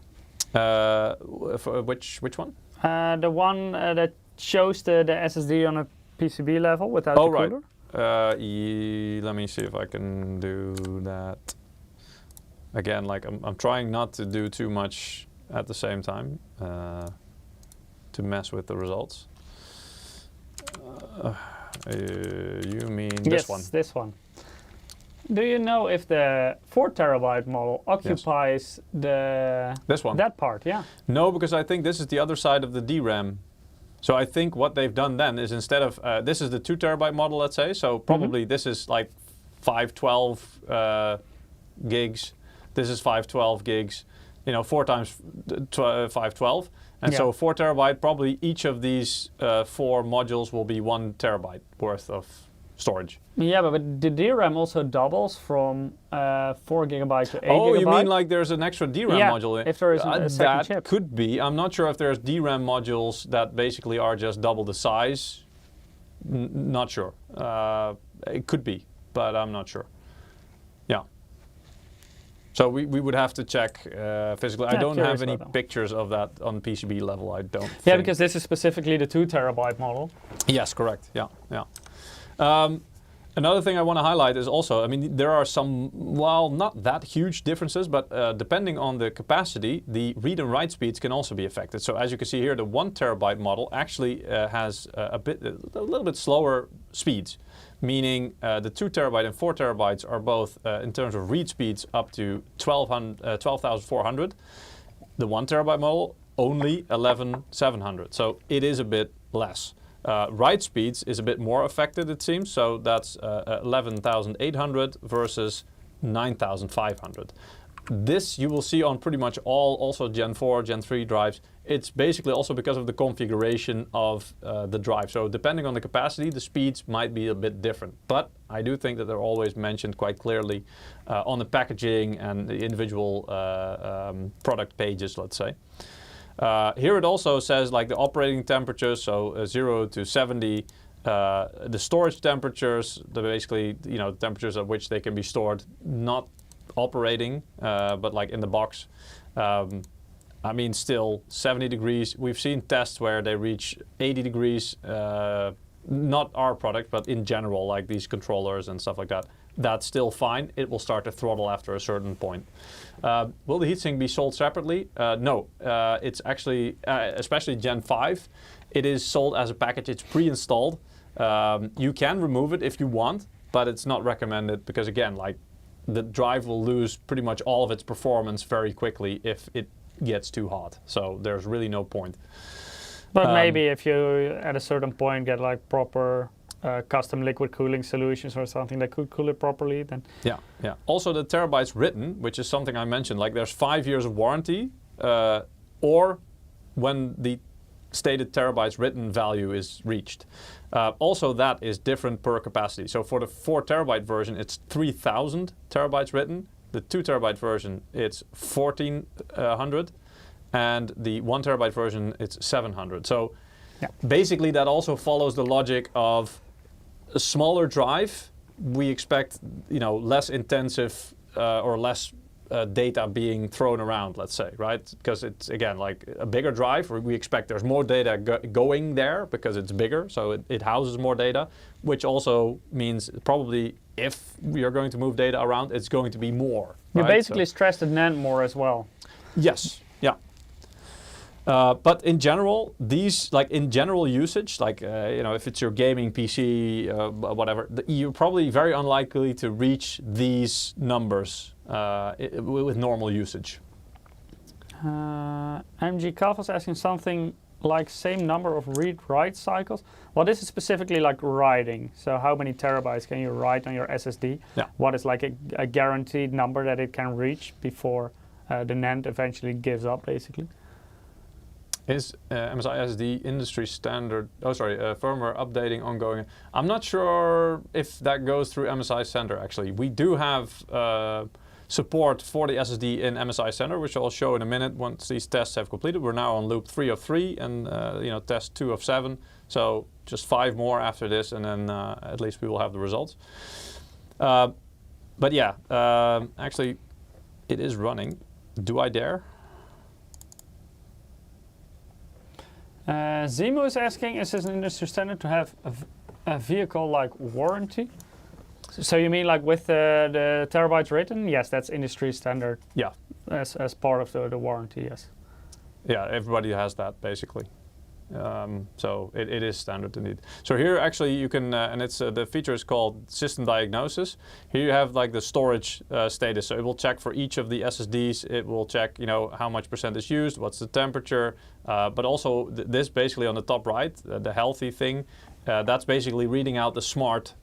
Which one? The one that shows the SSD on a PCB level without the cooler? Right. Let me see if I can do that. Again, like I'm trying not to do too much at the same time to mess with the results. You mean this one? Yes, this one. Do you know if the 4 terabyte model occupies this one? That part, yeah. No, because I think this is the other side of the DRAM. So I think what they've done then is instead of, this is the 2 terabyte model, let's say, so probably this is like 512 gigs. This is 512 gigs, 4 times 512. And so 4 terabyte, probably each of these 4 modules will be 1 terabyte worth of storage. Yeah, but the DRAM also doubles from 4 gigabyte to 8 gigabyte. Oh, you mean like there's an extra DRAM module in? If there is a second chip. That could be. I'm not sure if there's DRAM modules that basically are just double the size. Not sure. It could be, but I'm not sure. Yeah. So we would have to check physically. I don't have any pictures of that on PCB level, I don't think. Yeah, because this is specifically the 2 terabyte model. Yes, correct. Yeah. Another thing I want to highlight is also, I mean, there are some, well, not that huge differences, but depending on the capacity, the read and write speeds can also be affected. So as you can see here, the 1 terabyte model actually has a little bit slower speeds, meaning the 2 terabyte and 4 terabytes are both, in terms of read speeds, up to 12,400. The 1 terabyte model, only 11,700. So it is a bit less. Write speeds is a bit more affected, it seems. So that's 11,800 versus 9,500. this you will see on pretty much all also Gen 4, Gen 3 drives. It's basically also because of the configuration of the drive. So depending on the capacity, the speeds might be a bit different. But I do think that they're always mentioned quite clearly on the packaging and the individual product pages, let's say. Here it also says like the operating temperatures, so 0 to 70, the storage temperatures, basically, you know, temperatures at which they can be stored, not operating, but like in the box. I mean, still 70 degrees. We've seen tests where they reach 80 degrees, not our product, but in general, like these controllers and stuff like that. That's still fine. It will start to throttle after a certain point. Will the heatsink be sold separately? No, it's actually, especially Gen 5, it is sold as a package. It's pre-installed. You can remove it if you want, but it's not recommended because, again, like the drive will lose pretty much all of its performance very quickly if it gets too hot. So there's really no point. But maybe if you at a certain point get like proper custom liquid cooling solutions or something that could cool it properly, then yeah. Also the terabytes written, which is something I mentioned, like there's 5 years of warranty, or when the stated terabytes written value is reached. Also that is different per capacity. So for the 4 terabyte version, it's 3000 terabytes written. The 2 terabyte version, it's 1400, and the 1 terabyte version, it's 700. So basically that also follows the logic of a smaller drive. We expect, you know, less intensive or less data being thrown around, let's say, right? Because it's, again, like a bigger drive, we expect there's more data going there because it's bigger, so it houses more data, which also means probably if we are going to move data around, it's going to be more. You right? basically stress the NAND more as well. Yes, yeah. But in general, these, like in general usage, like, you know, if it's your gaming PC, whatever, you're probably very unlikely to reach these numbers with normal usage. MG Calf was asking something like same number of read-write cycles. Well, this is specifically like writing. So how many terabytes can you write on your SSD? Yeah. What is like a guaranteed number that it can reach before the NAND eventually gives up, basically? Is MSI SSD industry standard, firmware updating ongoing? I'm not sure if that goes through MSI Center, actually. We do have support for the SSD in MSI Center, which I'll show in a minute once these tests have completed. We're now on loop 3 of 3 and you know, test 2 of 7. So just 5 more after this, and then at least we will have the results. But yeah, actually it is running. Do I dare? Zemo is asking, is this an industry standard to have a vehicle-like warranty? So you mean like with the terabytes written? Yes, that's industry standard. Yeah. As part of the warranty, yes. Yeah, everybody has that basically. So it is standard indeed. So here actually you can, and it's the feature is called system diagnosis. Here you have like the storage status. So it will check for each of the SSDs. It will check, you know, how much % is used, what's the temperature, but also this basically on the top right, the healthy thing, that's basically reading out the smart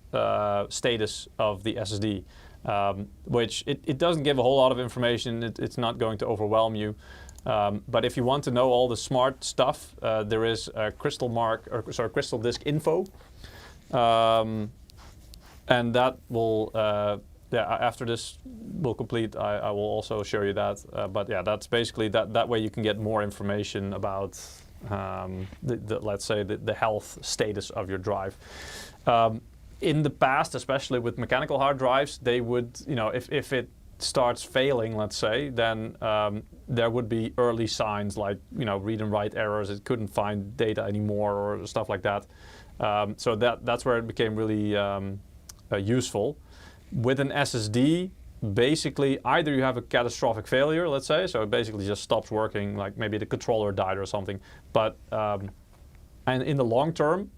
status of the SSD. Which it doesn't give a whole lot of information. It's not going to overwhelm you. But if you want to know all the smart stuff, there is a Crystal Disk Info, and that will, after this will complete, I will also show you that. But yeah, that's basically that way you can get more information about, let's say the health status of your drive. In the past, especially with mechanical hard drives, they would, you know, if it starts failing, let's say, then there would be early signs like, you know, read and write errors. It couldn't find data anymore or stuff like that. So that's where it became really useful. With an SSD, basically either you have a catastrophic failure, let's say, so it basically just stops working, like maybe the controller died or something. But and in the long term,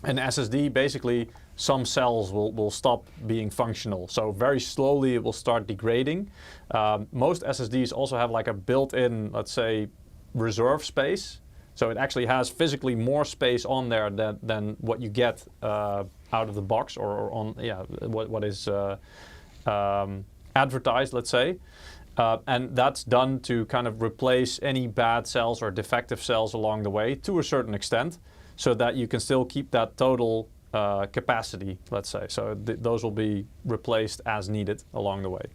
an SSD basically some cells will stop being functional. So very slowly it will start degrading. Most SSDs also have like a built-in, let's say, reserve space. So it actually has physically more space on there than what you get out of the box or on what is advertised, let's say. And that's done to kind of replace any bad cells or defective cells along the way to a certain extent, so that you can still keep that total capacity, let's say. So those will be replaced as needed along the way.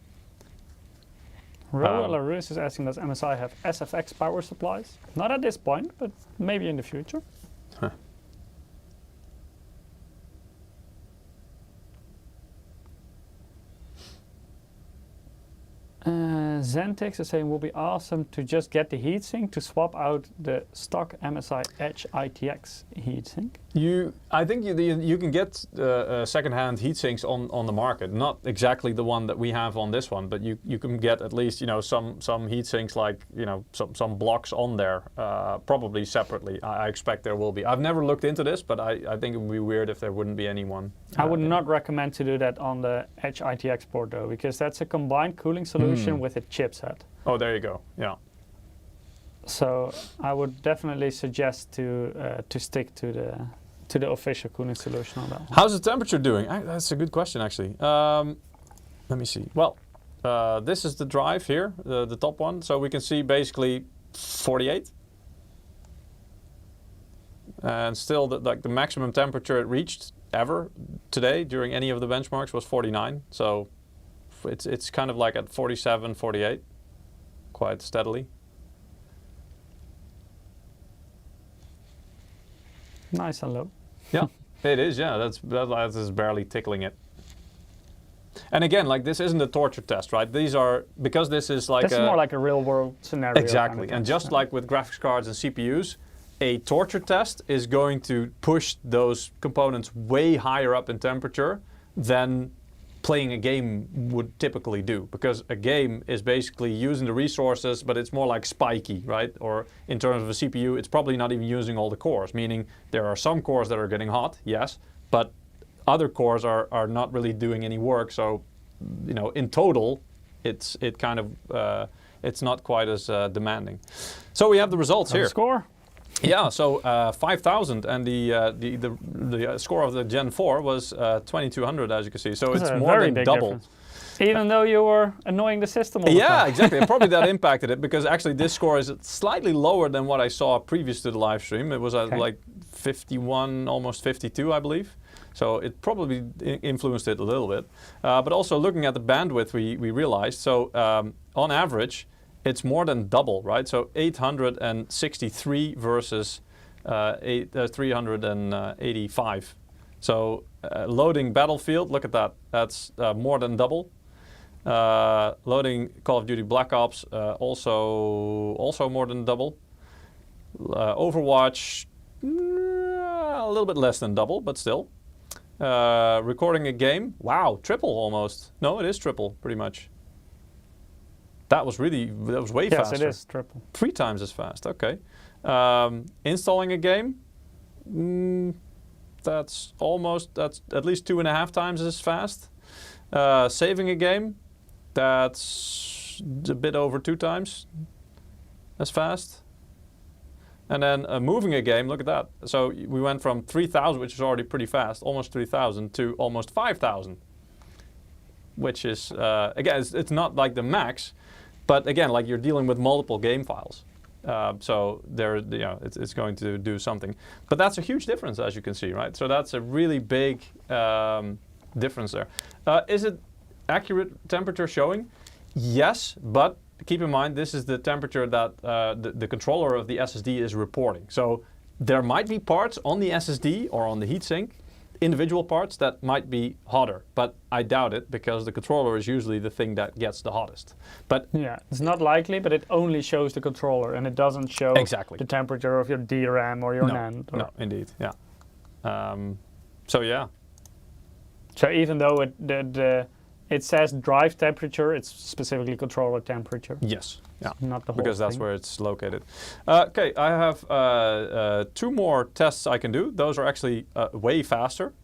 Raul Larus is asking, does MSI have SFX power supplies? Not at this point, but maybe in the future. Huh. Zentix is saying, will be awesome to just get the heatsink to swap out the stock MSI Edge ITX heatsink. I think you can get second-hand heatsinks on the market. Not exactly the one that we have on this one, but you can get at least some heatsinks, like some blocks on there, probably separately. I expect there will be. I've never looked into this, but I think it would be weird if there wouldn't be anyone. I would not recommend to do that on the Edge ITX board though, because that's a combined cooling solution with a chipset. Oh, there you go. Yeah. So I would definitely suggest to stick to the official cooling solution on that one. How's the temperature doing? That's a good question, actually. Let me see. Well, this is the drive here, the top one. So we can see basically 48. And still, the maximum temperature it reached ever today during any of the benchmarks was 49. So it's kind of like at 47, 48, quite steadily. Nice and low. Yeah, it is. Yeah, that is barely tickling it. And again, like, this isn't a torture test, right? These are, because this is like this is more like a real world scenario. Exactly. Kind of And just like with graphics cards and CPUs, a torture test is going to push those components way higher up in temperature than playing a game would typically do, because a game is basically using the resources, but it's more like spiky, right? Or in terms of a CPU, it's probably not even using all the cores, meaning there are some cores that are getting hot, yes, but other cores are not really doing any work. So, in total, it's not quite as demanding. So we have the results here. Score. Yeah, so 5,000, and the score of the Gen 4 was 2,200, as you can see. So it's more than double. Difference. Even though you were annoying the system all the time. Yeah, exactly. And probably that impacted it, because actually this score is slightly lower than what I saw previous to the live stream. It was at like 51, almost 52, I believe. So it probably influenced it a little bit. But also looking at the bandwidth, we realized, so on average, it's more than double, right? So 863 versus 385. So loading Battlefield, look at that. That's more than double. Loading Call of Duty Black Ops, also more than double. Overwatch, a little bit less than double, but still. Recording a game, wow, triple almost. No, it is triple, pretty much. That was way faster. Yes, it is triple. 3 times as fast, okay. Installing a game, that's at least 2.5 times as fast. Saving a game, that's a bit over 2 times as fast. And then moving a game, look at that. So we went from 3,000, which is already pretty fast, almost 3,000, to almost 5,000. Which is, again, it's not like the max, but again, like, you're dealing with multiple game files. So it's going to do something. But that's a huge difference, as you can see, right? So that's a really big difference there. Is it accurate temperature showing? Yes, but keep in mind, this is the temperature that the controller of the SSD is reporting. So there might be parts on the SSD or on the heatsink, individual parts, that might be hotter, but I doubt it, because the controller is usually the thing that gets the hottest. But yeah, it's not likely, but it only shows the controller, and it doesn't show the temperature of your DRAM or your NAND. No, indeed, yeah. So yeah. So even though it says drive temperature, it's specifically controller temperature. Yes, yeah, not the whole because that's thing. where it's located. Okay, I have 2 more tests I can do. Those are actually way faster.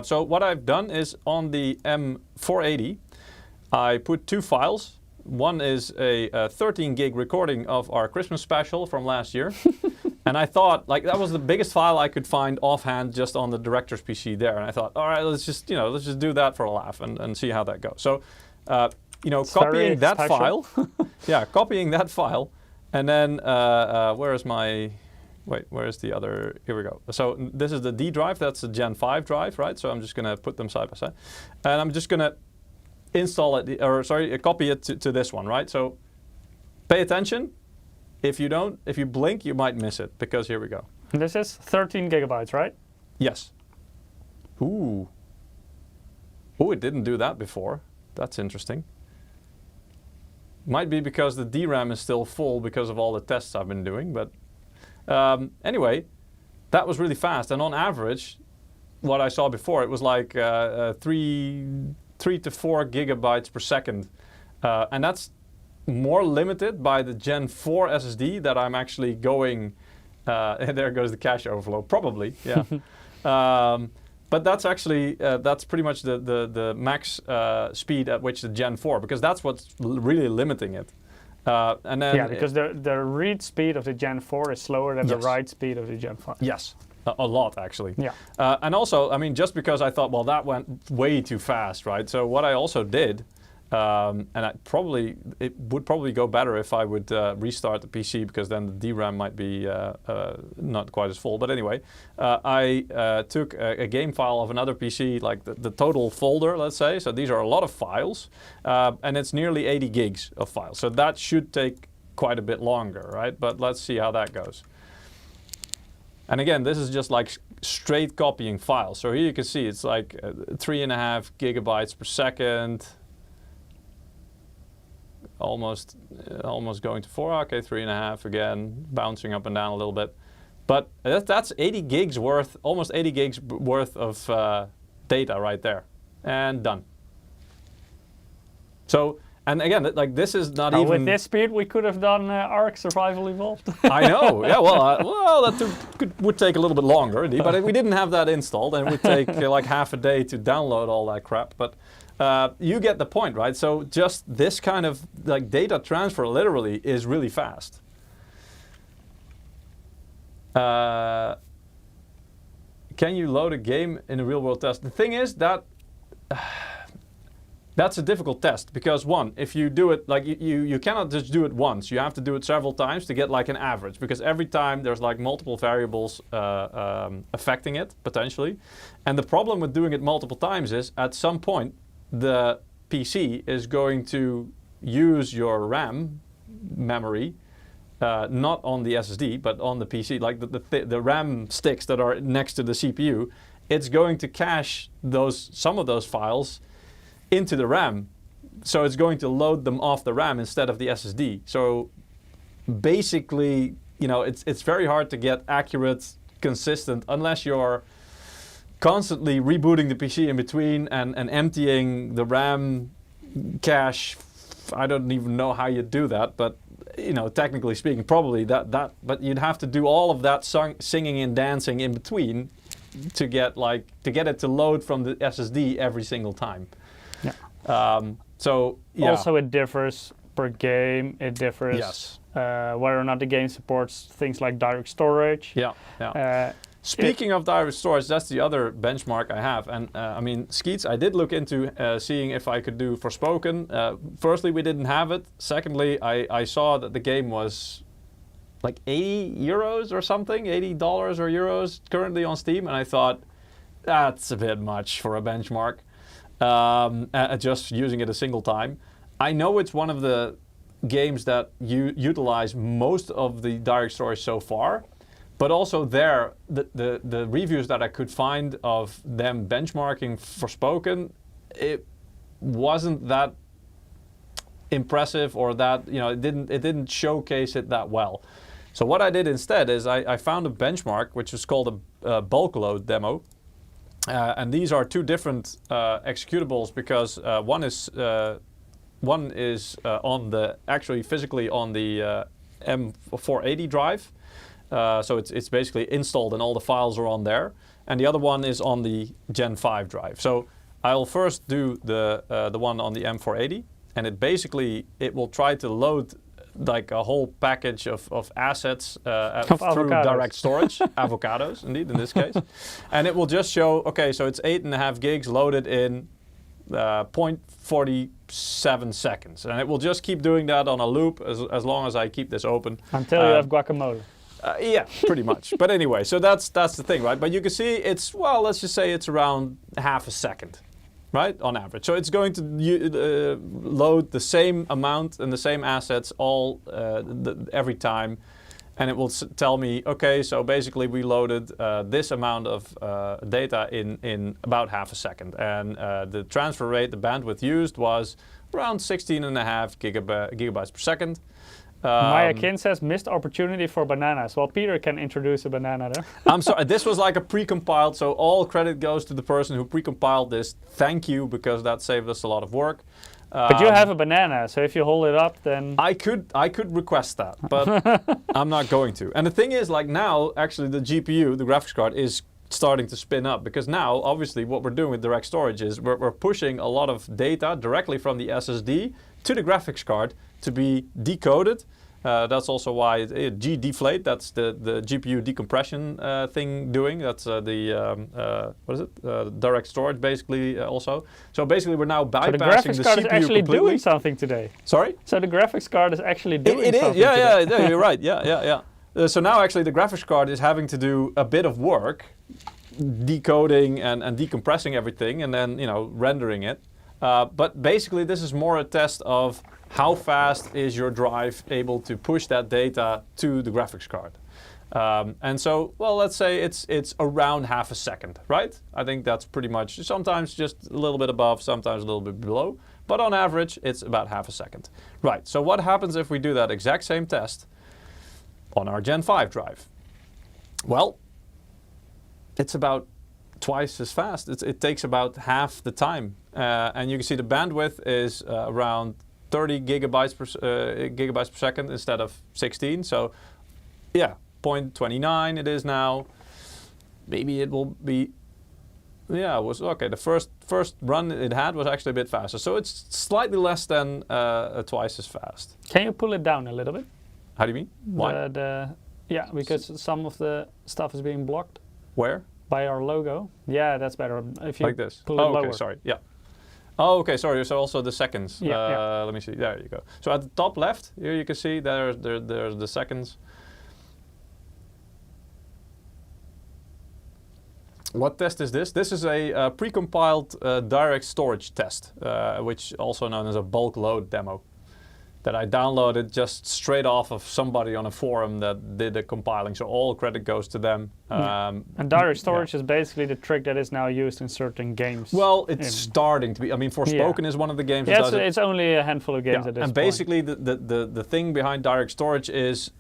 So what I've done is, on the M480, I put 2 files. One is a 13 gig recording of our Christmas special from last year. And I thought, like, that was the biggest file I could find offhand just on the director's PC there. And I thought, all right, let's just do that for a laugh and see how that goes. So you know, It's copying very that special. file, yeah, copying that file, and then where is my, wait, where is the other, here we go. So this is the D drive, that's the Gen 5 drive, right? So I'm just gonna put them side by side. And I'm just gonna install it, or sorry, copy it to this one, right? So pay attention. If you don't, if you blink, you might miss it, because here we go. This is 13 gigabytes, right? Yes. Ooh. Oh, it didn't do that before. That's interesting. Might be because the DRAM is still full because of all the tests I've been doing, but anyway, that was really fast. And on average, what I saw before, it was like 3 to 4 gigabytes per second. And that's more limited by the Gen 4 SSD that I'm actually going, there goes the cache overflow, probably, yeah. But that's actually, that's pretty much the max speed at which the Gen 4, because that's what's really limiting it. And then yeah, because the read speed of the Gen 4 is slower than the write speed of the Gen 5. Yes, a lot actually. Yeah. And also, I mean, just because I thought, well, that went way too fast, right? So what I also did, and it would probably go better if I would restart the PC, because then the DRAM might be not quite as full. But anyway, I took a game file of another PC, like the total folder, let's say. So these are a lot of files, and it's nearly 80 gigs of files. So that should take quite a bit longer, right? But let's see how that goes. And again, this is just like straight copying files. So here you can see it's like 3.5 gigabytes per second. Almost going to 4. Okay, 3.5 again, bouncing up and down a little bit. But that's 80 gigs worth, almost 80 gigs worth of data right there, and done. So, and again, like this is not even. With this speed, we could have done Ark Survival Evolved. I know. Yeah. Well, that would take a little bit longer, indeed. But we didn't have that installed, and it would take like half a day to download all that crap. But you get the point, right? So just this kind of like data transfer literally is really fast. Can you load a game in a real world test? The thing is that that's a difficult test, because one, if you do it, like you cannot just do it once. You have to do it several times to get like an average, because every time there's like multiple variables affecting it potentially. And the problem with doing it multiple times is at some point the PC is going to use your RAM memory, not on the SSD, but on the PC, like the RAM sticks that are next to the CPU. It's going to cache some of those files into the RAM. So it's going to load them off the RAM instead of the SSD. So basically, you know, it's very hard to get accurate, consistent, unless you're constantly rebooting the PC in between and emptying the RAM cache. I don't even know how you do that, but you know, technically speaking, probably that. But you'd have to do all of that singing and dancing in between to get it to load from the SSD every single time. Yeah. So yeah. Also, it differs per game. It differs. Yes. Whether or not the game supports things like DirectStorage. Yeah. Yeah. Speaking of DirectStorage, that's the other benchmark I have. And I mean, Skeets, I did look into seeing if I could do Forspoken. Firstly, we didn't have it. Secondly, I saw that the game was like 80 euros or something, $80 or euros currently on Steam. And I thought, that's a bit much for a benchmark, just using it a single time. I know it's one of the games that utilize most of the DirectStorage so far. But also there, the reviews that I could find of them benchmarking Forspoken, it wasn't that impressive, or that, you know, it didn't showcase it that well. So what I did instead is I found a benchmark which is called a bulk load demo, and these are two different executables, because one is on the actually physically on the M480 drive. So it's basically installed and all the files are on there. And the other one is on the Gen 5 drive. So I'll first do the one on the M480, and it will try to load like a whole package of assets through DirectStorage, avocados indeed in this case. And it will just show, okay, so it's 8.5 gigs loaded in 0.47 seconds. And it will just keep doing that on a loop as long as I keep this open. Until you have guacamole. Yeah, pretty much. But anyway, so that's the thing, right? But you can see it's, well, let's just say it's around half a second, right, on average. So it's going to load the same amount and the same assets all every time. And it will tell me, okay, so basically we loaded this amount of data in about half a second. And the transfer rate, the bandwidth used was around 16.5 gigabytes per second. Maya Kin says, missed opportunity for bananas. Well, Peter can introduce a banana there. I'm sorry, this was like a pre-compiled, so all credit goes to the person who pre-compiled this. Thank you, because that saved us a lot of work. But you have a banana, so if you hold it up, then... I could request that, but I'm not going to. And the thing is, like now, actually the GPU, the graphics card, is starting to spin up. Because now, obviously, what we're doing with DirectStorage is we're pushing a lot of data directly from the SSD to the graphics card to be decoded. That's also why G-deflate, that's the GPU decompression thing doing. That's the, what is it? DirectStorage basically also. So basically we're now bypassing the graphics card CPU is actually completely. doing something today. Sorry? So the graphics card is actually doing it something is, yeah, today. yeah, you're right, yeah. So now actually the graphics card is having to do a bit of work decoding and decompressing everything and then, you know, rendering it. But basically this is more a test of how fast is your drive able to push that data to the graphics card. And so, well, let's say it's around half a second, right? I think that's pretty much, sometimes just a little bit above, sometimes a little bit below, but on average it's about half a second. Right, so what happens if we do that exact same test on our Gen 5 drive? Well, it's about twice as fast. It takes about half the time. And you can see the bandwidth is around 30 gigabytes per second instead of 16. So yeah, 0.29 it is now. Maybe it will be, yeah, it was okay. The first run it had was actually a bit faster. So it's slightly less than twice as fast. Can you pull it down a little bit? How do you mean? Why? Yeah, because some of the stuff is being blocked. Where? By our logo. Yeah, that's better. If you like this. Pull it lower. Okay, sorry. Yeah. Oh, okay, sorry. So also the seconds. Yeah, Let me see. There you go. So at the top left, here you can see there's the seconds. What test is this? This is a pre-compiled DirectStorage test, which also known as a bulk load demo, that I downloaded just straight off of somebody on a forum that did the compiling. So all credit goes to them. And DirectStorage is basically the trick that is now used in certain games. Well, it's starting to be. I mean, Forspoken is one of the games that does it. It's only a handful of games at this and point. basically the thing behind DirectStorage is,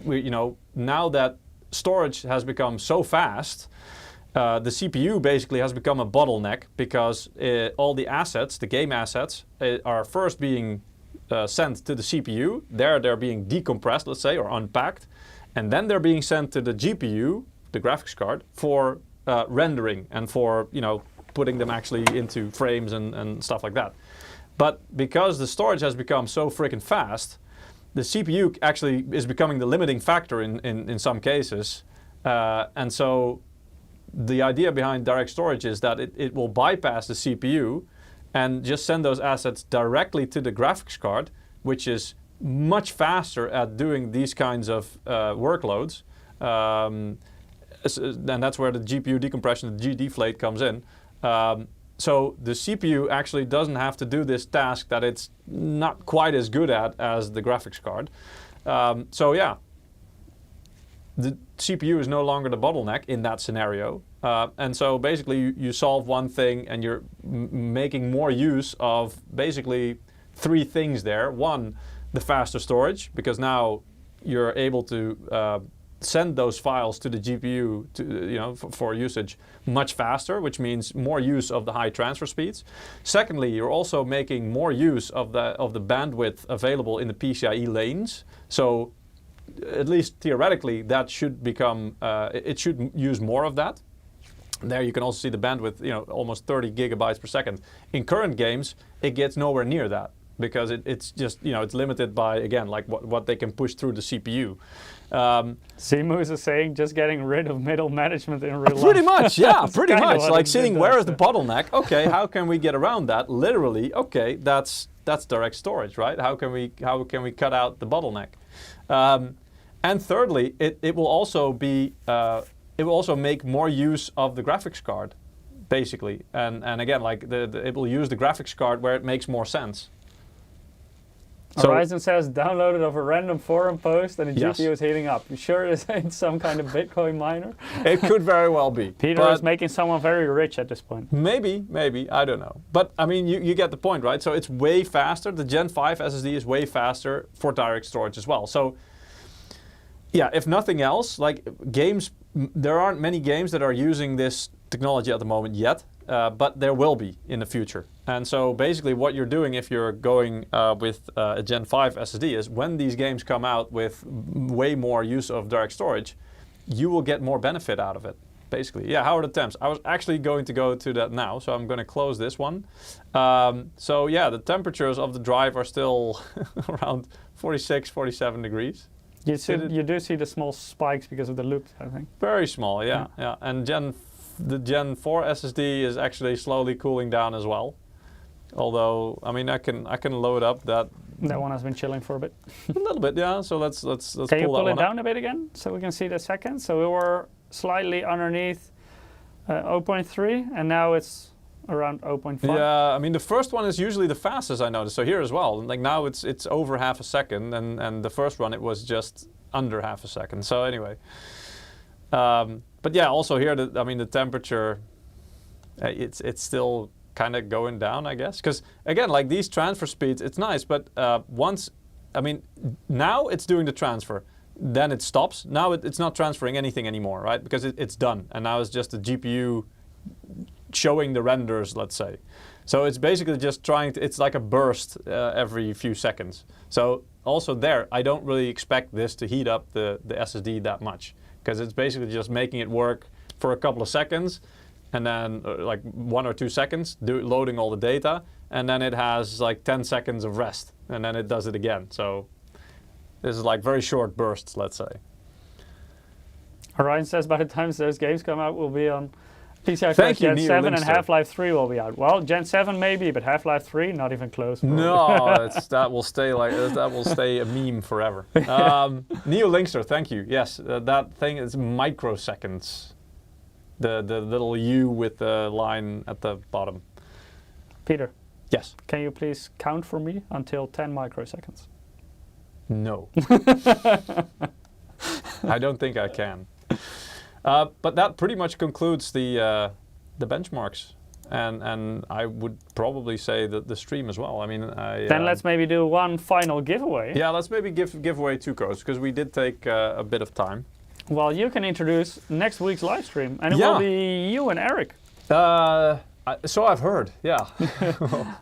you know, now that storage has become so fast, the CPU basically has become a bottleneck because all the assets, the game assets, are first being sent to the CPU. They're being decompressed, let's say, or unpacked, and then they're being sent to the GPU, the graphics card, for rendering and for, you know, putting them actually into frames and stuff like that. But because the storage has become so freaking fast, the CPU actually is becoming the limiting factor in some cases, and so the idea behind DirectStorage is that it will bypass the CPU and just send those assets directly to the graphics card, which is much faster at doing these kinds of workloads. And that's where the GPU decompression, the G-deflate comes in. So the CPU actually doesn't have to do this task that it's not quite as good at as the graphics card. So yeah, the CPU is no longer the bottleneck in that scenario. And so basically you solve one thing and you're making more use of basically three things there. One, the faster storage, because now you're able to send those files to the GPU for usage much faster, which means more use of the high transfer speeds. Secondly, you're also making more use of the bandwidth available in the PCIe lanes. So at least theoretically, that should become, it should use more of that. There you can also see the bandwidth, you know, almost 30 gigabytes per second. In current games, it gets nowhere near that. because it's just, it's limited by, again, like what they can push through the CPU. Seamus is saying just getting rid of middle management in real life. Pretty much, yeah, pretty much. Like saying, where is the bottleneck? Okay, how can we get around that? Literally, okay, that's direct storage, right? How can we cut out the bottleneck? And thirdly, it will also be it will also make more use of the graphics card, basically. And again, like it will use the graphics card where it makes more sense. Horizon says downloaded of a random forum post and the GPU is heating up. You sure it's some kind of Bitcoin miner? It could very well be. Peter is making someone very rich at this point. Maybe, I don't know. But I mean, you get the point, right? So it's way faster. The Gen 5 SSD is way faster for direct storage as well. So yeah, if nothing else, like games, there aren't many games that are using this technology at the moment yet. But there will be in the future. And so basically what you're doing if you're going with a Gen 5 SSD is when these games come out with way more use of direct storage, you will get more benefit out of it, basically. Yeah, how are the temps? I was actually going to go to that now, so I'm going to close this one. So yeah, the temperatures of the drive are still around 46, 47 degrees. You do see the small spikes because of the loop, I think. Very small, yeah. And the Gen 4 SSD is actually slowly cooling down as well. Although, I mean, I can load up that. That one has been chilling for a bit. A little bit, yeah. So let's can you pull it down a bit again so we can see the seconds? So we were slightly underneath 0.3, and now it's around 0.5. Yeah, I mean, the first one is usually the fastest, I noticed. So here as well, like now it's over half a second, and the first run it was just under half a second. So anyway. But yeah, also here, the temperature, it's still kind of going down, I guess. Because again, like these transfer speeds, it's nice, but now it's doing the transfer. Then it stops. Now it's not transferring anything anymore, right? Because it's done. And now it's just the GPU showing the renders, let's say. So it's basically just it's like a burst every few seconds. So also there, I don't really expect this to heat up the SSD that much. Because it's basically just making it work for a couple of seconds, and then like 1 or 2 seconds, loading all the data, and then it has like 10 seconds of rest, and then it does it again. So this is like very short bursts, let's say. Orion says by the time those games come out, we'll be on PCIe Gen 7 and Half-Life 3 will be out. Well, Gen 7 maybe, but Half-Life 3 not even close. No, that will stay a meme forever. Neo Linkster, thank you. Yes, that thing is microseconds. The little U with the line at the bottom. Peter. Yes. Can you please count for me until 10 microseconds? No. I don't think I can. But that pretty much concludes the benchmarks, and I would probably say that the stream as well. I mean, then let's maybe do one final giveaway. Yeah, let's maybe give away 2 codes because we did take a bit of time. Well, you can introduce next week's live stream, and it will be you and Eric. So I've heard. Yeah,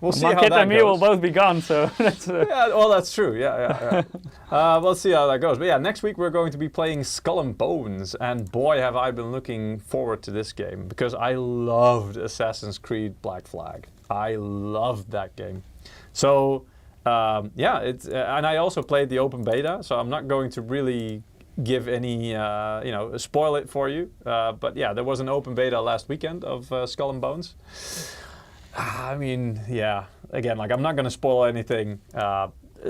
we'll see how Market that and me goes. will both be gone, so that's. Yeah, well, that's true. Yeah. We'll see how that goes. But yeah, next week we're going to be playing Skull and Bones, and boy, have I been looking forward to this game because I loved Assassin's Creed Black Flag. I loved that game. So yeah, and I also played the open beta, so I'm not going to really give any, spoil it for you. But yeah, there was an open beta last weekend of Skull and Bones. I mean, yeah, again, like I'm not going to spoil anything.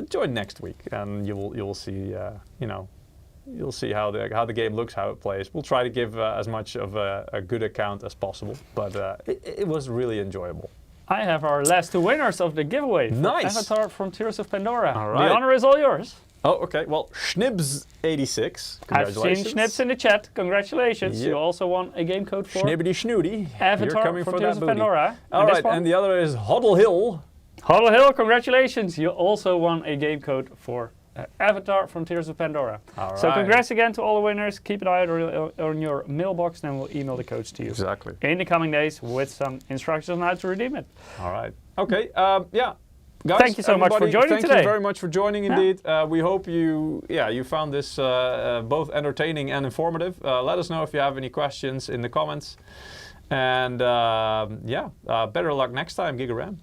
Join next week, and you'll see, you'll see how the game looks, how it plays. We'll try to give as much of a good account as possible, but it was really enjoyable. I have our last 2 winners of the giveaway. Nice. Avatar from Tears of Pandora. All right. The honor is all yours. Oh, okay. Well, Schnibs86, congratulations. I've seen Schnips in the chat. Congratulations. Yep. You also won a game code for Schnibbity Schnoody. Avatar coming from for Tears that of booty. Pandora. All right, and the other is Hoddle Hill. Hoddle Hill, congratulations. You also won a game code for Avatar from Tears of Pandora. All right. So congrats again to all the winners. Keep an eye out on your mailbox, and we'll email the codes to you. Exactly. In the coming days with some instructions on how to redeem it. All right. Okay, yeah. Guys, thank you so much for joining today. Thank you very much for joining indeed. We hope you found this both entertaining and informative. Let us know if you have any questions in the comments. And better luck next time, GigaRam.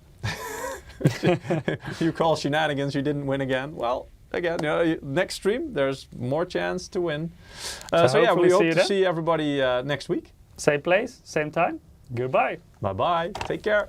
You call shenanigans, you didn't win again. Well, again, you know, next stream, there's more chance to win. So yeah, we hope to see everybody next week. Same place, same time. Goodbye. Bye-bye. Take care.